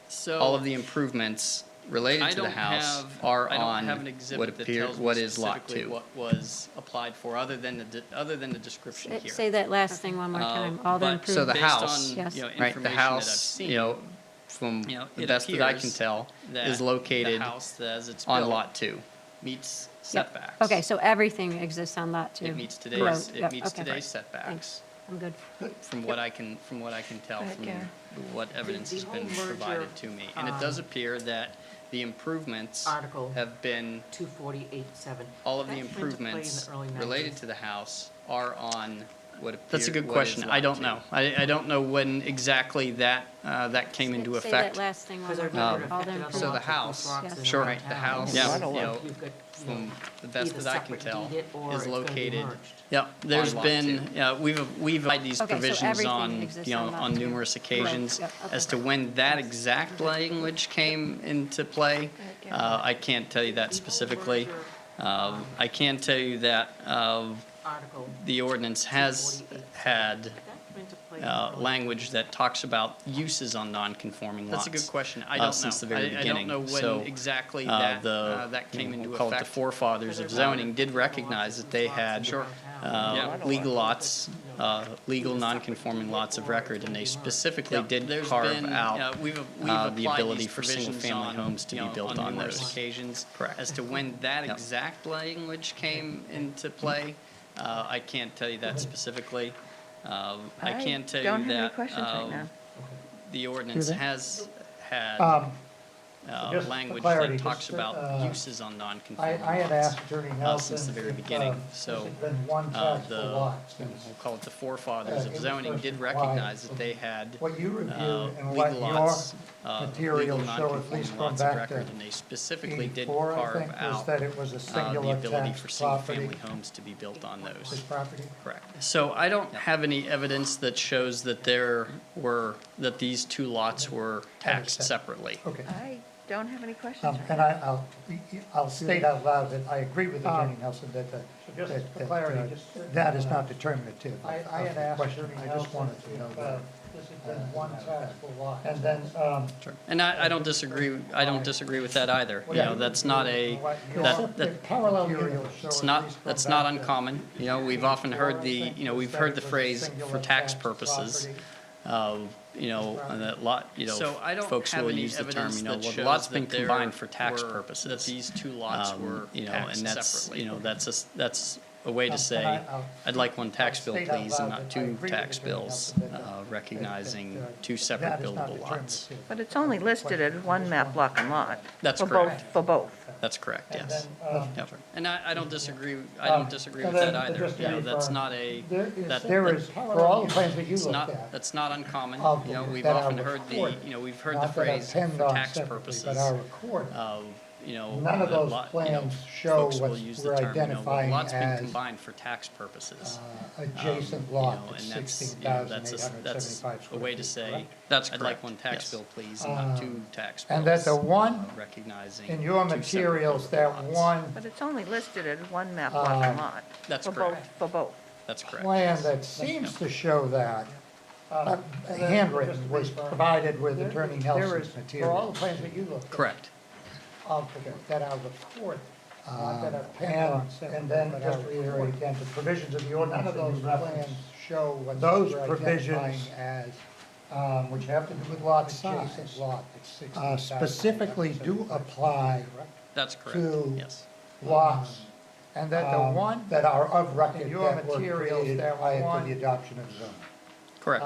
Speaker 10: So.
Speaker 9: all of the improvements related
Speaker 10: I
Speaker 9: to the
Speaker 10: don't
Speaker 9: house
Speaker 10: have,
Speaker 9: are
Speaker 10: I don't
Speaker 9: on
Speaker 10: have an
Speaker 9: what
Speaker 10: exhibit that
Speaker 9: appear,
Speaker 10: tells
Speaker 9: what
Speaker 10: me
Speaker 9: is lot
Speaker 10: specifically
Speaker 9: two.
Speaker 10: what was applied for, other than the description here.
Speaker 4: Say that last thing one more time, all the
Speaker 10: But
Speaker 9: So the
Speaker 4: improvements.
Speaker 9: house,
Speaker 10: based on,
Speaker 4: Yes.
Speaker 10: you know,
Speaker 9: right, the
Speaker 10: information that I've
Speaker 9: house,
Speaker 10: seen,
Speaker 9: you know, from
Speaker 10: you know,
Speaker 9: the
Speaker 10: it
Speaker 9: best that I can
Speaker 10: appears
Speaker 9: tell,
Speaker 10: that
Speaker 9: is located
Speaker 10: the house, as it's
Speaker 9: on
Speaker 10: built,
Speaker 9: lot two.
Speaker 10: meets
Speaker 4: Yep.
Speaker 10: setbacks.
Speaker 4: Okay, so everything exists on lot two?
Speaker 9: It meets
Speaker 4: Road.
Speaker 9: today's,
Speaker 4: Yep,
Speaker 9: it meets
Speaker 4: okay.
Speaker 9: today's setbacks.
Speaker 4: Thanks, I'm good.
Speaker 9: From what I can tell,
Speaker 2: ahead,
Speaker 9: from
Speaker 2: Karen.
Speaker 9: what evidence
Speaker 5: The
Speaker 9: has been
Speaker 5: whole merger,
Speaker 9: provided to me. And it does appear that the improvements
Speaker 5: Article
Speaker 9: have been,
Speaker 5: 248.7.
Speaker 9: all of the
Speaker 5: That came into play in the
Speaker 9: improvements
Speaker 5: early
Speaker 9: related
Speaker 5: 90s.
Speaker 9: to the house are on what appears.
Speaker 7: That's a good
Speaker 9: what
Speaker 7: question.
Speaker 9: is
Speaker 7: I
Speaker 9: lot
Speaker 7: don't
Speaker 9: two.
Speaker 7: know.
Speaker 9: I don't know when exactly that came into
Speaker 4: Say that
Speaker 9: effect.
Speaker 4: last thing one
Speaker 5: Because
Speaker 4: more
Speaker 5: I
Speaker 4: time,
Speaker 5: remember
Speaker 4: all
Speaker 5: it
Speaker 4: the
Speaker 5: affected other
Speaker 9: So the
Speaker 5: lots like
Speaker 9: house,
Speaker 5: Goose Rocks
Speaker 4: yes.
Speaker 5: and
Speaker 9: Sure,
Speaker 5: around
Speaker 9: right, the
Speaker 5: town.
Speaker 9: house,
Speaker 7: Yeah.
Speaker 9: you know,
Speaker 5: You've got, you know,
Speaker 9: from the best
Speaker 5: either
Speaker 9: that I can
Speaker 5: separate
Speaker 9: tell,
Speaker 5: deed it or
Speaker 9: is
Speaker 5: it's gonna be
Speaker 9: located.
Speaker 5: merged.
Speaker 9: Yeah, there's lot been, two. yeah, we've had these
Speaker 4: Okay, so
Speaker 9: provisions
Speaker 4: everything
Speaker 9: on,
Speaker 4: exists
Speaker 9: you know,
Speaker 4: on lot
Speaker 9: on
Speaker 4: two.
Speaker 9: numerous occasions.
Speaker 4: Yep, okay.
Speaker 9: As to when that exact language came into play, I can't tell you that specifically. I can tell you that
Speaker 5: Article
Speaker 9: the ordinance has
Speaker 5: 248.7.
Speaker 9: had
Speaker 5: That came into play in the early
Speaker 9: language that talks about uses on non-conforming lots.
Speaker 10: That's a good question. I don't know.
Speaker 9: Since the very
Speaker 10: I
Speaker 9: beginning.
Speaker 10: don't know when
Speaker 9: So,
Speaker 10: exactly
Speaker 9: that
Speaker 10: came into
Speaker 9: we'll call it the
Speaker 10: effect.
Speaker 9: forefathers of zoning did recognize that they had
Speaker 10: Yeah.
Speaker 9: legal lots, legal non-conforming lots of record, and they specifically did
Speaker 10: There's
Speaker 9: carve
Speaker 10: been,
Speaker 9: out
Speaker 10: we've
Speaker 9: the
Speaker 10: applied
Speaker 9: ability
Speaker 10: these
Speaker 9: for
Speaker 10: provisions
Speaker 9: single-family
Speaker 10: on,
Speaker 9: homes to
Speaker 10: you
Speaker 9: be
Speaker 10: know,
Speaker 9: built on
Speaker 10: numerous
Speaker 9: those.
Speaker 10: occasions.
Speaker 9: Correct.
Speaker 10: As to when that
Speaker 9: Yep.
Speaker 10: exact language came into play, I can't tell you that specifically. I can tell
Speaker 2: don't
Speaker 10: you
Speaker 2: have any
Speaker 10: that
Speaker 2: questions right now.
Speaker 10: the ordinance
Speaker 1: Do they?
Speaker 10: has had,
Speaker 1: just for
Speaker 9: language
Speaker 1: clarity,
Speaker 9: that talks
Speaker 1: just,
Speaker 9: about uses on non-conforming
Speaker 1: I had
Speaker 9: lots
Speaker 1: asked Attorney Nelson
Speaker 9: since the very
Speaker 1: if,
Speaker 9: beginning.
Speaker 1: this
Speaker 9: So
Speaker 1: had been one taxable lot,
Speaker 9: we'll
Speaker 1: since
Speaker 9: call it the forefathers
Speaker 1: it
Speaker 9: of
Speaker 1: was
Speaker 9: zoning
Speaker 1: first
Speaker 9: did
Speaker 1: required
Speaker 9: recognize that
Speaker 1: from
Speaker 9: they had
Speaker 1: what you reviewed and what
Speaker 9: legal
Speaker 1: your
Speaker 9: lots,
Speaker 1: materials
Speaker 9: legal
Speaker 1: show, at least
Speaker 9: non-conforming
Speaker 1: going
Speaker 9: lots of
Speaker 1: back to
Speaker 9: record, and they specifically did
Speaker 1: 84, I
Speaker 9: carve
Speaker 1: think, was
Speaker 9: out
Speaker 1: that it was a
Speaker 9: the
Speaker 1: singular
Speaker 9: ability
Speaker 1: tax
Speaker 9: for
Speaker 1: property,
Speaker 9: single-family homes to be built on
Speaker 1: this
Speaker 9: those.
Speaker 1: property.
Speaker 9: Correct. So I don't have any evidence that shows that that these two lots were taxed separately.
Speaker 1: Okay.
Speaker 2: I don't have any questions.
Speaker 1: And I'll state out loud that I agree with Attorney Nelson that that is not determinative of the question. I just wanted to know that. This has been one taxable lot. And then,
Speaker 9: Sure. And I don't disagree, I don't disagree with that either. You know, that's not that,
Speaker 1: parallel materials show
Speaker 9: it's
Speaker 1: at
Speaker 9: not,
Speaker 1: least
Speaker 9: that's
Speaker 1: going
Speaker 9: not
Speaker 1: back to
Speaker 9: uncommon. You know, we've often heard the,
Speaker 1: 84, I think,
Speaker 9: you know, we've
Speaker 1: was
Speaker 9: heard
Speaker 1: that
Speaker 9: the
Speaker 1: it was a
Speaker 9: phrase
Speaker 1: singular
Speaker 9: for tax
Speaker 1: tax
Speaker 9: purposes.
Speaker 1: property.
Speaker 9: You know, and that lot, you know,
Speaker 10: So I don't
Speaker 9: folks
Speaker 10: have
Speaker 9: will
Speaker 10: any
Speaker 9: use the term,
Speaker 10: evidence
Speaker 9: you know,
Speaker 10: that
Speaker 9: well, the
Speaker 10: shows
Speaker 9: lot's been
Speaker 10: that there
Speaker 9: combined for tax
Speaker 10: were-
Speaker 9: purposes.
Speaker 10: that these two lots were
Speaker 9: You know,
Speaker 10: taxed
Speaker 9: and that's,
Speaker 10: separately.
Speaker 9: you know, that's a way to
Speaker 1: And
Speaker 9: say, I'd like one tax bill,
Speaker 1: state out
Speaker 9: please, and
Speaker 1: loud
Speaker 9: not
Speaker 1: that I
Speaker 9: two
Speaker 1: agree
Speaker 9: tax
Speaker 1: with Attorney
Speaker 9: bills,
Speaker 1: Nelson that
Speaker 9: recognizing two
Speaker 1: that
Speaker 9: separate
Speaker 1: is not
Speaker 9: buildable lots.
Speaker 1: determinative.
Speaker 2: But it's only listed as one map block and lot.
Speaker 9: That's
Speaker 2: for
Speaker 9: correct.
Speaker 2: both. For both.
Speaker 9: That's correct,
Speaker 1: And
Speaker 9: yes.
Speaker 1: then,
Speaker 9: Yep. And I don't disagree, I
Speaker 1: Um,
Speaker 9: don't disagree
Speaker 1: and
Speaker 9: with that
Speaker 1: then
Speaker 9: either.
Speaker 1: just to
Speaker 9: You know, that's
Speaker 1: confirm,
Speaker 9: not a, that,
Speaker 1: there is, for all the plans that you
Speaker 9: it's
Speaker 1: looked
Speaker 9: not,
Speaker 1: at,
Speaker 9: that's not uncommon.
Speaker 1: of
Speaker 9: You know,
Speaker 1: them
Speaker 9: we've
Speaker 1: that are
Speaker 9: often heard the,
Speaker 1: recorded,
Speaker 9: you know, we've heard the
Speaker 1: not that are
Speaker 9: phrase
Speaker 1: penned
Speaker 9: for
Speaker 1: on
Speaker 9: tax
Speaker 1: separately,
Speaker 9: purposes.
Speaker 1: but are recorded.
Speaker 9: You know,
Speaker 1: None of
Speaker 9: a
Speaker 1: those
Speaker 9: lot- you know,
Speaker 1: plans show
Speaker 9: folks will
Speaker 1: what
Speaker 9: use the
Speaker 1: we're
Speaker 9: term, you know, well,
Speaker 1: identifying
Speaker 9: lots been
Speaker 1: as,
Speaker 9: combined for tax purposes.
Speaker 1: adjacent
Speaker 9: You
Speaker 1: lot
Speaker 9: know,
Speaker 1: that's
Speaker 9: and that's,
Speaker 1: sixteen
Speaker 9: you know,
Speaker 1: thousand eight hundred
Speaker 9: that's
Speaker 1: seventy-five
Speaker 9: a
Speaker 1: square
Speaker 9: way to
Speaker 1: feet,
Speaker 9: say,
Speaker 1: correct?
Speaker 9: that's I'd like one tax
Speaker 10: Yes.
Speaker 9: bill, please, and not two tax bills.
Speaker 1: And that the one,
Speaker 9: Recognizing
Speaker 1: in your
Speaker 9: two separate
Speaker 1: materials,
Speaker 9: buildable
Speaker 1: that
Speaker 9: lots.
Speaker 1: one
Speaker 2: But it's only listed as one map block and lot.
Speaker 9: That's
Speaker 2: For both.
Speaker 9: correct.
Speaker 2: For both.
Speaker 9: That's correct.
Speaker 1: plan that seems to show that, handwritten, was provided with Attorney Nelson's material. For all the plans that you looked at.
Speaker 9: Correct.
Speaker 1: That are recorded. And then, just to reiterate again, the provisions of the ordinance. None of those plans show what those provisions as, which have to do with lot size, specifically do apply
Speaker 9: That's correct,
Speaker 1: to
Speaker 9: yes.
Speaker 1: lots. And that the one that are of record that were created prior to the adoption of zoning.
Speaker 9: Correct.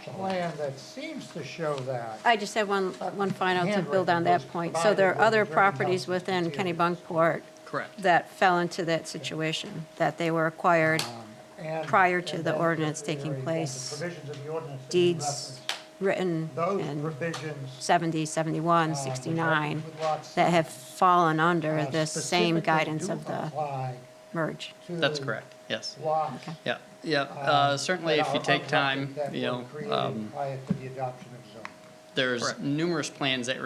Speaker 1: Plan that seems to show that.
Speaker 4: I just have one final to build on that point. So there are other properties within Kennebunkport
Speaker 9: Correct.
Speaker 4: that fell into that situation, that they were acquired
Speaker 1: And-
Speaker 4: prior to
Speaker 1: and
Speaker 4: the
Speaker 1: then
Speaker 4: ordinance
Speaker 1: to
Speaker 4: taking
Speaker 1: reiterate again,
Speaker 4: place,
Speaker 1: the provisions of the ordinance that you
Speaker 4: deeds
Speaker 1: referenced,
Speaker 4: written
Speaker 1: those
Speaker 4: in
Speaker 1: provisions
Speaker 4: 70, 71,
Speaker 1: which have to
Speaker 4: 69,
Speaker 1: do with lot
Speaker 4: that have
Speaker 1: size,
Speaker 4: fallen under the same
Speaker 1: specifically
Speaker 4: guidance
Speaker 1: do
Speaker 4: of the
Speaker 1: apply
Speaker 4: merge.
Speaker 1: to
Speaker 9: That's correct, yes.
Speaker 1: lots,
Speaker 9: Yeah, yeah, certainly
Speaker 1: that
Speaker 9: if you
Speaker 1: are
Speaker 9: take
Speaker 1: of
Speaker 9: time,
Speaker 1: record that
Speaker 9: you
Speaker 1: were
Speaker 9: know,
Speaker 1: created prior to the adoption of zoning.
Speaker 9: there's
Speaker 3: Correct.
Speaker 9: numerous plans that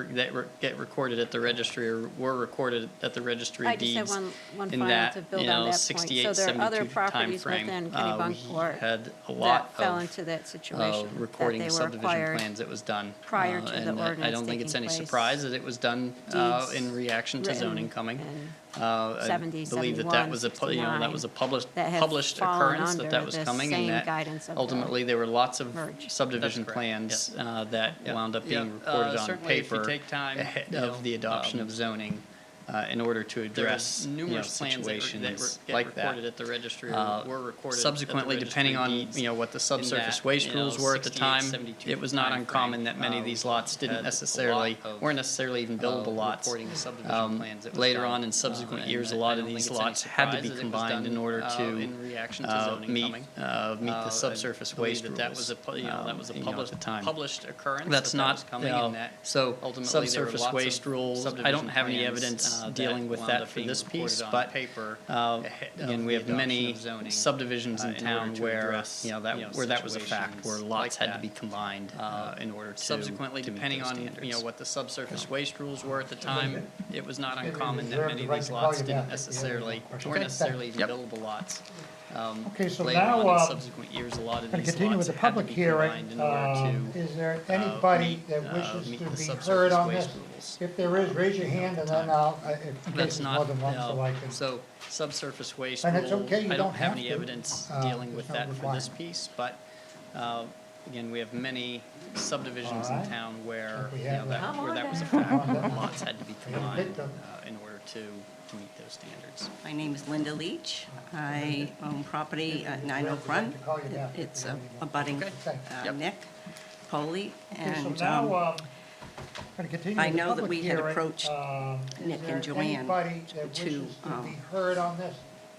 Speaker 9: get recorded at the registry or were recorded at the registry
Speaker 4: I
Speaker 9: of
Speaker 4: just have
Speaker 9: deeds.
Speaker 4: one
Speaker 9: in
Speaker 4: final
Speaker 9: that,
Speaker 4: to build
Speaker 9: you know,
Speaker 4: on that point.
Speaker 9: 68,
Speaker 4: So there are other
Speaker 9: 72
Speaker 4: properties
Speaker 9: timeframe,
Speaker 4: within
Speaker 9: we
Speaker 4: Kennebunkport
Speaker 9: had a
Speaker 4: that
Speaker 9: lot
Speaker 4: fell
Speaker 9: of
Speaker 4: into that situation, that
Speaker 9: recording
Speaker 4: they
Speaker 9: of
Speaker 4: were
Speaker 9: subdivision
Speaker 4: acquired
Speaker 9: plans that was done.
Speaker 4: prior to the
Speaker 9: and I
Speaker 4: ordinance
Speaker 9: don't think it's
Speaker 4: taking
Speaker 9: any
Speaker 4: place.
Speaker 9: surprise that it was done
Speaker 4: Deeds
Speaker 9: in reaction to
Speaker 4: written
Speaker 9: zoning coming.
Speaker 4: in
Speaker 9: I
Speaker 4: 70,
Speaker 9: believe that
Speaker 4: 71,
Speaker 9: was a, you know, that was a published
Speaker 4: that have
Speaker 9: published
Speaker 4: fallen
Speaker 9: occurrence,
Speaker 4: under
Speaker 9: that was
Speaker 4: the
Speaker 9: coming,
Speaker 4: same
Speaker 9: and that
Speaker 4: guidance of the
Speaker 9: ultimately there were lots of
Speaker 4: merge.
Speaker 9: subdivision
Speaker 3: That's correct,
Speaker 9: plans that
Speaker 3: Yeah.
Speaker 9: wound up
Speaker 3: Yeah.
Speaker 9: being recorded on
Speaker 3: Certainly if you
Speaker 9: paper
Speaker 3: take time,
Speaker 9: ahead
Speaker 3: you know,
Speaker 9: of the adoption of zoning in order to address,
Speaker 3: There's
Speaker 9: you know,
Speaker 3: numerous plans that
Speaker 9: situations
Speaker 3: get
Speaker 9: like that.
Speaker 3: recorded at the registry
Speaker 9: Uh,
Speaker 3: or were recorded.
Speaker 9: Subsequently,
Speaker 3: at the
Speaker 9: depending on,
Speaker 3: registry of deeds
Speaker 9: you know, what the subsurface
Speaker 3: that,
Speaker 9: waste
Speaker 3: you know,
Speaker 9: rules were at the
Speaker 3: 68,
Speaker 9: time,
Speaker 3: 72
Speaker 9: it was not
Speaker 3: timeframe,
Speaker 9: uncommon that many of these lots
Speaker 3: had
Speaker 9: didn't
Speaker 3: a
Speaker 9: necessarily,
Speaker 3: lot of,
Speaker 9: weren't necessarily even buildable lots.
Speaker 3: reporting of subdivision plans that was
Speaker 9: Later
Speaker 3: done.
Speaker 9: on in subsequent
Speaker 3: And
Speaker 9: years, a
Speaker 3: I
Speaker 9: lot
Speaker 3: don't
Speaker 9: of
Speaker 3: think
Speaker 9: these
Speaker 3: it's any
Speaker 9: lots had to
Speaker 3: surprise
Speaker 9: be
Speaker 3: that it was
Speaker 9: combined in
Speaker 3: done,
Speaker 9: order to
Speaker 3: in reaction to zoning
Speaker 9: meet,
Speaker 3: coming.
Speaker 9: meet the
Speaker 3: I
Speaker 9: subsurface
Speaker 3: believe
Speaker 9: waste rules.
Speaker 3: that was a, you know, that was a
Speaker 9: you know, at
Speaker 3: published,
Speaker 9: the time.
Speaker 3: published occurrence.
Speaker 9: That's
Speaker 3: that
Speaker 9: not,
Speaker 3: was coming,
Speaker 9: you know,
Speaker 3: and that
Speaker 9: so
Speaker 3: ultimately there were
Speaker 9: subsurface
Speaker 3: lots
Speaker 9: waste
Speaker 3: of
Speaker 9: rules, I don't
Speaker 3: subdivision
Speaker 9: have any
Speaker 3: plans,
Speaker 9: evidence
Speaker 3: that
Speaker 9: dealing with
Speaker 3: wound
Speaker 9: that
Speaker 3: up
Speaker 9: for
Speaker 3: being
Speaker 9: this
Speaker 3: recorded
Speaker 9: piece,
Speaker 3: on
Speaker 9: but
Speaker 3: paper ahead
Speaker 9: again,
Speaker 3: of
Speaker 9: we
Speaker 3: the
Speaker 9: have
Speaker 3: adoption
Speaker 9: many
Speaker 3: of zoning,
Speaker 9: subdivisions in
Speaker 3: in order
Speaker 9: town
Speaker 3: to
Speaker 9: where,
Speaker 3: address,
Speaker 9: you know, that,
Speaker 3: you know,
Speaker 9: where that was a fact, where
Speaker 3: situations
Speaker 9: lots
Speaker 3: like
Speaker 9: had to
Speaker 3: that.
Speaker 9: be combined in order to
Speaker 3: Subsequently,
Speaker 9: to meet
Speaker 3: depending
Speaker 9: those
Speaker 3: on, you know,
Speaker 9: standards.
Speaker 3: what the subsurface waste rules were at the time, it was not uncommon that
Speaker 1: reserve
Speaker 3: many
Speaker 1: the
Speaker 3: of
Speaker 1: right
Speaker 3: these
Speaker 1: to call
Speaker 3: lots
Speaker 1: you
Speaker 3: didn't
Speaker 1: back if you have any
Speaker 3: necessarily,
Speaker 1: more questions.
Speaker 3: weren't
Speaker 1: Okay,
Speaker 3: necessarily even
Speaker 9: Yep.
Speaker 3: buildable lots.
Speaker 1: Okay, so
Speaker 3: Later
Speaker 1: now,
Speaker 3: on in subsequent years, a lot of
Speaker 1: going to
Speaker 3: these
Speaker 1: continue
Speaker 3: lots
Speaker 1: with the
Speaker 3: had to
Speaker 1: public
Speaker 3: be
Speaker 1: hearing.
Speaker 3: combined in order to
Speaker 1: Is there anybody
Speaker 3: meet,
Speaker 1: that wishes
Speaker 3: meet
Speaker 1: to
Speaker 3: the
Speaker 1: be
Speaker 3: subsurface
Speaker 1: heard on
Speaker 3: waste
Speaker 1: this?
Speaker 3: rules.
Speaker 1: If there is, raise your hand and then I'll, in case
Speaker 9: That's
Speaker 1: there's more
Speaker 9: not,
Speaker 1: than one, so I can.
Speaker 9: so subsurface waste
Speaker 1: And
Speaker 9: rules,
Speaker 1: it's okay, you
Speaker 9: I
Speaker 1: don't
Speaker 9: don't have
Speaker 1: have
Speaker 9: any
Speaker 1: to.
Speaker 9: evidence
Speaker 1: Uh,
Speaker 9: dealing with
Speaker 1: there's no
Speaker 9: that for this
Speaker 1: requirement.
Speaker 9: piece, but, again, we have many subdivisions
Speaker 1: All
Speaker 9: in
Speaker 1: right.
Speaker 9: town where,
Speaker 1: If we
Speaker 9: you know,
Speaker 1: have
Speaker 9: that,
Speaker 1: that.
Speaker 9: where that was a
Speaker 1: Come
Speaker 9: fact,
Speaker 1: on down.
Speaker 9: lots had to be
Speaker 1: I got a
Speaker 9: combined,
Speaker 1: victim.
Speaker 9: in order to meet those standards.
Speaker 11: My name is Linda Leach. I own property at 9 Oak Run.
Speaker 1: To call you back if
Speaker 11: It's
Speaker 1: you have any more
Speaker 11: abutting
Speaker 1: questions. Okay.
Speaker 9: Yep.
Speaker 11: Nick Poley.
Speaker 1: Okay, so
Speaker 11: And
Speaker 1: now, Going to continue
Speaker 11: I
Speaker 1: the
Speaker 11: know that
Speaker 1: public
Speaker 11: we had
Speaker 1: hearing.
Speaker 11: approached
Speaker 1: Is
Speaker 11: Nick
Speaker 1: there
Speaker 11: and Joanne
Speaker 1: anybody that
Speaker 11: to,
Speaker 1: wishes to be heard on this?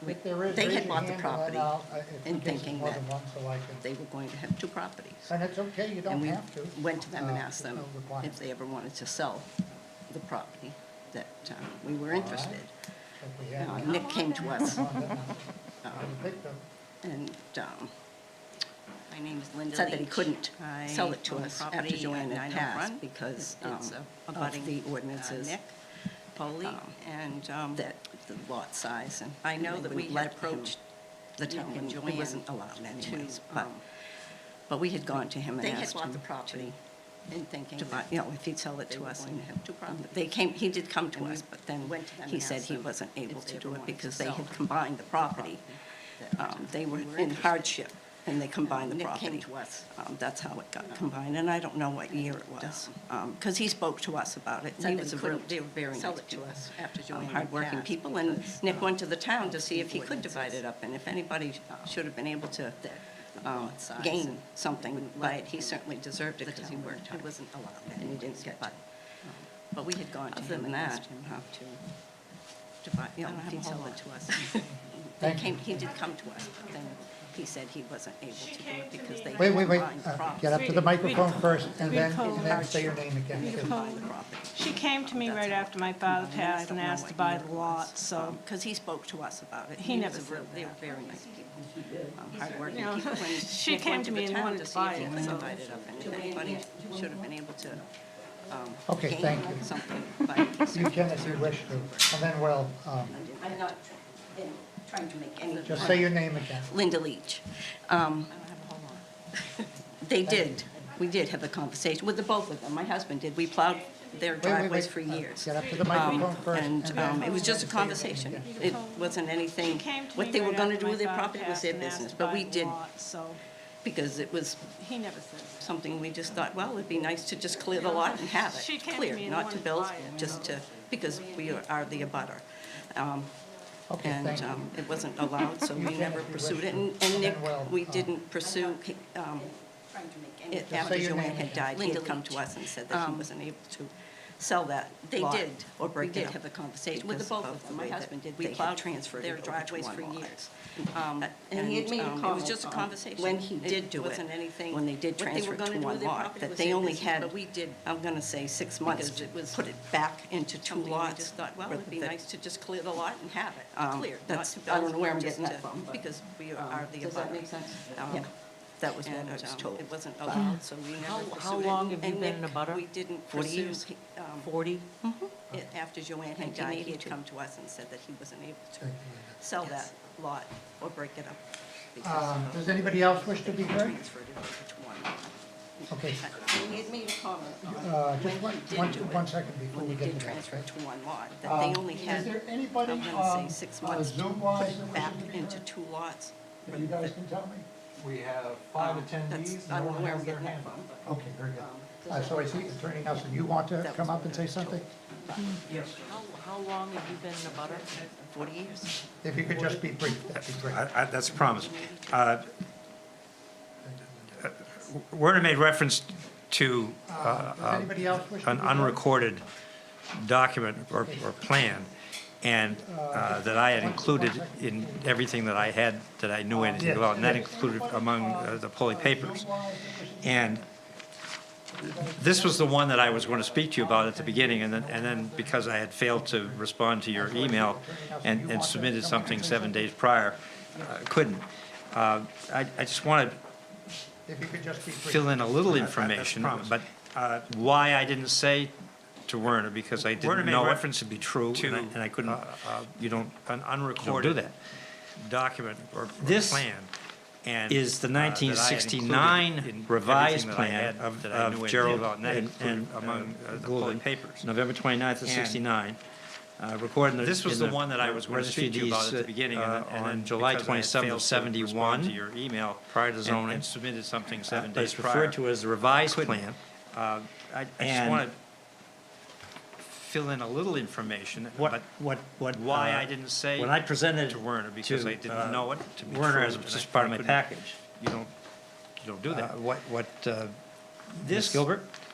Speaker 1: If there is,
Speaker 11: they
Speaker 1: raise
Speaker 11: had
Speaker 1: your
Speaker 11: bought the
Speaker 1: hand, and then
Speaker 11: property
Speaker 1: in
Speaker 11: in
Speaker 1: case it's
Speaker 11: thinking
Speaker 1: more
Speaker 11: that
Speaker 1: than one, so I can.
Speaker 11: they were going to have two properties.
Speaker 1: And it's okay, you
Speaker 11: And
Speaker 1: don't
Speaker 11: we
Speaker 1: have to.
Speaker 11: went to them and asked
Speaker 1: There's
Speaker 11: them
Speaker 1: no requirement.
Speaker 11: if they ever wanted to sell the property, that we were interested.
Speaker 1: If we have-
Speaker 11: Nick came to us
Speaker 1: I think that-
Speaker 11: and
Speaker 10: My name is Linda
Speaker 11: said that he
Speaker 10: Leach.
Speaker 11: couldn't
Speaker 10: I
Speaker 11: sell it to
Speaker 10: own
Speaker 11: us
Speaker 10: property
Speaker 11: after Joanne
Speaker 10: at
Speaker 11: had
Speaker 10: 9
Speaker 11: passed
Speaker 10: Front.
Speaker 11: because
Speaker 10: It's
Speaker 11: of
Speaker 10: abutting,
Speaker 11: the ordinances
Speaker 10: Nick, Polly, and
Speaker 11: that the lot size and.
Speaker 10: I know
Speaker 11: they
Speaker 10: that we
Speaker 11: wouldn't
Speaker 10: had
Speaker 11: let him-
Speaker 10: approached
Speaker 11: the
Speaker 10: Nick
Speaker 11: town,
Speaker 10: and
Speaker 11: and it
Speaker 10: Joanne
Speaker 11: wasn't allowed anyways,
Speaker 10: to,
Speaker 11: but we had gone to him and
Speaker 10: they had
Speaker 11: asked
Speaker 10: bought
Speaker 11: him
Speaker 10: the property in thinking
Speaker 11: to buy,
Speaker 10: that
Speaker 11: you know, if he'd sell it
Speaker 10: they
Speaker 11: to
Speaker 10: were
Speaker 11: us.
Speaker 10: going
Speaker 11: and
Speaker 10: to have two properties.
Speaker 11: They came, he did come to
Speaker 10: And we
Speaker 11: us, but then
Speaker 10: went to them
Speaker 11: he
Speaker 10: and
Speaker 11: said
Speaker 10: asked
Speaker 11: he
Speaker 10: them
Speaker 11: wasn't able
Speaker 10: if
Speaker 11: to
Speaker 10: they
Speaker 11: do
Speaker 10: ever
Speaker 11: it
Speaker 10: wanted to
Speaker 11: because they
Speaker 10: sell
Speaker 11: had combined the property. They were in hardship, and they combined the
Speaker 10: Nick
Speaker 11: property.
Speaker 10: came to us.
Speaker 11: That's how it got combined, and I don't know what year it was, because he spoke to us about it.
Speaker 10: Said
Speaker 11: He
Speaker 10: that
Speaker 11: was
Speaker 10: he
Speaker 11: a real,
Speaker 10: couldn't
Speaker 11: they were very nice
Speaker 10: sell it to
Speaker 11: people,
Speaker 10: us after Joanne had
Speaker 11: hardworking
Speaker 10: passed
Speaker 11: people, and
Speaker 10: because,
Speaker 11: Nick went to the town to see if he could divide it up, and if anybody should have been able to
Speaker 10: lot size
Speaker 11: gain something
Speaker 10: wouldn't
Speaker 11: by
Speaker 10: let
Speaker 11: it, he certainly deserved it
Speaker 10: the
Speaker 11: because he
Speaker 10: town
Speaker 11: worked hard.
Speaker 10: It wasn't allowed.
Speaker 11: And he didn't get to. But we had gone to
Speaker 10: Other
Speaker 11: him
Speaker 10: than
Speaker 11: and
Speaker 10: that,
Speaker 11: asked him how to buy, you know,
Speaker 10: I don't
Speaker 11: if
Speaker 10: have
Speaker 11: he'd
Speaker 10: a
Speaker 11: sell
Speaker 10: whole
Speaker 11: it
Speaker 10: lot.
Speaker 11: to us. They
Speaker 1: Thank
Speaker 11: came, he did come to us, but then he said he wasn't able to do it because they
Speaker 1: Wait,
Speaker 11: combined the property.
Speaker 1: get up to the microphone first, and then
Speaker 6: Rita
Speaker 1: say your name again.
Speaker 11: Combined the property.
Speaker 6: She came to me right after my father passed and asked to buy the lot, so
Speaker 11: Because he spoke to us about it.
Speaker 6: He never
Speaker 11: was a
Speaker 6: said
Speaker 11: real- They were
Speaker 6: that.
Speaker 11: very nice people, hardworking
Speaker 6: You know,
Speaker 11: people. And
Speaker 6: she
Speaker 11: Nick
Speaker 6: came
Speaker 11: went
Speaker 6: to me
Speaker 11: the
Speaker 6: and
Speaker 11: town
Speaker 6: wanted to
Speaker 11: see
Speaker 6: buy
Speaker 11: if he
Speaker 6: it,
Speaker 11: could
Speaker 6: so-
Speaker 11: divide it up, and if anybody should have been able to
Speaker 1: Okay, thank you.
Speaker 11: gain something by it. he
Speaker 1: You
Speaker 11: certainly
Speaker 1: can if you
Speaker 11: deserved
Speaker 1: wish
Speaker 11: it.
Speaker 1: to, and then we'll,
Speaker 11: I'm not trying to make any.
Speaker 1: just say your name again.
Speaker 11: Linda Leach. They did, we did have a conversation with the both of them. My husband did. We plowed their
Speaker 1: Wait,
Speaker 11: driveways for years.
Speaker 1: Get up to the microphone first.
Speaker 11: And
Speaker 1: then
Speaker 11: it was just a
Speaker 1: say your name
Speaker 11: conversation.
Speaker 1: again.
Speaker 11: It wasn't
Speaker 6: she
Speaker 11: anything,
Speaker 6: came to me
Speaker 11: what they were
Speaker 6: right
Speaker 11: gonna
Speaker 6: after
Speaker 11: do with
Speaker 6: my
Speaker 11: their
Speaker 6: father
Speaker 11: property was
Speaker 6: passed
Speaker 11: their
Speaker 6: and asked
Speaker 11: business.
Speaker 6: to
Speaker 11: But
Speaker 6: buy
Speaker 11: we
Speaker 6: the
Speaker 11: did,
Speaker 6: lot, so
Speaker 11: because it was
Speaker 6: he never said that.
Speaker 11: something we just thought, well, it'd be nice to just clear the lot and have
Speaker 6: She
Speaker 11: it
Speaker 6: came to
Speaker 11: clear,
Speaker 6: me and
Speaker 11: not to
Speaker 6: wanted to
Speaker 11: build,
Speaker 6: buy it,
Speaker 11: just
Speaker 6: so.
Speaker 11: to, because we are the abutter.
Speaker 1: Okay,
Speaker 11: And
Speaker 1: thank you.
Speaker 11: it wasn't allowed, so
Speaker 1: You
Speaker 11: we
Speaker 1: can
Speaker 11: never
Speaker 1: if you
Speaker 11: pursued
Speaker 1: wish
Speaker 11: it.
Speaker 1: to.
Speaker 11: And
Speaker 1: And
Speaker 11: Nick,
Speaker 1: then we'll,
Speaker 11: we didn't pursue,
Speaker 1: Just
Speaker 11: after
Speaker 1: say your
Speaker 11: Joanne
Speaker 1: name
Speaker 11: had
Speaker 1: again.
Speaker 11: died, he
Speaker 10: Linda
Speaker 11: had come
Speaker 10: Leach.
Speaker 11: to us and said that he wasn't able to sell that
Speaker 10: They
Speaker 11: lot
Speaker 10: did.
Speaker 11: or break
Speaker 10: We
Speaker 11: it
Speaker 10: did
Speaker 11: up.
Speaker 10: have a conversation
Speaker 11: with the
Speaker 10: because
Speaker 11: both
Speaker 10: of
Speaker 11: of
Speaker 10: the
Speaker 11: them. My
Speaker 10: way that
Speaker 11: husband did.
Speaker 10: we
Speaker 11: They had
Speaker 10: plowed
Speaker 11: transferred
Speaker 10: their
Speaker 11: it over to
Speaker 10: driveways
Speaker 11: one
Speaker 10: for
Speaker 11: lot.
Speaker 10: years.
Speaker 11: And he had made a
Speaker 10: it was
Speaker 11: comment
Speaker 10: just a
Speaker 11: on
Speaker 10: conversation.
Speaker 11: when he
Speaker 10: It
Speaker 11: did do it,
Speaker 10: wasn't anything-
Speaker 11: when they did
Speaker 10: what they
Speaker 11: transfer
Speaker 10: were
Speaker 11: it
Speaker 10: gonna
Speaker 11: to
Speaker 10: do
Speaker 11: one
Speaker 10: with their
Speaker 11: lot,
Speaker 10: property
Speaker 11: that
Speaker 10: was
Speaker 11: they
Speaker 10: their
Speaker 11: only
Speaker 10: business,
Speaker 11: had,
Speaker 10: but we did,
Speaker 11: I'm gonna say 6 months
Speaker 10: because
Speaker 11: to
Speaker 10: it was
Speaker 11: put it back into two
Speaker 10: something we
Speaker 11: lots.
Speaker 10: just thought, well, it'd be
Speaker 11: that-
Speaker 10: nice to just clear the lot and have it clear, not
Speaker 11: That's,
Speaker 10: to
Speaker 11: I don't
Speaker 10: build,
Speaker 11: know where I'm
Speaker 10: just
Speaker 11: getting that
Speaker 10: to-
Speaker 11: from, but,
Speaker 10: because we are the
Speaker 11: does that
Speaker 10: abutter.
Speaker 11: make sense? Yeah, that was what I
Speaker 10: And
Speaker 11: was told.
Speaker 10: it wasn't allowed, so we never
Speaker 5: How
Speaker 10: pursued it.
Speaker 5: long have you
Speaker 10: And
Speaker 5: been in
Speaker 10: Nick,
Speaker 5: a butter?
Speaker 10: We didn't
Speaker 11: 40
Speaker 10: pursue,
Speaker 11: years.
Speaker 5: 40?
Speaker 10: after Joanne had died, he had come to us and said that he wasn't able to
Speaker 1: Thank you,
Speaker 10: sell
Speaker 11: Yes.
Speaker 10: that lot or break it up.
Speaker 1: Linda.
Speaker 10: because
Speaker 1: Does anybody else wish to be
Speaker 10: they
Speaker 1: heard?
Speaker 10: transferred it over to one lot.
Speaker 1: Okay,
Speaker 11: He had made a comment on
Speaker 1: just
Speaker 11: when
Speaker 1: one,
Speaker 11: he did
Speaker 1: one,
Speaker 11: do it,
Speaker 1: one second before
Speaker 11: when
Speaker 1: we
Speaker 11: he
Speaker 1: get
Speaker 11: did
Speaker 1: to that.
Speaker 11: transfer it to one lot, that they only
Speaker 1: Is
Speaker 11: had,
Speaker 1: there anybody,
Speaker 10: I'm gonna say 6 months to
Speaker 1: Zoom-wise
Speaker 10: put
Speaker 1: that
Speaker 10: it
Speaker 1: wishes
Speaker 10: back
Speaker 1: to be
Speaker 10: into
Speaker 1: heard?
Speaker 10: 2 lots.
Speaker 1: That you guys can tell me?
Speaker 8: We have 5
Speaker 10: That's-
Speaker 8: attendees,
Speaker 10: I
Speaker 8: no
Speaker 10: don't know
Speaker 8: one
Speaker 10: where
Speaker 8: has
Speaker 10: I'm
Speaker 8: their
Speaker 10: getting that
Speaker 8: hand
Speaker 10: from,
Speaker 8: up.
Speaker 10: but
Speaker 1: Okay, very good. So I see Attorney Nelson, you want to
Speaker 10: That
Speaker 1: come
Speaker 10: was
Speaker 1: up and say something?
Speaker 8: Yes.
Speaker 5: How long have you been in a butter?
Speaker 10: 40 years.
Speaker 1: If you could just be brief, that'd be great.
Speaker 3: That's a promise. Werner made reference to
Speaker 1: Does anybody else wish to
Speaker 3: an
Speaker 1: be heard?
Speaker 3: unrecorded document or plan, and that I had included in everything that I had, that I knew anything about, and that included among the Polly papers. And this was the one that I was going to speak to you about at the beginning, and then because I had failed to respond to your email and submitted something 7 days prior, couldn't. I just want to
Speaker 1: If you could just be brief.
Speaker 3: fill in a little information, but why I didn't say to Werner, because I didn't know reference to be true, and I couldn't, you don't do that. Document or plan. And is the 1969 revised plan of Gerald and among the Polly papers. November 29th of 69. Recorded in the. This was the one that I was going to speak to you about at the beginning, and then on July 27th of 71. To your email prior to zoning. And submitted something 7 days prior. It's referred to as the revised plan. I just want to fill in a little information, but why I didn't say
Speaker 12: When I presented
Speaker 3: to Werner, because I didn't know it to be true.
Speaker 12: Werner as
Speaker 3: and
Speaker 12: just
Speaker 3: I
Speaker 12: part of my
Speaker 3: couldn't-
Speaker 12: package.
Speaker 3: You don't do that.
Speaker 12: What,
Speaker 3: This
Speaker 12: Ms. Gilbert?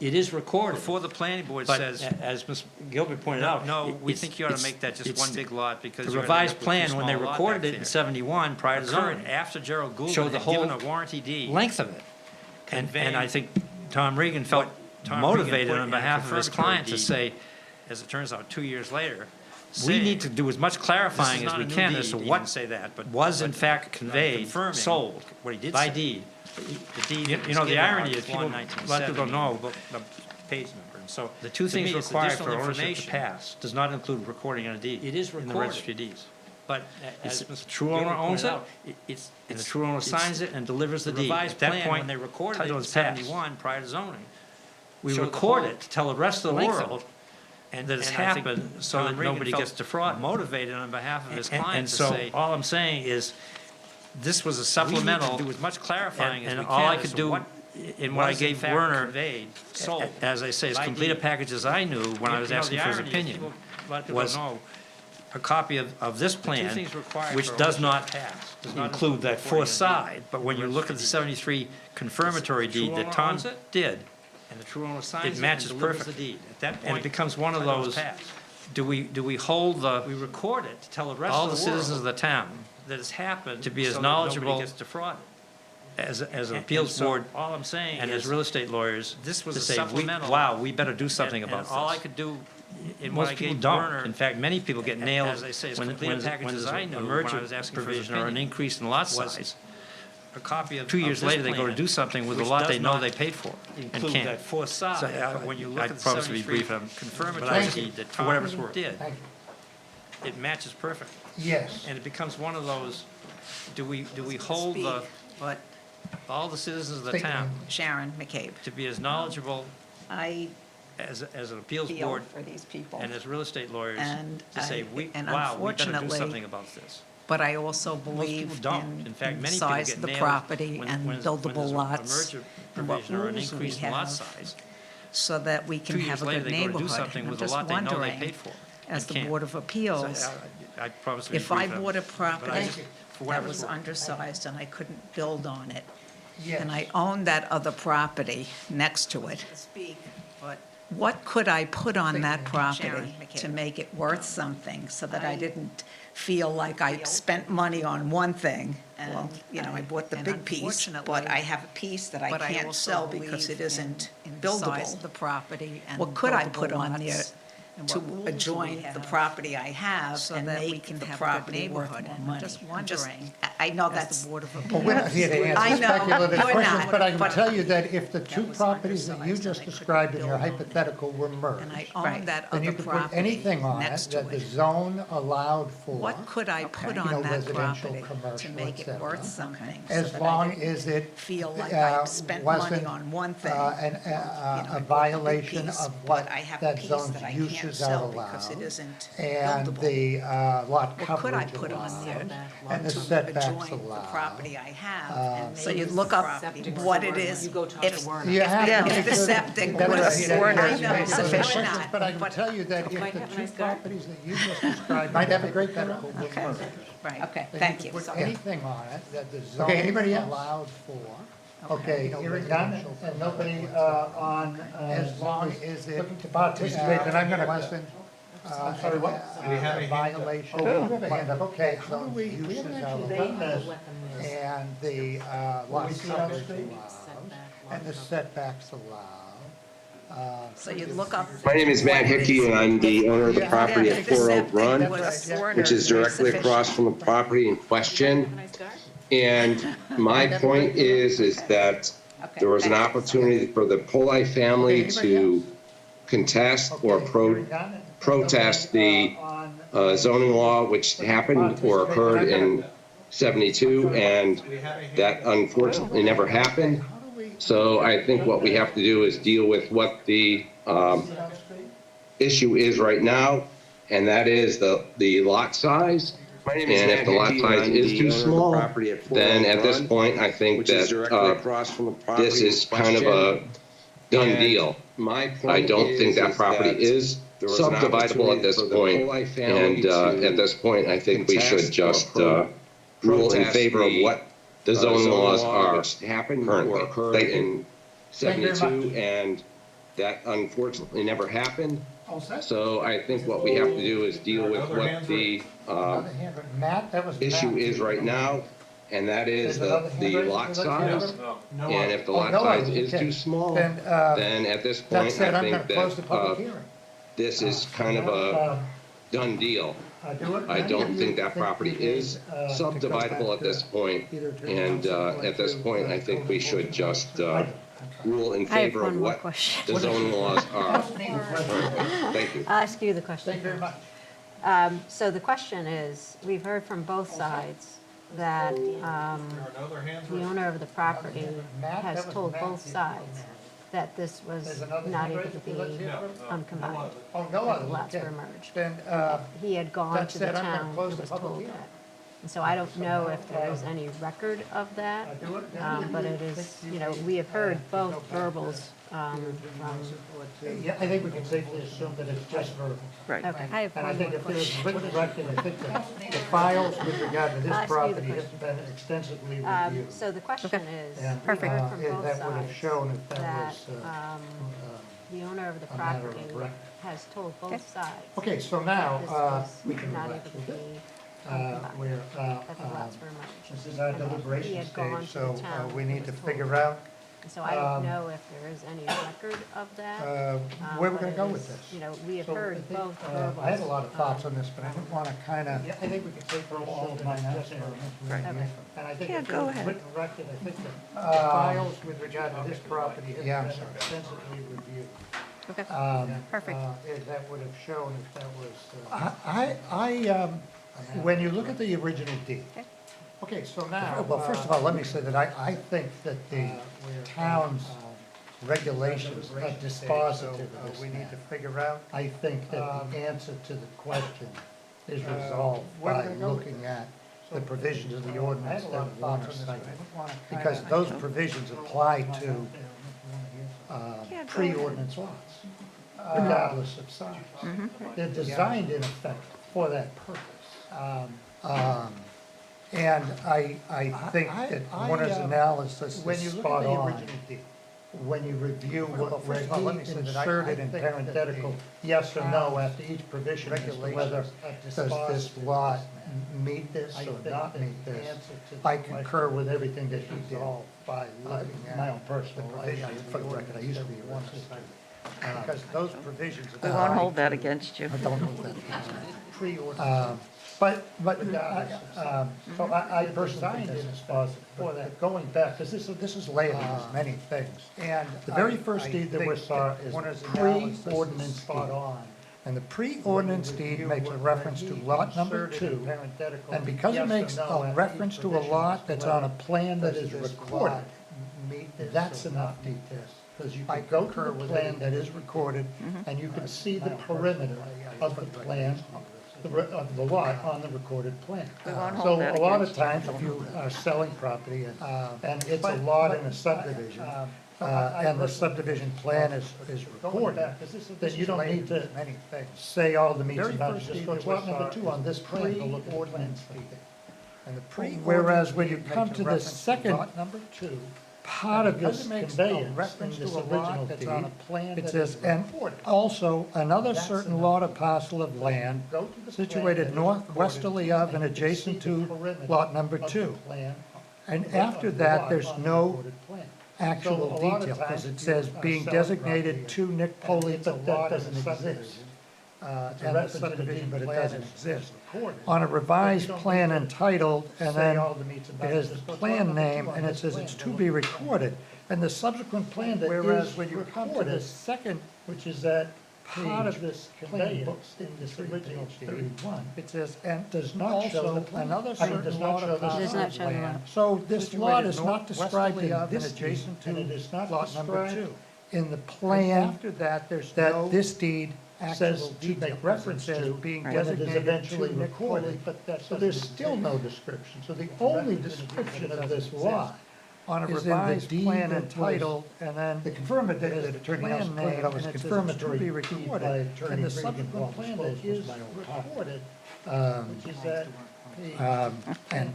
Speaker 12: It is recorded.
Speaker 3: Before the planning board
Speaker 12: But
Speaker 3: says,
Speaker 12: as Ms. Gilbert pointed out.
Speaker 3: no, we
Speaker 12: it's-
Speaker 3: think you ought to
Speaker 12: it's-
Speaker 3: make that just
Speaker 12: it's
Speaker 3: one big lot because
Speaker 12: The
Speaker 3: you're gonna end
Speaker 12: revised
Speaker 3: up with
Speaker 12: plan,
Speaker 3: too
Speaker 12: when they
Speaker 3: small a lot
Speaker 12: recorded
Speaker 3: back
Speaker 12: it in
Speaker 3: there.
Speaker 12: 71, prior to
Speaker 3: Occurred
Speaker 12: zoning,
Speaker 3: after Gerald Gould
Speaker 12: showed the
Speaker 3: had given
Speaker 12: whole
Speaker 3: a warranty deed.
Speaker 12: length of it.
Speaker 3: And I think Tom Regan felt motivated on behalf of his client to say, as it turns out, 2 years later, we need to do as much clarifying as we can as to what was in fact conveyed, sold, by deed. You know, the irony is, people, a lot of people don't know about the page number. And so the two things required for ownership to pass does not include recording on a deed. It is recorded in the registry of deeds. But as the true owner owns it, and the true owner signs it and delivers the deed. At that point, when they recorded it in 71 prior to zoning, we record it to tell the rest of the world that it's happened so that nobody gets defrauded. Motivated on behalf of his client to say. And so all I'm saying is, this was a supplemental. We need to do as much clarifying as we can. And all I could do in what I gave Werner, as I say, as complete a package as I knew when I was asking for his opinion, was a copy of this plan, which does not include that fourth side. But when you look at the 73 confirmatory deed that Tom did, and the true owner signs it matches perfectly. At that point, and it becomes one of those, do we hold the, we record it to tell the rest of the citizens of the town that it's happened to be as knowledgeable as an appeals board all I'm saying and as real estate lawyers this was to say, wow, we better do something about this. All I could do most people don't. In fact, many people get nailed as I say, when there's a merger provision or an increase in lot size. A copy of 2 years later, they go to do something with a lot they know they paid for and can't. That fourth side. So, when you look at the 73 confirmatory deed that for whatever it's worth did, it matches perfect.
Speaker 1: Yes.
Speaker 3: And it becomes one of those, do we hold the,
Speaker 13: But
Speaker 3: all the citizens of the town
Speaker 13: Sharon McCabe,
Speaker 3: to be as knowledgeable
Speaker 13: I
Speaker 3: as an appeals
Speaker 13: feel
Speaker 3: board
Speaker 13: for these people.
Speaker 3: and as real estate lawyers
Speaker 13: And
Speaker 3: to say,
Speaker 13: and
Speaker 3: wow, we better do
Speaker 13: unfortunately,
Speaker 3: something about this.
Speaker 13: But I also
Speaker 3: Most people
Speaker 13: believe
Speaker 3: don't. In fact,
Speaker 13: in
Speaker 3: many
Speaker 13: the
Speaker 3: people
Speaker 13: size
Speaker 3: get
Speaker 13: of the
Speaker 3: nailed
Speaker 13: property
Speaker 3: when
Speaker 13: and
Speaker 3: there's
Speaker 13: buildable
Speaker 3: a
Speaker 13: lots
Speaker 3: merger
Speaker 13: and what
Speaker 3: provision or an
Speaker 13: rules we
Speaker 3: increase in lot
Speaker 13: have
Speaker 3: size.
Speaker 13: so that we
Speaker 3: 2
Speaker 13: can
Speaker 3: years
Speaker 13: have a
Speaker 3: later,
Speaker 13: good
Speaker 3: they go to do
Speaker 13: neighborhood.
Speaker 3: something
Speaker 13: And I'm
Speaker 3: with a
Speaker 13: just
Speaker 3: lot they know they
Speaker 13: wondering,
Speaker 3: paid for.
Speaker 13: as
Speaker 3: and
Speaker 13: the
Speaker 3: can't.
Speaker 13: Board of Appeals,
Speaker 3: So, I promise to be
Speaker 13: if I
Speaker 3: brief,
Speaker 13: bought a
Speaker 3: but I
Speaker 13: property
Speaker 3: just- for
Speaker 13: that
Speaker 3: whatever
Speaker 13: was
Speaker 3: it's worth.
Speaker 13: undersized and I couldn't build on it,
Speaker 1: Yes.
Speaker 13: and I owned that other property next to it, what could I put on that property to make it worth something so that I didn't feel like I spent money on one thing? Well, you know, I bought the big piece, but I have a piece that I can't sell because it isn't buildable.
Speaker 11: The property and
Speaker 13: What could I put
Speaker 11: buildable
Speaker 13: on there
Speaker 11: lots and
Speaker 13: to
Speaker 11: what rules do we
Speaker 13: adjoin the
Speaker 11: have
Speaker 13: property I have
Speaker 11: so
Speaker 13: and
Speaker 11: that we
Speaker 13: make
Speaker 11: can
Speaker 13: the
Speaker 11: have a good
Speaker 13: property worth
Speaker 11: neighborhood?
Speaker 13: more
Speaker 11: And I'm
Speaker 13: money?
Speaker 11: just
Speaker 13: I'm just-
Speaker 11: wondering,
Speaker 13: I know
Speaker 11: as
Speaker 13: that's,
Speaker 11: the Board of
Speaker 1: Well, we're not
Speaker 11: Appeals,
Speaker 1: here to
Speaker 13: I
Speaker 1: answer
Speaker 13: know,
Speaker 1: speculative
Speaker 13: we're
Speaker 1: questions,
Speaker 13: not,
Speaker 1: but I can
Speaker 13: but-
Speaker 1: tell you that if the two
Speaker 13: was
Speaker 1: properties that you
Speaker 13: undersized
Speaker 1: just
Speaker 13: and I couldn't
Speaker 1: described in your
Speaker 13: build on it.
Speaker 1: hypothetical were merged,
Speaker 11: and I
Speaker 13: Right.
Speaker 11: own that
Speaker 1: then you
Speaker 11: other
Speaker 1: could put
Speaker 11: property
Speaker 1: anything on it
Speaker 11: next to
Speaker 1: that the
Speaker 11: it.
Speaker 1: zone allowed for.
Speaker 11: What could I put
Speaker 1: you know,
Speaker 11: on that
Speaker 1: residential,
Speaker 11: property to
Speaker 1: commercial,
Speaker 11: make it
Speaker 1: et
Speaker 11: worth
Speaker 1: cetera,
Speaker 11: something? so
Speaker 1: As
Speaker 11: that
Speaker 1: long
Speaker 11: I didn't
Speaker 1: as it
Speaker 11: feel like I spent money
Speaker 1: wasn't,
Speaker 11: on one thing.
Speaker 1: you know,
Speaker 11: I bought the
Speaker 1: a
Speaker 11: big
Speaker 1: violation
Speaker 11: piece,
Speaker 1: of what
Speaker 11: but I have a
Speaker 1: that
Speaker 11: piece
Speaker 1: zone's
Speaker 11: that I can't
Speaker 1: uses
Speaker 11: sell
Speaker 1: are
Speaker 11: because it
Speaker 1: allowed,
Speaker 11: isn't
Speaker 1: and
Speaker 11: buildable.
Speaker 1: the lot
Speaker 11: What could I
Speaker 1: coverage
Speaker 11: put on there
Speaker 1: allowed, and the
Speaker 11: to
Speaker 1: setbacks
Speaker 11: adjoin the
Speaker 1: allowed.
Speaker 11: property I have and
Speaker 13: so
Speaker 11: make
Speaker 13: you
Speaker 11: the
Speaker 13: look up
Speaker 11: property
Speaker 13: what it
Speaker 11: worth
Speaker 13: is.
Speaker 5: You go talk
Speaker 13: If-
Speaker 5: to Werner.
Speaker 1: You have
Speaker 13: Yeah,
Speaker 1: to
Speaker 13: if
Speaker 1: make
Speaker 13: the
Speaker 1: sure that-
Speaker 13: septic
Speaker 1: that
Speaker 13: was-
Speaker 1: is- that
Speaker 13: I
Speaker 1: is-
Speaker 13: know,
Speaker 1: that is-
Speaker 13: sufficient.
Speaker 1: questions, But I can tell you that if
Speaker 5: Might
Speaker 1: the
Speaker 5: have a
Speaker 1: two
Speaker 5: nice garden.
Speaker 1: properties that you just described might have a great hypothetical were
Speaker 13: Okay.
Speaker 1: merged,
Speaker 11: Right.
Speaker 13: Okay,
Speaker 1: then
Speaker 13: thank
Speaker 1: could
Speaker 13: you.
Speaker 1: put anything on it that the zone
Speaker 12: Okay, anybody else?
Speaker 1: allowed for. Okay, hearing none, and nobody on, as long as it participates, and I'm gonna question. Sorry, what?
Speaker 8: Do we have a hand up?
Speaker 1: Violation.
Speaker 12: Oh, we have a hand up.
Speaker 1: Okay,
Speaker 12: How do we
Speaker 1: uses
Speaker 12: haven't
Speaker 1: are
Speaker 12: actually done
Speaker 1: allowed,
Speaker 12: this.
Speaker 1: and the lot
Speaker 12: see it on the
Speaker 1: coverage
Speaker 12: screen?
Speaker 1: allowed, and the setbacks allowed.
Speaker 13: So you look up.
Speaker 14: My name is Matt Hickey, and I'm the owner of the property at 4 Oak Run, which is directly across from the property in question. And my point is that there was an opportunity for the Polai family to contest or protest the zoning law, which happened or occurred in 72, and that unfortunately never happened. So I think what we have to do is deal with what the issue is right now, and that is the lot size. And if the lot size is too small, then at this point, I think that this is kind of a done deal. I don't think that property is subdividable at this point, and at this point, I think we should just rule in favor of what the zoning laws are currently. Thank you. 72, and that unfortunately never happened. So I think what we have to do is deal with what the
Speaker 1: Matt, that was
Speaker 14: issue
Speaker 1: Matt.
Speaker 14: is right now, and that is
Speaker 1: There's
Speaker 14: the
Speaker 1: another
Speaker 14: lot
Speaker 1: hand raised.
Speaker 14: size.
Speaker 8: No.
Speaker 14: And if the
Speaker 1: Oh,
Speaker 14: lot
Speaker 1: no,
Speaker 14: size
Speaker 1: okay.
Speaker 14: is too small,
Speaker 1: Then,
Speaker 14: then at this
Speaker 1: That
Speaker 14: point,
Speaker 1: said,
Speaker 14: I
Speaker 1: I'm gonna
Speaker 14: think
Speaker 1: close the public
Speaker 14: that
Speaker 1: hearing.
Speaker 14: this is kind of a done deal. I don't think that property is subdividable at this point, and at this point, I think we should just rule in
Speaker 4: I have
Speaker 14: favor of
Speaker 4: one more
Speaker 14: what
Speaker 4: question.
Speaker 14: the zoning laws are. Thank you.
Speaker 4: I'll ask you the question.
Speaker 1: Thank you very much.
Speaker 4: So the question is, we've heard from both sides that
Speaker 8: There are no other hands
Speaker 4: the
Speaker 8: raised.
Speaker 4: owner of the property
Speaker 1: Matt,
Speaker 4: has
Speaker 1: that was
Speaker 4: told
Speaker 1: Matt.
Speaker 4: both sides that this was
Speaker 1: There's another
Speaker 4: not
Speaker 1: hand
Speaker 4: able
Speaker 1: raised
Speaker 4: to
Speaker 1: if you
Speaker 4: be
Speaker 1: let's hear from-
Speaker 4: uncombined.
Speaker 1: Oh, no
Speaker 4: that the
Speaker 1: others,
Speaker 4: lots
Speaker 1: okay.
Speaker 4: were merged.
Speaker 1: Then,
Speaker 4: He had gone
Speaker 1: that
Speaker 4: to the
Speaker 1: said, I'm gonna
Speaker 4: town
Speaker 1: close
Speaker 4: and
Speaker 1: the
Speaker 4: was
Speaker 1: public
Speaker 4: told
Speaker 1: hearing.
Speaker 4: that. And so I don't know if there is any record of that, but it is, you know, we have heard both verbals from,
Speaker 1: yeah, I think we can safely assume that it's just verbal.
Speaker 2: Right.
Speaker 4: okay, I have
Speaker 1: And I
Speaker 4: one
Speaker 1: think
Speaker 4: more
Speaker 1: if there's
Speaker 4: question.
Speaker 1: written record, I think the files with regard to
Speaker 4: I'll
Speaker 1: this
Speaker 4: ask you the
Speaker 1: property have
Speaker 4: question.
Speaker 1: been extensively
Speaker 4: Um,
Speaker 1: reviewed.
Speaker 4: So the question is,
Speaker 1: And,
Speaker 4: we heard from
Speaker 1: yeah,
Speaker 4: both
Speaker 1: that would have
Speaker 4: sides
Speaker 1: shown if that
Speaker 4: that
Speaker 1: was,
Speaker 4: the owner of the
Speaker 1: a matter of
Speaker 4: property
Speaker 1: record.
Speaker 4: has told both sides
Speaker 1: Okay, so
Speaker 4: that
Speaker 1: now,
Speaker 4: this
Speaker 1: we
Speaker 4: was
Speaker 1: can
Speaker 4: not
Speaker 1: relax
Speaker 4: able to
Speaker 1: a
Speaker 4: be
Speaker 1: bit.
Speaker 4: uncombined,
Speaker 1: We're,
Speaker 4: that the lots were merged.
Speaker 1: this is our
Speaker 4: And he
Speaker 1: deliberation
Speaker 4: had gone
Speaker 1: stage,
Speaker 4: to the
Speaker 1: so
Speaker 4: town
Speaker 1: we
Speaker 4: and
Speaker 1: need to
Speaker 4: was told
Speaker 1: figure
Speaker 4: that.
Speaker 1: out
Speaker 4: And so I don't know if there is any record of that.
Speaker 1: where we're
Speaker 4: but
Speaker 1: gonna
Speaker 4: it
Speaker 1: go with
Speaker 4: is,
Speaker 1: this.
Speaker 4: You know, we have
Speaker 1: So I
Speaker 4: heard
Speaker 1: think,
Speaker 4: both verbals.
Speaker 1: I had a lot of thoughts on this, but I didn't wanna kinda. Yeah, I think we could say for all of mine out there.
Speaker 2: Right.
Speaker 4: Okay.
Speaker 1: And I think
Speaker 2: Yeah,
Speaker 1: if
Speaker 2: go
Speaker 1: there's
Speaker 2: ahead.
Speaker 1: written record, I think the files with regard to this property have been extensively reviewed.
Speaker 4: Okay, perfect.
Speaker 1: That would have shown if that was. When you look at the original deed.
Speaker 4: Okay.
Speaker 1: Okay, so now. Well, first of all, let me say that I think that the town's regulations are dispositive of this. We need to figure out. I think that the answer to the question is resolved by looking at the provisions of the ordinance that Warner cited. Because those provisions apply to pre-ordinance lots, regardless of size. They're designed in effect for that purpose. And I think that Warner's analysis is spot on. When you review where he inserted in parenthetical, yes or no after each provision as to whether does this lot meet this or not meet this. I concur with everything that he did by looking at my own personal, for the record, I used to be a Warner sister. Because those provisions.
Speaker 2: We won't hold that against you.
Speaker 1: I don't hold that against you. But, so I personally think this is positive. For that, going back, because this is layered with many things. And the very first deed that we saw is pre-ordinance deed. And the pre-ordinance deed makes a reference to lot number 2. And because it makes a reference to a lot that's on a plan that is recorded, that's enough detail. Because you can go to the plan that is recorded, and you can see the perimeter of the plan, of the lot on the recorded plan.
Speaker 2: We won't
Speaker 1: So
Speaker 2: hold that
Speaker 1: a lot of
Speaker 2: against you.
Speaker 1: times, if you are selling property and it's a lot in a subdivision, and the subdivision plan is recorded, then you don't need to say all the meets and bounds, just go to lot number 2 on this plan to look at the plan. Whereas when you come to the second part of this conveyance in this original deed, it says, and also another certain lot or parcel of land situated northwesterly of and adjacent to lot number 2. And after that, there's no actual detail, because it says being designated to Nick Poley, but that doesn't exist. And the subdivision, but it doesn't exist. On a revised plan entitled, and then it has the plan name, and it says it's to be recorded. And the subsequent plan that is when you come to the second, which is that part of this conveyance in this original 31, it says, and does not show the plan. Another certain lot of
Speaker 4: Does not show the lot.
Speaker 1: So this lot is not described in this deed, and it is not lot number 2. In the plan, after that, there's that this deed says to make reference to being designated eventually recorded, so there's still no description. So the only description of this lot on a revised plan entitled, and then the confirmatory, the attorney else pointed out was confirmatory to be recorded, and the subsequent plan that is recorded, which is that, and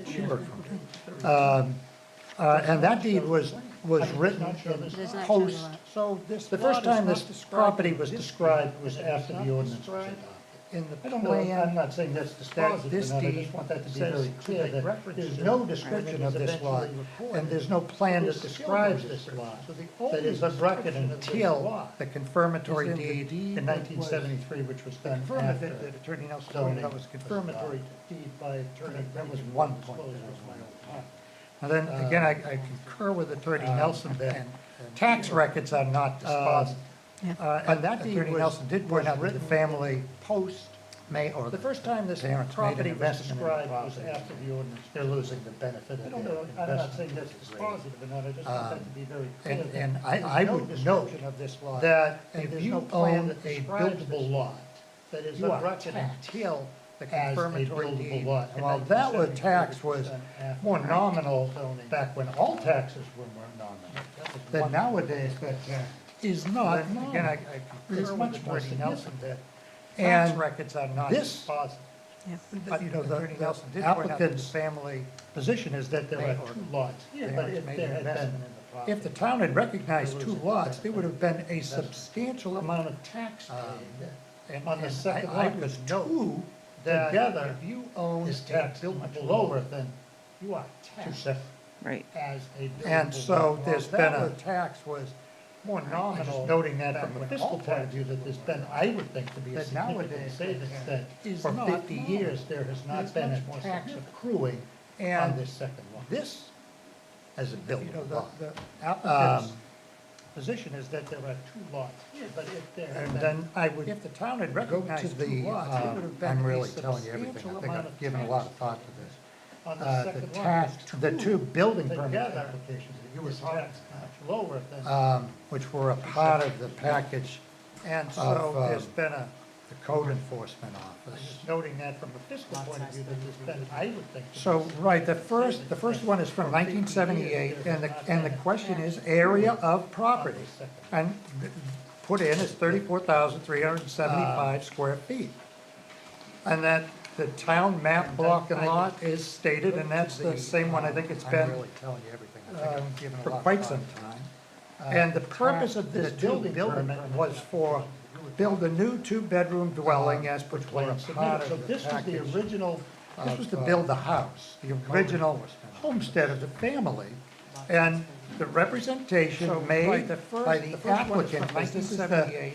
Speaker 1: she worked for me. And that deed was written in post, so this, the first time this property was described was after the ordinance was adopted. in the
Speaker 8: I don't know, I'm
Speaker 1: plan,
Speaker 8: not saying that's dispositive,
Speaker 1: this
Speaker 8: or not, I
Speaker 1: deed
Speaker 8: just want that to be
Speaker 1: says
Speaker 8: very clear,
Speaker 1: make
Speaker 8: that
Speaker 1: reference
Speaker 8: there's
Speaker 1: to
Speaker 8: no
Speaker 1: it,
Speaker 8: description
Speaker 1: and
Speaker 8: of
Speaker 1: it is
Speaker 8: this lot,
Speaker 1: eventually recorded.
Speaker 8: and there's no plan that
Speaker 1: There's still no
Speaker 8: describes this
Speaker 1: description.
Speaker 8: lot.
Speaker 1: So the
Speaker 8: That
Speaker 1: only
Speaker 8: is of record
Speaker 1: description of this
Speaker 8: until
Speaker 1: lot
Speaker 8: the confirmatory
Speaker 1: is in the
Speaker 8: deed
Speaker 1: deed
Speaker 8: in
Speaker 1: that
Speaker 8: 1973, which was done
Speaker 1: confirmed
Speaker 8: after.
Speaker 1: that Attorney Nelson
Speaker 8: zoning.
Speaker 1: pointed out was
Speaker 8: Confirmatory deed by Attorney.
Speaker 1: That was one point that I was making. And then, again, I concur with Attorney Nelson that tax records are not dispositive. And that Attorney Nelson did point out that the family post may, or
Speaker 8: The first time this
Speaker 1: parents made an
Speaker 8: property was
Speaker 1: investment in the
Speaker 8: described was
Speaker 1: property.
Speaker 8: after the ordinance.
Speaker 1: they're losing the benefit
Speaker 8: I
Speaker 1: of
Speaker 8: don't
Speaker 1: their
Speaker 8: know, I'm not
Speaker 1: investment.
Speaker 8: saying that's dispositive or not, I just want that to be very clear.
Speaker 1: And
Speaker 8: that
Speaker 1: I
Speaker 8: there's no
Speaker 1: would note
Speaker 8: description of this lot,
Speaker 1: that
Speaker 8: and
Speaker 1: if
Speaker 8: there's
Speaker 1: you
Speaker 8: no plan
Speaker 1: own
Speaker 8: that
Speaker 1: a
Speaker 8: describes this
Speaker 1: buildable lot,
Speaker 8: that is
Speaker 1: you
Speaker 8: of
Speaker 1: are
Speaker 8: record
Speaker 1: taxed
Speaker 8: until the
Speaker 1: as a
Speaker 8: confirmatory
Speaker 1: buildable
Speaker 8: deed.
Speaker 1: lot.
Speaker 8: in
Speaker 1: And while that was
Speaker 8: 1973,
Speaker 1: tax
Speaker 8: which
Speaker 1: was
Speaker 8: done after
Speaker 1: more nominal
Speaker 8: zoning.
Speaker 1: back when all taxes were more nominal, that nowadays that tax is not nominal.
Speaker 8: Again, I
Speaker 1: It's
Speaker 8: concur
Speaker 1: much
Speaker 8: with
Speaker 1: more
Speaker 8: Attorney Nelson
Speaker 1: significant.
Speaker 8: that tax
Speaker 1: And
Speaker 8: records are not
Speaker 1: this-
Speaker 8: dispositive.
Speaker 1: You know,
Speaker 8: Attorney
Speaker 1: the
Speaker 8: Nelson did point out that the
Speaker 1: applicant's family position is that there
Speaker 8: May
Speaker 1: are
Speaker 8: or
Speaker 1: two lots here, but if
Speaker 8: made
Speaker 1: there
Speaker 8: an
Speaker 1: had
Speaker 8: investment
Speaker 1: been,
Speaker 8: in the property.
Speaker 1: if the town had recognized
Speaker 8: There
Speaker 1: two
Speaker 8: was a
Speaker 1: lots, there would have been a
Speaker 8: investment.
Speaker 1: substantial amount of tax paid.
Speaker 8: And on the second
Speaker 1: I
Speaker 8: lot,
Speaker 1: would
Speaker 8: because
Speaker 1: note
Speaker 8: two
Speaker 1: that
Speaker 8: together
Speaker 1: if you own
Speaker 8: is
Speaker 1: a
Speaker 8: taxed much
Speaker 1: buildable
Speaker 8: lower
Speaker 1: lot,
Speaker 8: than
Speaker 1: you are
Speaker 8: two
Speaker 1: taxed
Speaker 8: separate
Speaker 2: Right.
Speaker 8: as a buildable
Speaker 1: And so
Speaker 8: lot.
Speaker 1: there's
Speaker 8: While
Speaker 1: been
Speaker 8: that
Speaker 1: a
Speaker 8: tax was more
Speaker 1: I'm
Speaker 8: nominal.
Speaker 1: just noting that
Speaker 8: back
Speaker 1: from a
Speaker 8: when
Speaker 1: fiscal
Speaker 8: all
Speaker 1: point of
Speaker 8: taxes
Speaker 1: view, that there's been,
Speaker 8: I would think to be a
Speaker 1: that
Speaker 8: significant
Speaker 1: nowadays
Speaker 8: savings,
Speaker 1: that
Speaker 8: that
Speaker 1: is
Speaker 8: for
Speaker 1: not
Speaker 8: 50
Speaker 1: normal.
Speaker 8: years, there has not
Speaker 1: It's
Speaker 8: been
Speaker 1: much
Speaker 8: a
Speaker 1: more
Speaker 8: tax
Speaker 1: significant.
Speaker 8: accruing on
Speaker 1: And
Speaker 8: this second lot.
Speaker 1: this,
Speaker 8: As a
Speaker 1: you know,
Speaker 8: buildable
Speaker 1: the
Speaker 8: lot.
Speaker 1: the applicant's
Speaker 8: Um,
Speaker 1: position is that there are two lots here, but if there had
Speaker 8: And
Speaker 1: been,
Speaker 8: then I would
Speaker 1: if the town had
Speaker 8: go
Speaker 1: recognized
Speaker 8: to
Speaker 1: two
Speaker 8: the,
Speaker 1: lots, it would have been
Speaker 8: I'm
Speaker 1: a
Speaker 8: really telling you everything,
Speaker 1: substantial
Speaker 8: I think
Speaker 1: amount
Speaker 8: I've
Speaker 1: of
Speaker 8: given a
Speaker 1: tax
Speaker 8: lot of thought to this.
Speaker 1: on the
Speaker 8: The
Speaker 1: second lot.
Speaker 8: tax, the two building permit
Speaker 1: together
Speaker 8: applications that you were
Speaker 1: is
Speaker 8: talking
Speaker 1: taxed
Speaker 8: about,
Speaker 1: much lower than.
Speaker 8: which were a part of the package
Speaker 1: And so
Speaker 8: of,
Speaker 1: there's been a,
Speaker 8: the code enforcement
Speaker 1: I'm
Speaker 8: office.
Speaker 1: just noting that from a fiscal point of view, that there's been, I would think. to be
Speaker 8: So, right, the first one is from 1978, and the question is area of property. And put in is 34,375 square feet. And that the town map block and lot is stated, and that's the same one, I think it's been
Speaker 1: telling you everything. I think I've given a
Speaker 8: for
Speaker 1: lot of
Speaker 8: quite
Speaker 1: thought.
Speaker 8: some time. And the purpose of this building permit was for build a new two-bedroom dwelling as per plan submitted.
Speaker 1: So
Speaker 8: So
Speaker 1: this was the original,
Speaker 8: this was to build the house, the original homestead of the family. And the representation made by the applicant, was this is the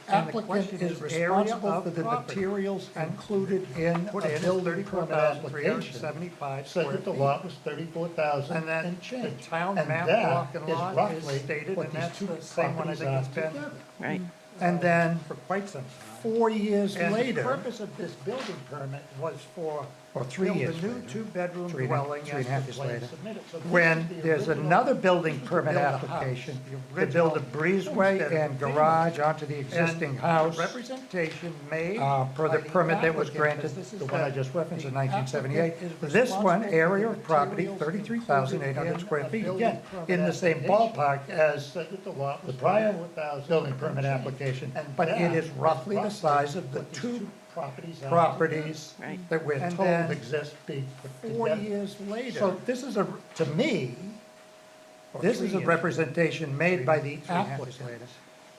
Speaker 8: applicant is responsible for the materials included in a building permit application.
Speaker 1: said that the lot was 34,000
Speaker 8: And that
Speaker 1: and
Speaker 8: the
Speaker 1: change.
Speaker 8: town
Speaker 1: And
Speaker 8: map
Speaker 1: that
Speaker 8: block and
Speaker 1: is
Speaker 8: lot is
Speaker 1: roughly
Speaker 8: stated,
Speaker 1: what
Speaker 8: and
Speaker 1: these
Speaker 8: that's
Speaker 1: two
Speaker 8: the same one I
Speaker 1: properties
Speaker 8: think
Speaker 1: are
Speaker 8: it's been.
Speaker 1: together.
Speaker 2: Right.
Speaker 8: And then,
Speaker 1: For quite some time.
Speaker 8: 4 years
Speaker 1: And the
Speaker 8: later,
Speaker 1: purpose of this building permit was for.
Speaker 8: or 3 years
Speaker 1: build a new
Speaker 8: later,
Speaker 1: two-bedroom
Speaker 8: three and a-
Speaker 1: dwelling.
Speaker 8: three and a half years
Speaker 1: as the plan
Speaker 8: later,
Speaker 1: submitted. So this
Speaker 8: when
Speaker 1: is the
Speaker 8: there's
Speaker 1: original-
Speaker 8: another building
Speaker 1: this was to
Speaker 8: permit
Speaker 1: build a house,
Speaker 8: application
Speaker 1: the
Speaker 8: to build a
Speaker 1: original
Speaker 8: breezeway
Speaker 1: homestead
Speaker 8: and
Speaker 1: of the family.
Speaker 8: garage onto the existing
Speaker 1: And
Speaker 8: house,
Speaker 1: Representation made.
Speaker 8: per the
Speaker 1: by
Speaker 8: permit that was
Speaker 1: applicant,
Speaker 8: granted,
Speaker 1: because this is
Speaker 8: the one I
Speaker 1: the-
Speaker 8: just referenced in
Speaker 1: the
Speaker 8: 1978.
Speaker 1: applicant is
Speaker 8: This one,
Speaker 1: responsible
Speaker 8: area
Speaker 1: for
Speaker 8: of
Speaker 1: the
Speaker 8: property,
Speaker 1: materials
Speaker 8: 33,800
Speaker 1: included
Speaker 8: square
Speaker 1: in a
Speaker 8: feet,
Speaker 1: building
Speaker 8: again,
Speaker 1: permit
Speaker 8: in the same
Speaker 1: application.
Speaker 8: ballpark as
Speaker 1: Said that the lot was
Speaker 8: the prior
Speaker 1: 34,000
Speaker 8: building
Speaker 1: and
Speaker 8: permit
Speaker 1: change.
Speaker 8: application,
Speaker 1: And
Speaker 8: but it
Speaker 1: that
Speaker 8: is roughly the size of the
Speaker 1: what these
Speaker 8: two
Speaker 1: properties are
Speaker 8: properties
Speaker 2: Right.
Speaker 8: that we're
Speaker 1: And
Speaker 8: told
Speaker 1: then
Speaker 8: exist being put
Speaker 1: 4
Speaker 8: together.
Speaker 1: years later.
Speaker 8: So this is a, to me,
Speaker 1: Or
Speaker 8: this
Speaker 1: 3
Speaker 8: is a
Speaker 1: years.
Speaker 8: representation made by the
Speaker 1: Three and a half years
Speaker 8: applicant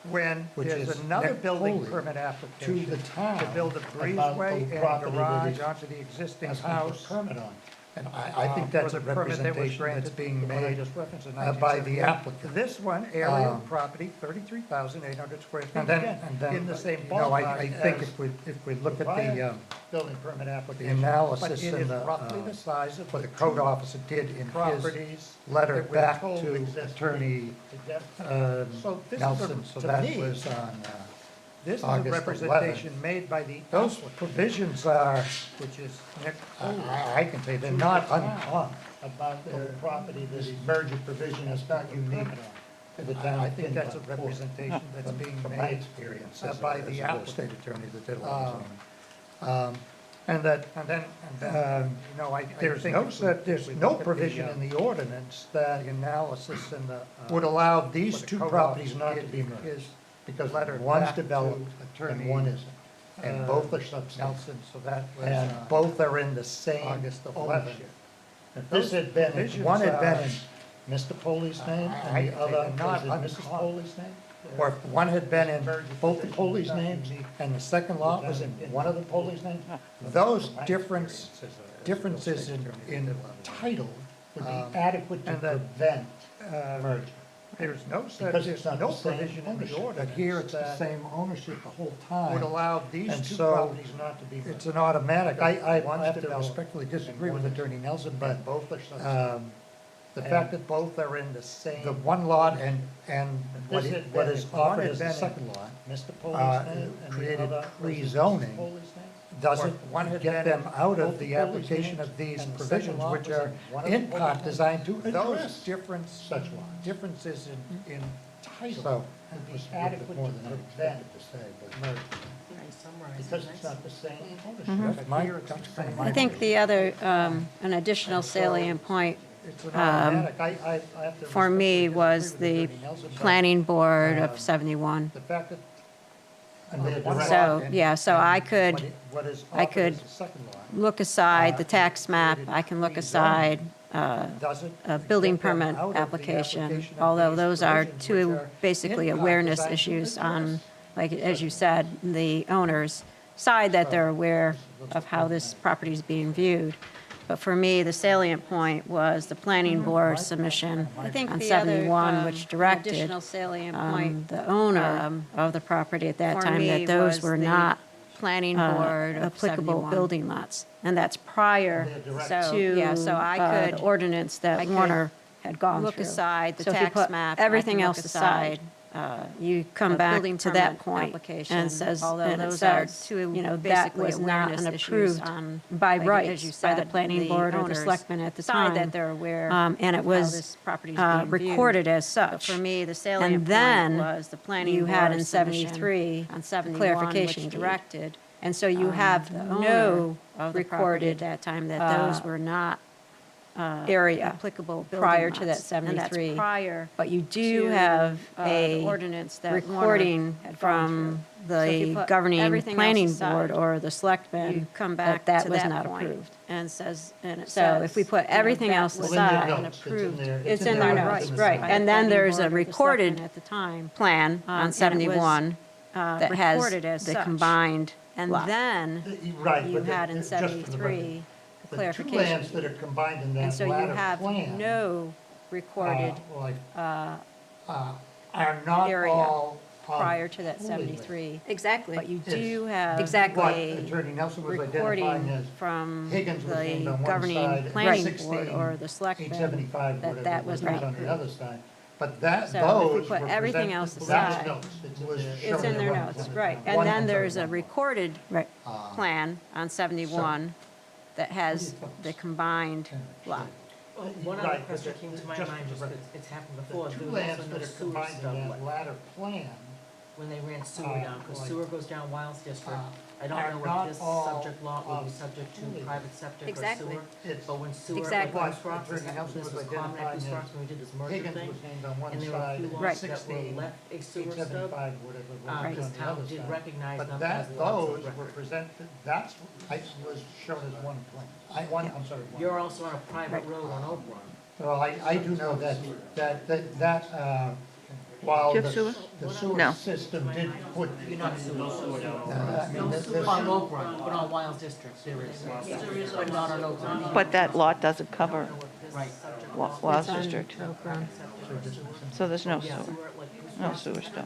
Speaker 1: when
Speaker 8: which
Speaker 1: there's
Speaker 8: is
Speaker 1: another
Speaker 8: Nick
Speaker 1: building
Speaker 8: Foley,
Speaker 1: permit
Speaker 8: to
Speaker 1: application
Speaker 8: the town
Speaker 1: to build a
Speaker 8: about the
Speaker 1: breezeway and
Speaker 8: property that
Speaker 1: garage
Speaker 8: is
Speaker 1: onto the existing
Speaker 8: asking for
Speaker 1: house.
Speaker 8: permit on. And I think that's a
Speaker 1: for the permit that was
Speaker 8: representation that's
Speaker 1: granted,
Speaker 8: being
Speaker 1: the one I
Speaker 8: made
Speaker 1: just referenced in
Speaker 8: by the
Speaker 1: 1978.
Speaker 8: applicant.
Speaker 1: This one, area
Speaker 8: Um,
Speaker 1: of property, 33,800 square feet,
Speaker 8: And then,
Speaker 1: again,
Speaker 8: and then,
Speaker 1: in the same
Speaker 8: you know, I
Speaker 1: ballpark
Speaker 8: think
Speaker 1: as
Speaker 8: if we look at
Speaker 1: prior
Speaker 8: the,
Speaker 1: building permit
Speaker 8: the
Speaker 1: application.
Speaker 8: analysis
Speaker 1: But it
Speaker 8: and
Speaker 1: is
Speaker 8: the,
Speaker 1: roughly the size of
Speaker 8: what
Speaker 1: the
Speaker 8: the code
Speaker 1: two
Speaker 8: officer did in his
Speaker 1: properties
Speaker 8: letter
Speaker 1: that we're
Speaker 8: back
Speaker 1: told
Speaker 8: to
Speaker 1: exist
Speaker 8: Attorney
Speaker 1: together. So this is a-
Speaker 8: Nelson, so
Speaker 1: to
Speaker 8: that
Speaker 1: me,
Speaker 8: was on,
Speaker 1: This is a
Speaker 8: August 11th.
Speaker 1: representation made by the
Speaker 8: those
Speaker 1: applicant,
Speaker 8: provisions are,
Speaker 1: which is Nick
Speaker 8: I
Speaker 1: Foley,
Speaker 8: can say they're not uncommon.
Speaker 1: about the property, this merger provision is not unique to the town.
Speaker 8: I think that's a
Speaker 1: Kennebunkport.
Speaker 8: representation that's being
Speaker 1: From my
Speaker 8: made
Speaker 1: experience
Speaker 8: by
Speaker 1: as
Speaker 8: the
Speaker 1: a real
Speaker 8: applicant.
Speaker 1: estate
Speaker 8: attorney that did a lot of
Speaker 1: Um,
Speaker 8: zoning. And that,
Speaker 1: you know, I
Speaker 8: there's
Speaker 1: think
Speaker 8: no,
Speaker 1: if we-
Speaker 8: there's
Speaker 1: if we
Speaker 8: no
Speaker 1: look at
Speaker 8: provision
Speaker 1: the,
Speaker 8: in the ordinance that
Speaker 1: the analysis and the.
Speaker 8: would allow these
Speaker 1: what the
Speaker 8: two
Speaker 1: code
Speaker 8: properties
Speaker 1: officer
Speaker 8: not
Speaker 1: did
Speaker 8: to be merged.
Speaker 1: is
Speaker 8: Because
Speaker 1: letter
Speaker 8: one's
Speaker 1: back to
Speaker 8: developed and
Speaker 1: Attorney,
Speaker 8: one isn't. And both are
Speaker 1: Nelson,
Speaker 8: substantial.
Speaker 1: so that was.
Speaker 8: And both are in the same
Speaker 1: August 11th.
Speaker 8: ownership.
Speaker 1: If this had been, if
Speaker 8: provisions
Speaker 1: one had been
Speaker 8: are-
Speaker 1: in Mr. Polly's name
Speaker 8: I
Speaker 1: and the
Speaker 8: think
Speaker 1: other
Speaker 8: they're not
Speaker 1: was in Mrs.
Speaker 8: uncommon.
Speaker 1: Polly's name, or if one had been in both the Polly's names and the second lot was in one of the Polly's names, those differences in title would be adequate to prevent merger.
Speaker 8: There's no such,
Speaker 1: Because it's
Speaker 8: no
Speaker 1: the same
Speaker 8: provision in the
Speaker 1: ownership,
Speaker 8: order.
Speaker 1: but here it's the same ownership the whole time.
Speaker 8: Would allow these
Speaker 1: And
Speaker 8: two
Speaker 1: so
Speaker 8: properties not to be merged.
Speaker 1: It's an automatic. I
Speaker 8: One's
Speaker 1: have to
Speaker 8: developed
Speaker 1: respectfully disagree
Speaker 8: and
Speaker 1: with
Speaker 8: one
Speaker 1: Attorney Nelson, but
Speaker 8: And both are subdivided.
Speaker 1: the
Speaker 8: And
Speaker 1: fact that
Speaker 8: both are in the same.
Speaker 1: the one lot and what
Speaker 8: This
Speaker 1: is,
Speaker 8: had
Speaker 1: what
Speaker 8: been-
Speaker 1: is
Speaker 8: if one
Speaker 1: offered
Speaker 8: had
Speaker 1: as the
Speaker 8: been in
Speaker 1: second lot,
Speaker 8: Mr. Polly's name and the
Speaker 1: created
Speaker 8: other was in
Speaker 1: pre-zoning,
Speaker 8: Mrs. Polly's name?
Speaker 1: doesn't
Speaker 8: Or one had
Speaker 1: get
Speaker 8: been
Speaker 1: them
Speaker 8: in
Speaker 1: out
Speaker 8: both
Speaker 1: of the
Speaker 8: Polly's
Speaker 1: application
Speaker 8: names
Speaker 1: of these
Speaker 8: and the
Speaker 1: provisions,
Speaker 8: second lot
Speaker 1: which
Speaker 8: was
Speaker 1: are
Speaker 8: one of the
Speaker 1: in
Speaker 8: Polly's
Speaker 1: part
Speaker 8: names.
Speaker 1: designed to
Speaker 8: Those
Speaker 1: address
Speaker 8: such lots.
Speaker 1: differences in title.
Speaker 8: So,
Speaker 1: would be
Speaker 8: it was
Speaker 1: adequate
Speaker 8: more
Speaker 1: to
Speaker 8: than I
Speaker 1: prevent
Speaker 8: expected to say, but
Speaker 1: merger.
Speaker 8: because it's not the same ownership.
Speaker 1: That's that's kind of my
Speaker 4: I think the other, an additional salient point
Speaker 1: It's an automatic. I have to
Speaker 4: for me
Speaker 1: respectfully
Speaker 4: was
Speaker 1: disagree
Speaker 4: the
Speaker 1: with Attorney Nelson, but
Speaker 4: planning board of 71.
Speaker 1: the fact that. and they're direct
Speaker 4: So,
Speaker 1: and-
Speaker 4: yeah, so
Speaker 1: and
Speaker 4: I could,
Speaker 1: what is
Speaker 4: I
Speaker 1: offered
Speaker 4: could
Speaker 1: as the second lot,
Speaker 4: look aside the tax map, I can look aside
Speaker 1: does it
Speaker 4: a building
Speaker 1: get them
Speaker 4: permit
Speaker 1: out of the
Speaker 4: application,
Speaker 1: application of
Speaker 4: although
Speaker 1: these
Speaker 4: those are
Speaker 1: provisions,
Speaker 4: two
Speaker 1: which are
Speaker 4: basically
Speaker 1: in part
Speaker 4: awareness
Speaker 1: designed to
Speaker 4: issues on,
Speaker 1: address
Speaker 4: like, as you said, the owners' side that they're aware of how this property is being viewed. But for me, the salient point was the planning board submission on 71, which directed the owner of the property at that time that those were not planning board applicable building lots. And that's prior to the ordinance that Warner had gone through. Look aside the tax map. Everything else aside, you come back to that point and says, and it says, you know, that was not an approved by right by the planning board or the selectmen at the time. That they're aware. And it was recorded as such. For me, the salient point was the planning board. You had in 73 on 71 clarification directed. And so you have no recorded at that time that those were not area applicable prior to that 73. Prior. But you do have a ordinance that recording from the governing planning board or the selectmen that that was not approved. And says, so if we put everything else
Speaker 1: Well, in their
Speaker 4: aside,
Speaker 1: notes, it's in their-
Speaker 4: it's in their notes, right. And then there's a recorded
Speaker 2: At the time.
Speaker 4: plan on 71 that has the combined
Speaker 2: And
Speaker 4: lot.
Speaker 2: then
Speaker 1: Right,
Speaker 2: you
Speaker 1: but
Speaker 2: had in
Speaker 1: just for the record,
Speaker 2: 73
Speaker 1: the
Speaker 2: clarification.
Speaker 1: two lands that are combined in
Speaker 2: And
Speaker 1: that
Speaker 2: so you
Speaker 1: latter
Speaker 2: have
Speaker 1: plan.
Speaker 2: no recorded
Speaker 1: Are not
Speaker 2: area
Speaker 1: all.
Speaker 2: prior to that
Speaker 1: Polly lands.
Speaker 2: 73.
Speaker 4: Exactly.
Speaker 2: But you
Speaker 1: It's
Speaker 2: do have
Speaker 4: exactly
Speaker 1: What
Speaker 2: a
Speaker 1: Attorney Nelson was identifying
Speaker 2: recording
Speaker 1: as
Speaker 2: from
Speaker 1: Higgins was named
Speaker 2: the
Speaker 1: on one
Speaker 2: governing
Speaker 1: side, and
Speaker 2: planning
Speaker 1: 16,
Speaker 2: board or the selectmen
Speaker 1: 875,
Speaker 2: that
Speaker 1: whatever
Speaker 2: that
Speaker 1: it
Speaker 2: was
Speaker 1: was
Speaker 2: not
Speaker 1: on the
Speaker 2: approved.
Speaker 1: other side. But that,
Speaker 2: So if we
Speaker 1: those
Speaker 2: put
Speaker 1: were
Speaker 2: everything
Speaker 1: presented-
Speaker 2: else
Speaker 1: that's
Speaker 2: aside,
Speaker 1: notes. It was
Speaker 2: It's
Speaker 1: shown
Speaker 2: in their
Speaker 1: one-
Speaker 2: notes, right.
Speaker 1: one
Speaker 2: And then
Speaker 1: on
Speaker 2: there's a
Speaker 1: 31.
Speaker 2: recorded plan on 71 that has the combined lot.
Speaker 5: One other
Speaker 1: Right, but
Speaker 5: question came to my
Speaker 1: just
Speaker 5: mind,
Speaker 1: for
Speaker 5: just
Speaker 1: the
Speaker 5: 'cause it's happened
Speaker 1: The
Speaker 5: before,
Speaker 1: two
Speaker 5: there was
Speaker 1: lands
Speaker 5: also
Speaker 1: that
Speaker 5: no
Speaker 1: are
Speaker 5: sewer
Speaker 1: combined in
Speaker 5: stuff,
Speaker 1: that latter plan
Speaker 5: when they ran sewer down, because
Speaker 1: like,
Speaker 5: sewer goes down Wiles District. I
Speaker 1: are
Speaker 5: don't know
Speaker 1: not
Speaker 5: if this
Speaker 1: all
Speaker 5: subject lot would be
Speaker 1: of
Speaker 5: subject to
Speaker 1: Polly.
Speaker 5: private septic or
Speaker 4: Exactly.
Speaker 5: sewer.
Speaker 1: It's-
Speaker 5: But when sewer, like
Speaker 4: Exactly.
Speaker 5: Goose Rocks,
Speaker 1: Attorney
Speaker 5: this
Speaker 1: Nelson
Speaker 5: was
Speaker 1: was
Speaker 5: common at
Speaker 1: identifying
Speaker 5: Goose
Speaker 1: as
Speaker 5: Rocks when we did this merger
Speaker 1: Higgins
Speaker 5: thing.
Speaker 1: was named on one
Speaker 5: And there were a
Speaker 1: side,
Speaker 5: few
Speaker 1: and
Speaker 5: lots that were
Speaker 1: 16,
Speaker 5: left a sewer stub.
Speaker 1: 875, whatever it was,
Speaker 5: Because
Speaker 1: on the
Speaker 5: town
Speaker 1: other
Speaker 5: did
Speaker 1: side.
Speaker 5: recognize
Speaker 1: But
Speaker 5: them
Speaker 1: that,
Speaker 5: as lots of
Speaker 1: those were
Speaker 5: record.
Speaker 1: presented, that's, was shown as one plan. I'm sorry, one.
Speaker 5: You're also on a private road on Oak Run.
Speaker 1: Well, I do know while
Speaker 2: Do you have sewer?
Speaker 1: the sewer
Speaker 2: No.
Speaker 1: system did put.
Speaker 5: You're not sewer.
Speaker 1: I mean, this-
Speaker 5: On Oak Run, but on Wiles District, there is. But not on Oak Run.
Speaker 2: But that lot doesn't cover
Speaker 5: Right.
Speaker 2: Wiles District. So there's no sewer, no sewer stuff.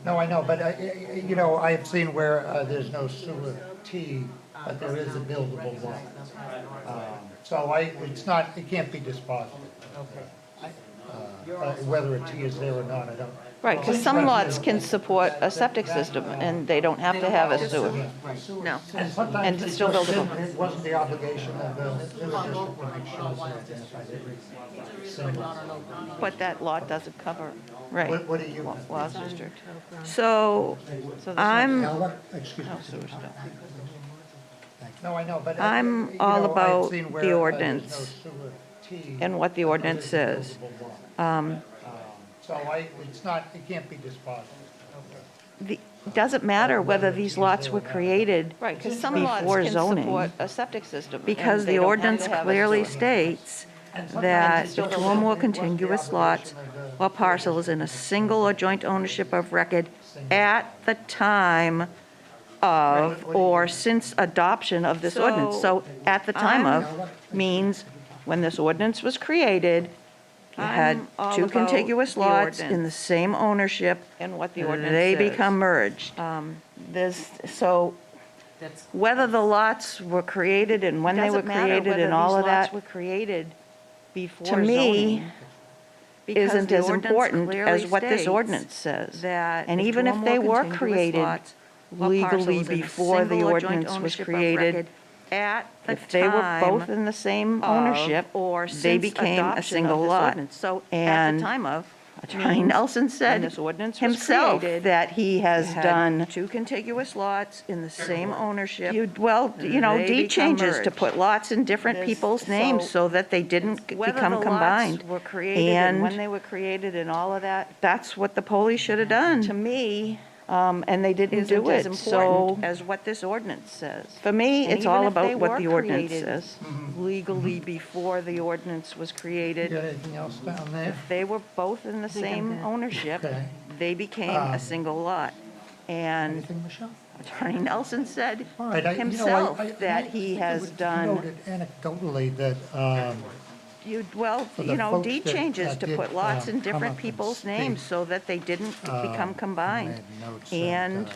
Speaker 1: No, I know, but, you know, I have seen where there's no sewer T, but there is a buildable lot. So it's not, it can't be dispositive. Whether a T is there or not, I don't.
Speaker 2: Right, because some lots can support a septic system, and they don't have to have a sewer. No.
Speaker 1: And sometimes
Speaker 2: And it's still buildable.
Speaker 1: It wasn't the obligation of the sewer district to make sure it's identified every single.
Speaker 2: But that lot doesn't cover, right,
Speaker 1: What do you?
Speaker 2: Wiles District. So I'm,
Speaker 1: Excuse me.
Speaker 2: no sewer stuff.
Speaker 1: No, I know, but.
Speaker 2: I'm
Speaker 1: you
Speaker 2: all
Speaker 1: know, I've
Speaker 2: about
Speaker 1: seen where,
Speaker 2: the
Speaker 1: there's no
Speaker 2: ordinance
Speaker 1: sewer T,
Speaker 2: and what the
Speaker 1: but
Speaker 2: ordinance
Speaker 1: there is a
Speaker 2: says.
Speaker 1: buildable lot. So it's not, it can't be dispositive.
Speaker 2: It doesn't matter whether these lots were created
Speaker 10: Right, because some lots
Speaker 2: before
Speaker 10: can
Speaker 2: zoning,
Speaker 10: support a septic system.
Speaker 2: because
Speaker 10: and they
Speaker 2: the
Speaker 10: don't have
Speaker 2: ordinance
Speaker 10: to have a
Speaker 2: clearly
Speaker 10: sewer.
Speaker 2: states that the two or more contiguous lots
Speaker 11: or parcels in a single or joint ownership of record at the time of or since adoption of this ordinance. So at the time of means when this ordinance was created, you had two contiguous lots in the same ownership, and what the ordinance they become merged. So
Speaker 5: That's,
Speaker 11: whether the lots were created and when they were created and all of that,
Speaker 5: were created before
Speaker 11: to me, isn't as important as what this ordinance says. And even if they were created legally before the ordinance was created, if they were both in the same ownership, they became a single lot. And Attorney Nelson said himself that he has done two contiguous lots in the same ownership. Deed changes to put lots in different people's names so that they didn't become combined. And when they were created and all of that, that's what the police should have done. To me, and they didn't do it, so. As what this ordinance says. For me, it's all about what the ordinance says. Legally before the ordinance was created.
Speaker 1: You got anything else down there?
Speaker 11: If they were both in the same ownership,
Speaker 1: Okay.
Speaker 11: they became a single lot. And
Speaker 1: Anything, Michelle?
Speaker 11: Attorney Nelson said
Speaker 1: All right,
Speaker 11: himself that he
Speaker 1: think it
Speaker 11: has
Speaker 1: was
Speaker 11: done,
Speaker 1: noted anecdotally that, for the folks
Speaker 11: deed
Speaker 1: that,
Speaker 11: changes to
Speaker 1: did,
Speaker 11: put lots in
Speaker 1: come
Speaker 11: different
Speaker 1: up and
Speaker 11: people's
Speaker 1: speak,
Speaker 11: names so that they didn't become
Speaker 1: I
Speaker 11: combined.
Speaker 1: made notes that,
Speaker 11: And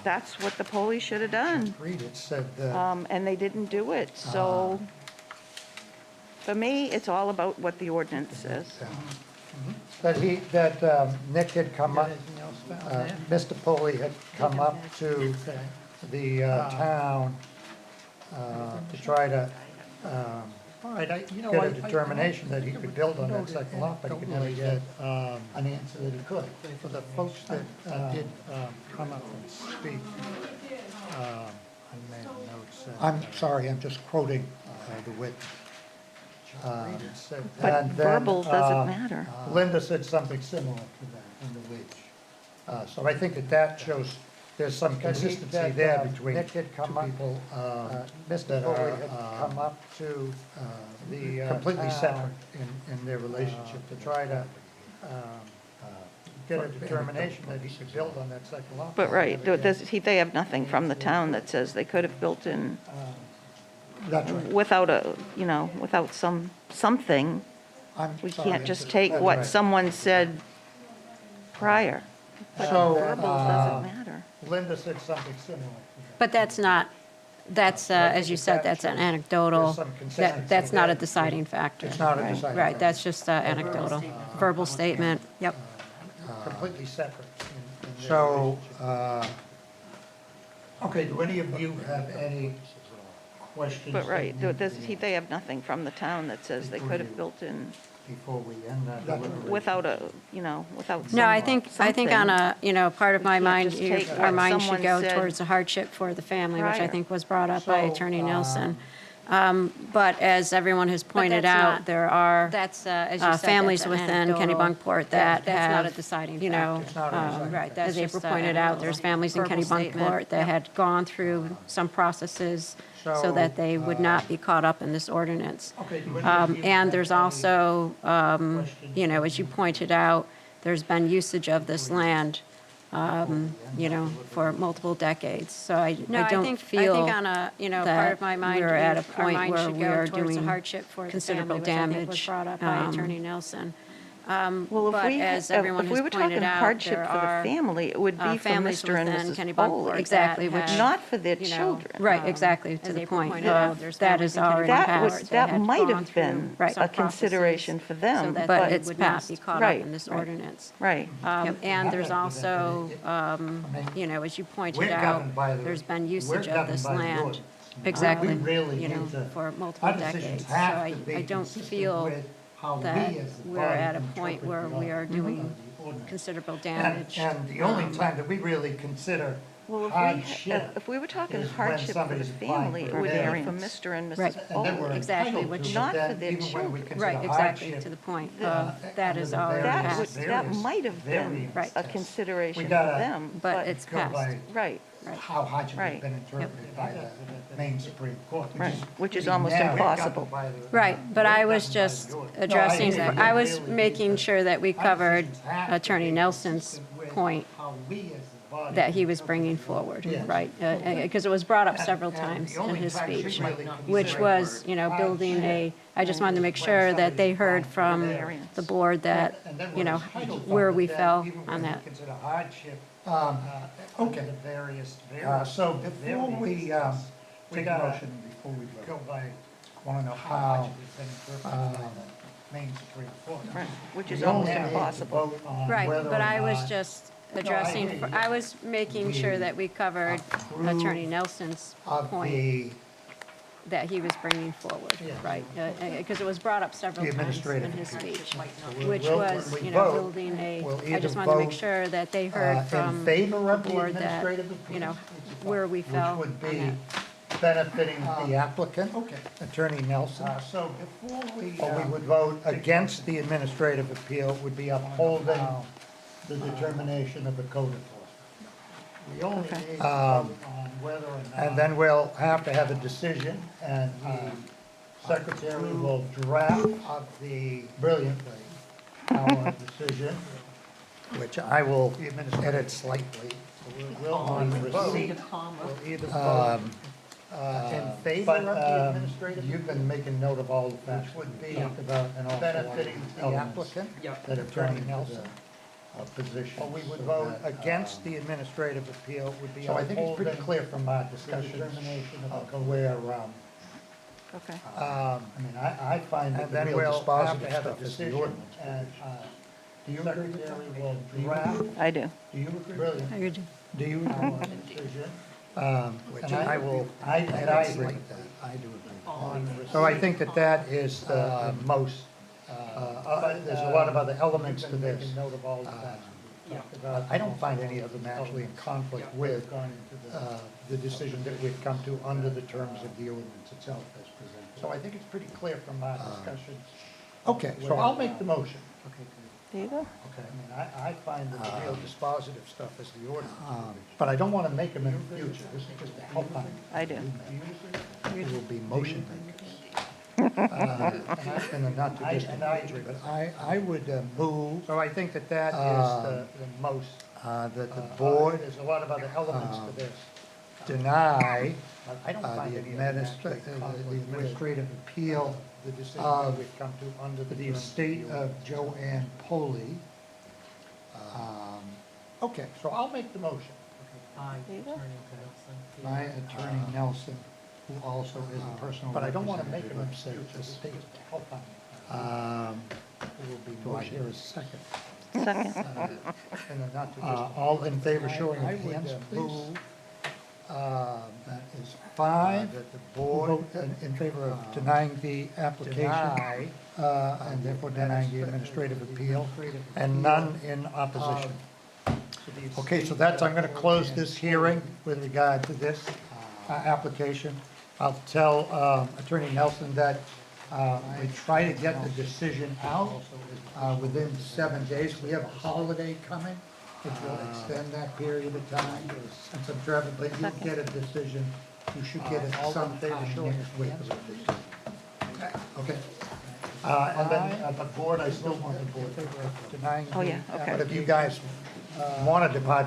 Speaker 11: that's what the police should have done.
Speaker 1: read it, said that,
Speaker 11: And they didn't do it, so for me, it's all about what the ordinance says.
Speaker 1: that Nick had come up, Mr. Poley had come up to the town to try to get a determination that he could build on that second lot, but he could never get an answer that he could. For the folks that did come up and speak, I made notes. I'm sorry, I'm just quoting the witness.
Speaker 11: But verbal doesn't matter.
Speaker 1: Linda said something similar to that in the leach. So I think that shows there's some consistency there between two people that are come up to the completely separate in their relationship to try to get a determination that he could build on that second lot.
Speaker 11: But they have nothing from the town that says they could have built in
Speaker 1: That's right.
Speaker 11: without without something.
Speaker 1: I'm
Speaker 11: We
Speaker 1: sorry,
Speaker 11: can't just take what
Speaker 1: right.
Speaker 11: someone said prior. But
Speaker 1: So,
Speaker 11: verbal doesn't matter.
Speaker 1: Linda said something similar to that.
Speaker 4: But that's not, as you said, that's an anecdotal,
Speaker 1: There's some consistency
Speaker 4: that's not a
Speaker 1: there.
Speaker 4: deciding factor.
Speaker 1: It's not a deciding
Speaker 4: Right,
Speaker 1: factor.
Speaker 4: that's just anecdotal, verbal statement, yep.
Speaker 1: Completely separate in their relationship. Okay, do any of you have any questions?
Speaker 11: But
Speaker 1: that need to be
Speaker 11: they have nothing from the town that says they could have built in
Speaker 1: Before we end that deliberation?
Speaker 11: without without
Speaker 4: No, I think on a, part of my mind,
Speaker 11: just take
Speaker 4: our
Speaker 11: what
Speaker 4: mind should
Speaker 11: someone
Speaker 4: go
Speaker 11: said
Speaker 4: towards the hardship for the family, which I
Speaker 11: prior.
Speaker 4: think was brought up by
Speaker 1: So,
Speaker 4: Attorney Nelson. But as everyone has pointed
Speaker 2: that's
Speaker 4: out,
Speaker 2: not-
Speaker 4: there are
Speaker 2: as you said,
Speaker 4: families
Speaker 2: that's an
Speaker 4: within
Speaker 2: anecdotal.
Speaker 4: Kennebunkport that
Speaker 2: That's not a
Speaker 4: have,
Speaker 2: deciding
Speaker 4: you know,
Speaker 1: It's not a deciding
Speaker 2: Right, that's
Speaker 4: as April
Speaker 2: just
Speaker 4: pointed out, there's
Speaker 2: anecdotal.
Speaker 4: families in
Speaker 2: Verbal statement.
Speaker 4: Kennebunkport that had gone through some processes so that they would not be caught up in this ordinance.
Speaker 1: Okay, do any of you
Speaker 4: And
Speaker 1: have
Speaker 4: there's
Speaker 1: any
Speaker 4: also,
Speaker 1: questions?
Speaker 4: as you pointed out, there's been usage of this land, for multiple decades. So I don't feel
Speaker 2: on a, part
Speaker 4: that
Speaker 2: of my mind,
Speaker 4: we're at a
Speaker 2: our
Speaker 4: point
Speaker 2: mind
Speaker 4: where
Speaker 2: should
Speaker 4: we
Speaker 2: go
Speaker 4: are
Speaker 2: towards the
Speaker 4: doing
Speaker 2: hardship for the
Speaker 4: considerable
Speaker 2: family, which I think was
Speaker 4: damage,
Speaker 2: brought up by Attorney Nelson.
Speaker 11: Well,
Speaker 2: But as everyone
Speaker 11: if we
Speaker 2: has
Speaker 11: were talking
Speaker 2: pointed out,
Speaker 11: hardship
Speaker 2: there
Speaker 11: for the
Speaker 2: are,
Speaker 11: family, it would be for
Speaker 2: families
Speaker 11: Mr. and
Speaker 2: within
Speaker 11: Mrs.
Speaker 2: Kennebunkport
Speaker 11: Foley.
Speaker 4: Exactly,
Speaker 2: that
Speaker 4: which-
Speaker 2: had,
Speaker 11: Not for their
Speaker 2: you know,
Speaker 11: children.
Speaker 4: Right, exactly, to
Speaker 2: as
Speaker 4: the
Speaker 2: April
Speaker 4: point.
Speaker 2: pointed out, there's
Speaker 4: That
Speaker 2: families
Speaker 4: is
Speaker 2: in
Speaker 4: already
Speaker 11: That
Speaker 2: Kennebunkport
Speaker 11: would,
Speaker 4: passed.
Speaker 11: that
Speaker 2: had
Speaker 11: might
Speaker 2: gone
Speaker 11: have been
Speaker 4: Right.
Speaker 11: a consideration for them,
Speaker 2: so that
Speaker 4: but
Speaker 2: they
Speaker 4: it's
Speaker 2: would not
Speaker 4: passed.
Speaker 2: be caught up
Speaker 11: Right,
Speaker 2: in this
Speaker 11: right.
Speaker 2: ordinance.
Speaker 11: right.
Speaker 4: And there's also,
Speaker 1: I mean,
Speaker 4: as you
Speaker 1: we're
Speaker 4: pointed out,
Speaker 1: governed by the-
Speaker 4: there's been
Speaker 1: we're
Speaker 4: usage of
Speaker 1: governed
Speaker 4: this
Speaker 1: by the
Speaker 4: land.
Speaker 1: ordinance.
Speaker 4: Exactly.
Speaker 1: We really need to,
Speaker 4: For multiple
Speaker 1: our decisions
Speaker 4: decades. So
Speaker 1: have
Speaker 4: I
Speaker 1: to be
Speaker 4: don't
Speaker 1: consistent
Speaker 4: feel
Speaker 1: with how we
Speaker 4: that
Speaker 1: as the
Speaker 4: we're
Speaker 1: body
Speaker 4: at a point
Speaker 1: interpret
Speaker 4: where
Speaker 1: the
Speaker 4: we are
Speaker 1: law.
Speaker 4: doing
Speaker 1: The ordinance.
Speaker 4: considerable
Speaker 1: And,
Speaker 4: damage.
Speaker 1: and the only time that we really consider
Speaker 11: Well,
Speaker 1: hardship
Speaker 11: if we were talking
Speaker 1: is when
Speaker 11: hardship for the
Speaker 1: somebody's applying
Speaker 11: family,
Speaker 1: for
Speaker 11: it would be for
Speaker 1: variance.
Speaker 11: Mr. and
Speaker 4: Right.
Speaker 11: Mrs.
Speaker 1: And then we're
Speaker 11: Foley.
Speaker 4: Exactly,
Speaker 1: entitled
Speaker 4: which-
Speaker 1: to,
Speaker 11: Not
Speaker 1: but
Speaker 11: for
Speaker 1: then
Speaker 11: their
Speaker 1: even when we
Speaker 11: children.
Speaker 1: consider
Speaker 4: Right, exactly,
Speaker 1: hardship,
Speaker 4: to the point.
Speaker 1: uh,
Speaker 4: That is
Speaker 1: under the
Speaker 4: already
Speaker 1: various-
Speaker 4: passed.
Speaker 11: That
Speaker 1: various
Speaker 11: might have been
Speaker 1: variance
Speaker 4: Right.
Speaker 11: a
Speaker 1: tests.
Speaker 11: consideration
Speaker 1: We
Speaker 11: for
Speaker 1: gotta
Speaker 11: them,
Speaker 4: But
Speaker 11: but,
Speaker 4: it's
Speaker 1: go
Speaker 4: passed.
Speaker 1: by
Speaker 11: right.
Speaker 4: Right.
Speaker 1: how hardship has
Speaker 11: Right.
Speaker 1: been interpreted by the Maine Supreme Court.
Speaker 11: Right, which is
Speaker 1: pretty
Speaker 11: almost
Speaker 1: narrow.
Speaker 11: impossible.
Speaker 4: Right, but I was just addressing,
Speaker 1: No, I agree.
Speaker 4: I was making sure that we
Speaker 1: Our
Speaker 4: covered
Speaker 1: decisions have to
Speaker 4: Attorney
Speaker 1: be
Speaker 4: Nelson's
Speaker 1: consistent with
Speaker 4: point
Speaker 1: how we as the body
Speaker 4: that he was
Speaker 1: interpret
Speaker 4: bringing
Speaker 1: the law.
Speaker 4: forward,
Speaker 1: Yes.
Speaker 4: right? Because it was brought up several
Speaker 1: And
Speaker 4: times
Speaker 1: the
Speaker 4: in
Speaker 1: only
Speaker 4: his
Speaker 1: time we
Speaker 4: speech,
Speaker 1: really
Speaker 4: which
Speaker 1: consider
Speaker 4: was, building I just wanted to make sure that they heard from the board that,
Speaker 1: And then we're entitled to
Speaker 4: where we
Speaker 1: that,
Speaker 4: fell
Speaker 1: even
Speaker 4: on
Speaker 1: when we
Speaker 4: that.
Speaker 1: consider hardship, okay. The various, so before we, take a motion, before we go by, want to know how it's been interpreted by the Maine Supreme Court.
Speaker 11: Right, which is
Speaker 1: We only
Speaker 11: almost
Speaker 1: need to
Speaker 11: impossible.
Speaker 1: vote on
Speaker 4: Right,
Speaker 1: whether
Speaker 4: but
Speaker 1: or
Speaker 4: I was
Speaker 1: not
Speaker 4: just
Speaker 1: I
Speaker 4: addressing,
Speaker 1: hear you.
Speaker 4: I was making sure that we covered
Speaker 1: approve
Speaker 4: Attorney Nelson's
Speaker 1: of
Speaker 4: point
Speaker 1: the
Speaker 4: that he was bringing forward,
Speaker 1: Yeah.
Speaker 4: right? Because it was brought up several
Speaker 1: The
Speaker 4: times
Speaker 1: administrative
Speaker 4: in his speech,
Speaker 1: We'll-
Speaker 4: which
Speaker 1: we'll-
Speaker 4: was,
Speaker 1: when we vote,
Speaker 4: building
Speaker 1: we'll
Speaker 4: I
Speaker 1: either
Speaker 4: just wanted to make
Speaker 1: vote,
Speaker 4: sure that they heard
Speaker 1: in
Speaker 4: from
Speaker 1: favor
Speaker 4: the
Speaker 1: of the
Speaker 4: board that,
Speaker 1: administrative appeal,
Speaker 4: where we fell
Speaker 1: which
Speaker 4: on
Speaker 1: would be
Speaker 4: that.
Speaker 1: benefiting the applicant, Attorney Nelson. So before we. Or we would vote against the administrative appeal, would be upholding the determination of the code enforcement. We only need to vote on whether or not. And then we'll have to have a decision, and the secretary will draft of the brilliantly our decision, which I will edit slightly. We'll on receipt. We'll either vote in favor of the administrative. You can make a note of all the facts. Which would be about and also benefiting the applicant, that Attorney Nelson position. Or we would vote against the administrative appeal would be. So I think it's pretty clear from our discussions of where,
Speaker 11: Okay.
Speaker 1: I mean, I find that the real dispositive stuff is the ordinance. And, do you agree with that? Will draft,
Speaker 11: I do.
Speaker 1: do you agree? Brilliant.
Speaker 4: I agree.
Speaker 1: Do you agree with the decision? Which I will, I agree with that. I do agree. So I think that that is the most, there's a lot of other elements to this. I don't find any of them actually in conflict with the decision that we've come to under the terms of the ordinance itself as presented. So I think it's pretty clear from our discussions. Okay, so I'll make the motion.
Speaker 11: There you go.
Speaker 1: Okay, I mean, I find that the real dispositive stuff is the ordinance, but I don't want to make them in the future, this is just to help on.
Speaker 11: I do.
Speaker 1: It will be motion makers. And they're not too distant future, but I would move. So I think that that is the most. That the board. There's a lot of other elements to this. Deny the administrative appeal the decision that we've come to under the estate of Joanne Poley. Okay, so I'll make the motion.
Speaker 11: There you go.
Speaker 1: My Attorney Nelson, who also is a personal. But I don't want to make him upset, just take it to help on. It will be do I hear a second?
Speaker 11: Second.
Speaker 1: And then not to all in favor showing of hands, please. That is 5. That the board in favor of denying the application. And therefore denying the administrative appeal, and none in opposition. Okay, so that's, I'm going to close this hearing with regard to this application. I'll tell Attorney Nelson that we try to get the decision out within 7 days. We have a holiday coming, which will extend that period of time and some travel, but you'll get a decision. You should get it sometime next week. Okay. And then the board, I still want the board denying.
Speaker 11: Oh, yeah, okay.
Speaker 1: But if you guys want to depart,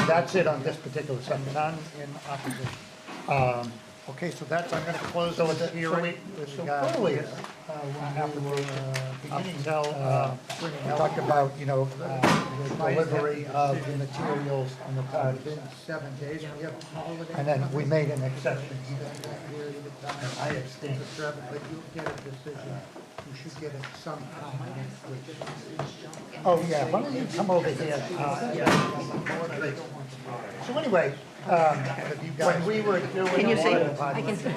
Speaker 1: that's it on this particular subject, none in opposition. Okay, so that's, I'm going to close this hearing with regard to this. We talked about, the delivery of the materials on the part within 7 days. We have a holiday. And then we made an exception to that period of time. I abstained, but you'll get a decision. You should get it sometime next week. Oh, yeah, why don't you come over here? So anyway, when we were doing.
Speaker 11: Can you see?
Speaker 4: I can see.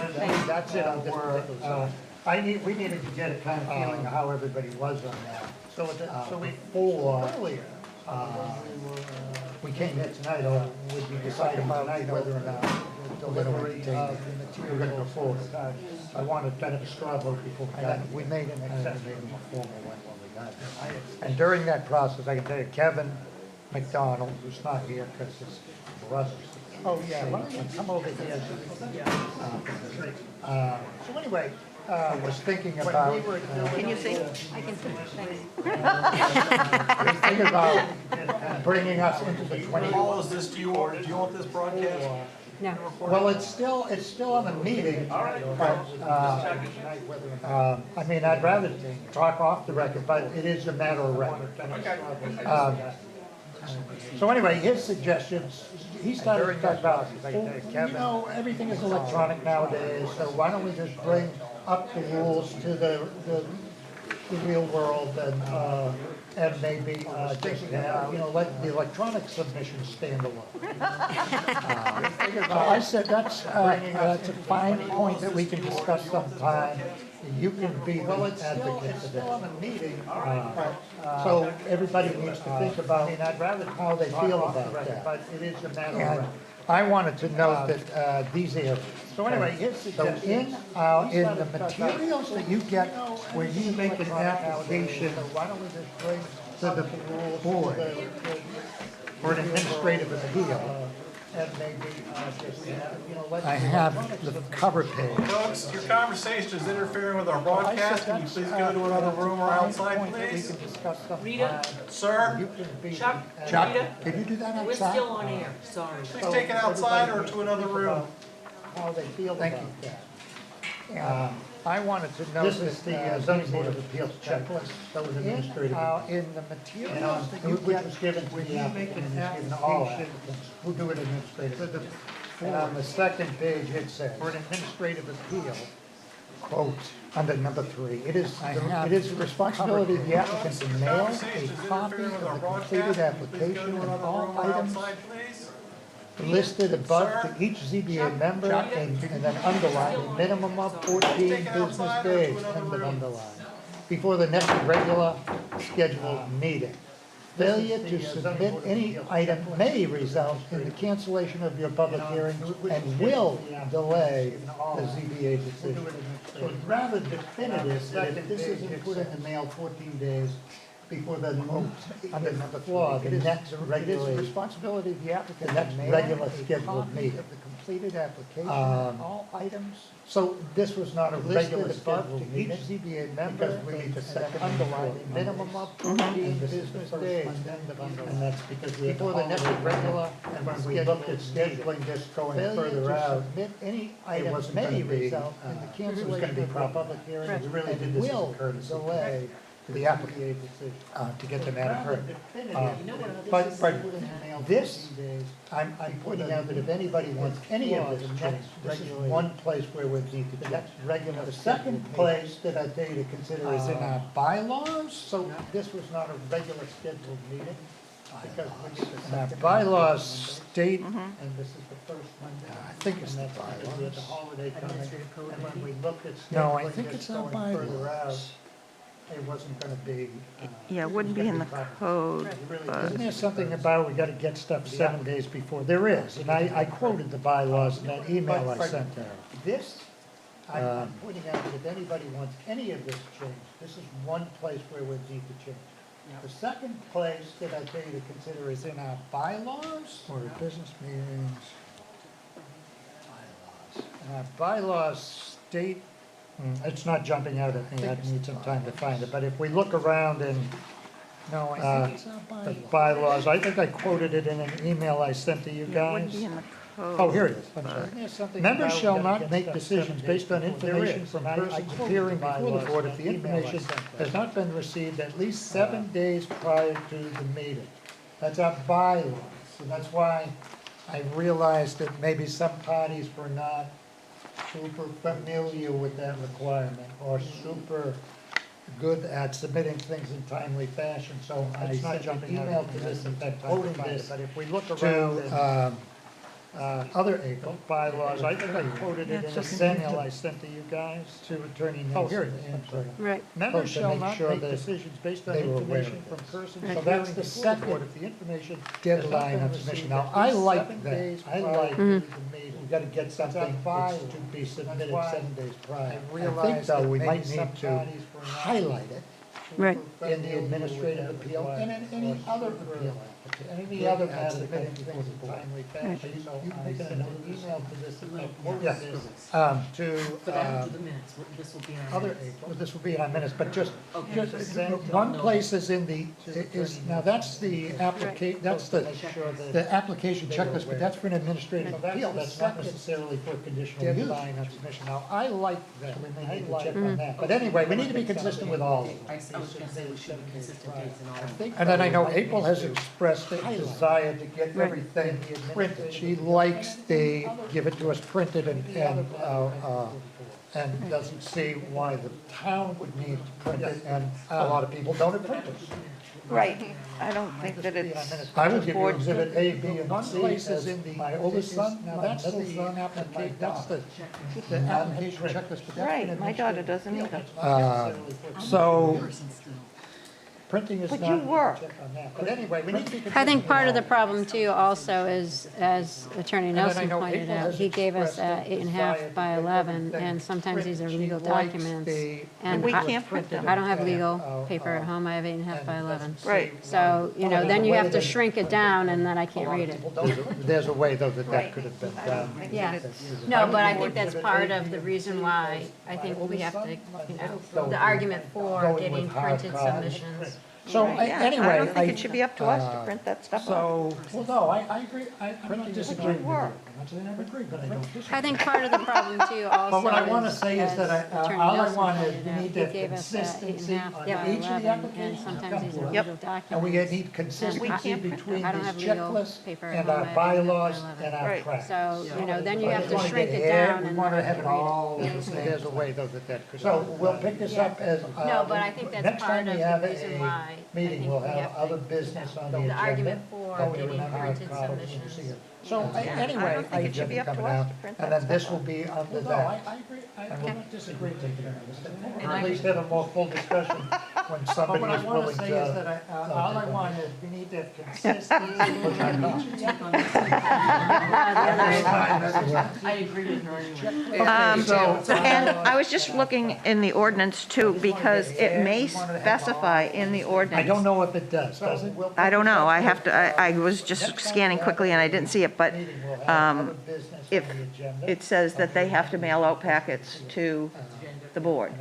Speaker 1: That's it on this particular side. We needed to get a kind of feeling of how everybody was on that. So before, we came here tonight, or would be deciding tonight whether or not we're going to go forward. I wanted kind of a straw vote before we made an exception. And during that process, I can tell you, Kevin McDonald, who's not here because his brother's Oh, yeah, why don't you come over here? So anyway, was thinking about.
Speaker 11: Can you see?
Speaker 2: I can see, thanks.
Speaker 1: Was thinking about bringing us into the 20.
Speaker 15: Paul, is this, do you want this broadcast?
Speaker 2: No.
Speaker 1: Well, it's still on the meeting, but, I mean, I'd rather talk off the record, but it is a matter of record. So anyway, his suggestions, he started to talk about, well, everything is electronic nowadays, so why don't we just bring up the rules to the real world and maybe just, let the electronic submission stand alone. So I said, that's a fine point that we can discuss sometime. You can be the advocate for that. So everybody needs to think about, I'd rather how they feel about that. But it is a matter of. I wanted to note that these areas. So anyway, so in the materials that you get when you make an application to the board for an administrative appeal, and maybe I have the cover page.
Speaker 15: Folks, your conversation is interfering with our broadcast. Can you please go to another room or outside, please?
Speaker 5: Rita?
Speaker 15: Sir,
Speaker 5: Chuck?
Speaker 1: Chuck,
Speaker 5: Rita?
Speaker 1: can you do that outside?
Speaker 5: We're still on air, sorry.
Speaker 15: please take it outside or to another room.
Speaker 1: How they feel about that. I wanted to know. This is the zoning board of appeals checklist, that was administrative. In the materials that you get, which was given to the applicant, given all applicants, who do it administratively. And on the second page, it says, for an administrative appeal, quote, under number 3, it is the responsibility of the applicant to mail a copy of the completed application and all items listed above to each ZBA member and then underline a minimum of 14 business days, end of underline, before the next regular scheduled meeting. Failure to submit any item may result in the cancellation of your public hearing and will delay the ZBA decision. So it's rather definitive that if this isn't put in the mail 14 days before the, under number 4, the next regular, responsibility of the applicant, the next regular scheduled meeting. Of the completed application, all items. So this was not a regular scheduled meeting. Each ZBA member, because we need to set the underline, minimum of 14 business days. And that's because we have before the next regular, and when we looked at scheduling this going further out, any item may result in the cancellation of the public hearing. We really did this as a courtesy. Delay to the applicant to get the matter heard. But this, I'm pointing out that if anybody wants any of this change, this is one place where we need to check. The second place that I tell you to consider is in our bylaws. So this was not a regular scheduled meeting. Because our bylaws state, and this is the first one, I think it's the bylaws. We had the holiday coming, and when we looked at scheduling this going further out, it wasn't gonna be.
Speaker 11: Yeah, it wouldn't be in the code, but
Speaker 1: Isn't there something about we gotta get stuff 7 days before? There is, and I quoted the bylaws in that email I sent out. This, I'm pointing out that if anybody wants any of this changed, this is one place where we need to change. The second place that I tell you to consider is in our bylaws, or business meetings. Bylaws. And our bylaws state, it's not jumping out at me, I need some time to find it, but if we look around in the bylaws, I think I quoted it in an email I sent to you
Speaker 11: it wouldn't
Speaker 1: guys.
Speaker 11: be in the code.
Speaker 1: Oh, here it is. I'm sorry. Members shall not make decisions based on information from persons appearing before the board if the information has not been received at least 7 days prior to the meeting. That's our bylaws, so that's why I realized that maybe some parties were not super familiar with that requirement or super good at submitting things in timely fashion. So I sent an email to this effect, quoting this, but if we look around other bylaws, I think I quoted it in a email I sent to you guys, to Attorney Nelson. Oh, here it is.
Speaker 2: Right.
Speaker 1: Members shall not make decisions based on information from persons. So that's the second if the information deadline of submission. Now, I like that. I like we gotta get something to be submitted 7 days prior. I think though, we might need to highlight it
Speaker 4: Right.
Speaker 8: in the administrative appeal and in any other appeal, any other matter that comes before the board. You can make an email to this,
Speaker 5: But I have to do the minutes, this will be on our
Speaker 8: other,
Speaker 5: minutes.
Speaker 8: well, this will be in our minutes, but just
Speaker 5: Okay.
Speaker 8: one place is in the, now that's the that's the application checklist, but that's for an administrative appeal, that's not necessarily for conditional use. Now, I like that, we may need to check on that, but anyway, we need to be consistent with all of them.
Speaker 5: I was gonna say we should be consistent dates and all that.
Speaker 8: And then I know April has expressed a desire to get everything printed. She likes to give it to us printed and doesn't see why the town would need to print it, and a lot of people don't have printers.
Speaker 11: Right, I don't think that it's
Speaker 8: I would give you
Speaker 11: board
Speaker 8: exhibit A, B, and C as my oldest son, now that's the application, the application checklist. But that's
Speaker 11: right,
Speaker 8: an
Speaker 11: my daughter doesn't either.
Speaker 8: So, printing is
Speaker 11: But
Speaker 8: not.
Speaker 11: you work.
Speaker 8: But anyway, we need to be.
Speaker 4: I think
Speaker 8: consistent
Speaker 4: part of
Speaker 8: with
Speaker 4: the
Speaker 8: all
Speaker 4: problem too also is, as Attorney
Speaker 8: And then I
Speaker 4: Nelson
Speaker 8: know
Speaker 4: pointed
Speaker 8: April
Speaker 4: out,
Speaker 8: has
Speaker 4: he gave us
Speaker 8: expressed a
Speaker 4: 8.5
Speaker 8: desire
Speaker 4: by
Speaker 8: to get
Speaker 4: 11,
Speaker 8: everything
Speaker 4: and sometimes these are
Speaker 8: printed.
Speaker 4: legal
Speaker 8: She likes
Speaker 4: documents.
Speaker 8: the-
Speaker 4: And
Speaker 11: We
Speaker 4: I-
Speaker 11: can't print them.
Speaker 4: I don't have legal
Speaker 8: Uh,
Speaker 4: paper at home, I have 8.5 by
Speaker 8: and
Speaker 4: 11.
Speaker 11: Right.
Speaker 4: So, you know, then you have to shrink it down, and then I
Speaker 8: A
Speaker 4: can't
Speaker 8: lot of
Speaker 4: read it.
Speaker 8: people don't. There's a way, though, that
Speaker 11: Right.
Speaker 8: could have been
Speaker 11: I don't
Speaker 8: done.
Speaker 11: think
Speaker 4: Yeah.
Speaker 11: that it's,
Speaker 4: No, but I think that's part of the reason why I think we have to, you know, the argument for
Speaker 8: Going
Speaker 4: getting
Speaker 8: with hard
Speaker 4: printed
Speaker 8: copy.
Speaker 4: submissions.
Speaker 8: So,
Speaker 11: yeah,
Speaker 8: anyway.
Speaker 11: I don't think it should be up to us to
Speaker 8: uh,
Speaker 11: print that stuff out.
Speaker 8: So, well, no, I agree, I'm not disagreeing with you.
Speaker 11: work.
Speaker 8: I'm not saying I agree, but I don't disagree.
Speaker 4: I think part of the problem too also
Speaker 8: But what I want to
Speaker 4: is,
Speaker 8: say is
Speaker 4: as
Speaker 8: that
Speaker 4: Attorney
Speaker 8: all I
Speaker 4: Nelson
Speaker 8: want is
Speaker 4: pointed
Speaker 8: we
Speaker 4: out,
Speaker 8: need
Speaker 4: he
Speaker 8: to have
Speaker 4: gave us
Speaker 8: consistency
Speaker 4: 8.5
Speaker 8: on
Speaker 4: by
Speaker 8: each of the
Speaker 4: 11, and
Speaker 8: applications.
Speaker 4: sometimes these are
Speaker 11: Yep.
Speaker 4: legal documents.
Speaker 8: And we need
Speaker 11: We
Speaker 8: consistency
Speaker 11: can't print
Speaker 8: between
Speaker 4: I don't
Speaker 8: these
Speaker 4: have legal
Speaker 8: checklists
Speaker 4: paper at
Speaker 8: and
Speaker 4: home.
Speaker 8: our
Speaker 4: I have 8.5 by
Speaker 8: bylaws
Speaker 4: 11.
Speaker 8: and our
Speaker 11: Right.
Speaker 8: track.
Speaker 4: So, you know, then you
Speaker 8: I
Speaker 4: have
Speaker 8: just
Speaker 4: to
Speaker 8: wanna
Speaker 4: shrink
Speaker 8: get
Speaker 4: it
Speaker 8: here,
Speaker 4: down
Speaker 8: we
Speaker 4: and
Speaker 8: want
Speaker 4: then
Speaker 8: to have it all, there's a way though that could. So we'll pick this up as.
Speaker 4: No, but I think that's
Speaker 8: next
Speaker 4: part
Speaker 8: time we
Speaker 4: of the
Speaker 8: have
Speaker 4: reason
Speaker 8: a
Speaker 4: why I
Speaker 8: Meeting,
Speaker 4: think
Speaker 8: we'll
Speaker 4: we
Speaker 8: have
Speaker 4: have to-
Speaker 8: other business on the agenda.
Speaker 4: The argument for
Speaker 8: that we
Speaker 4: getting
Speaker 8: remember
Speaker 4: printed
Speaker 8: how to
Speaker 4: submissions.
Speaker 8: see it. So
Speaker 11: I
Speaker 8: anyway,
Speaker 11: don't think it should be up to
Speaker 8: coming
Speaker 11: us
Speaker 8: out,
Speaker 11: to print
Speaker 8: and
Speaker 11: that
Speaker 8: then this
Speaker 11: stuff
Speaker 8: will
Speaker 11: out.
Speaker 8: be under
Speaker 1: No,
Speaker 8: that.
Speaker 1: I agree, I
Speaker 8: And
Speaker 1: will
Speaker 8: we'll
Speaker 1: not disagree with you.
Speaker 8: Or at least have a more full discussion when
Speaker 1: But
Speaker 8: somebody
Speaker 1: what I
Speaker 8: is
Speaker 1: want
Speaker 8: willing
Speaker 1: to
Speaker 8: to.
Speaker 1: say is that all I want is, we need to have consistency.
Speaker 5: I agree with her anyway.
Speaker 11: And I was just looking in the ordinance too, because it may specify in the ordinance.
Speaker 8: I don't know if it does it?
Speaker 11: I don't know, I have to, I was just scanning quickly and I didn't see it, but if it says that they have to mail out packets to the board.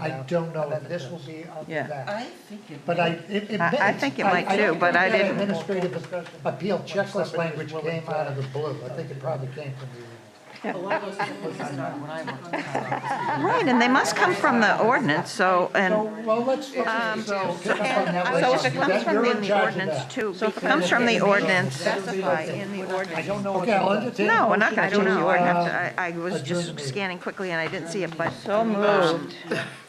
Speaker 8: I don't know if this will be under
Speaker 11: Yeah.
Speaker 8: that.
Speaker 5: I think it.
Speaker 8: But
Speaker 11: I think it might too, but I didn't.
Speaker 8: Administrative appeal checklist language came out of the blue. I think it probably came from the.
Speaker 5: A lot of those checklists started when I worked in the town office.
Speaker 11: Right, and they must come from the ordinance, so,
Speaker 8: So,
Speaker 11: and,
Speaker 8: well, let's, pick up on that
Speaker 11: so
Speaker 8: later.
Speaker 11: if it comes from
Speaker 8: You're
Speaker 11: in
Speaker 8: in
Speaker 11: the
Speaker 8: charge of
Speaker 11: ordinance
Speaker 8: that.
Speaker 11: too, so if it comes from the ordinance, specify in the
Speaker 8: I
Speaker 11: ordinance.
Speaker 8: don't know. what Okay, I'll that is. entertain a
Speaker 11: No, we're not,
Speaker 8: motion
Speaker 11: I don't know,
Speaker 8: to,
Speaker 11: I'd have to, I was
Speaker 8: adjourn the
Speaker 11: just
Speaker 8: meeting.
Speaker 11: scanning quickly and I didn't see it, but so moved.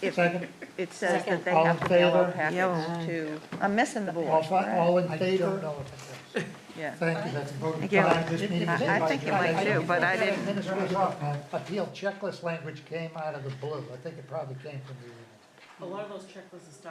Speaker 11: If
Speaker 8: Second,
Speaker 11: it says that they
Speaker 8: All in
Speaker 11: have to mail out
Speaker 8: favor?
Speaker 11: packets to, I'm missing the board.
Speaker 8: all in favor?
Speaker 11: Yeah.
Speaker 8: Thank you, that's voted.
Speaker 11: Thank you.
Speaker 8: Fine. This meeting is
Speaker 11: I think it might too, but I didn't.
Speaker 8: Administrative appeal checklist language came out of the blue. I think it probably came from the.
Speaker 5: A lot of those checklists started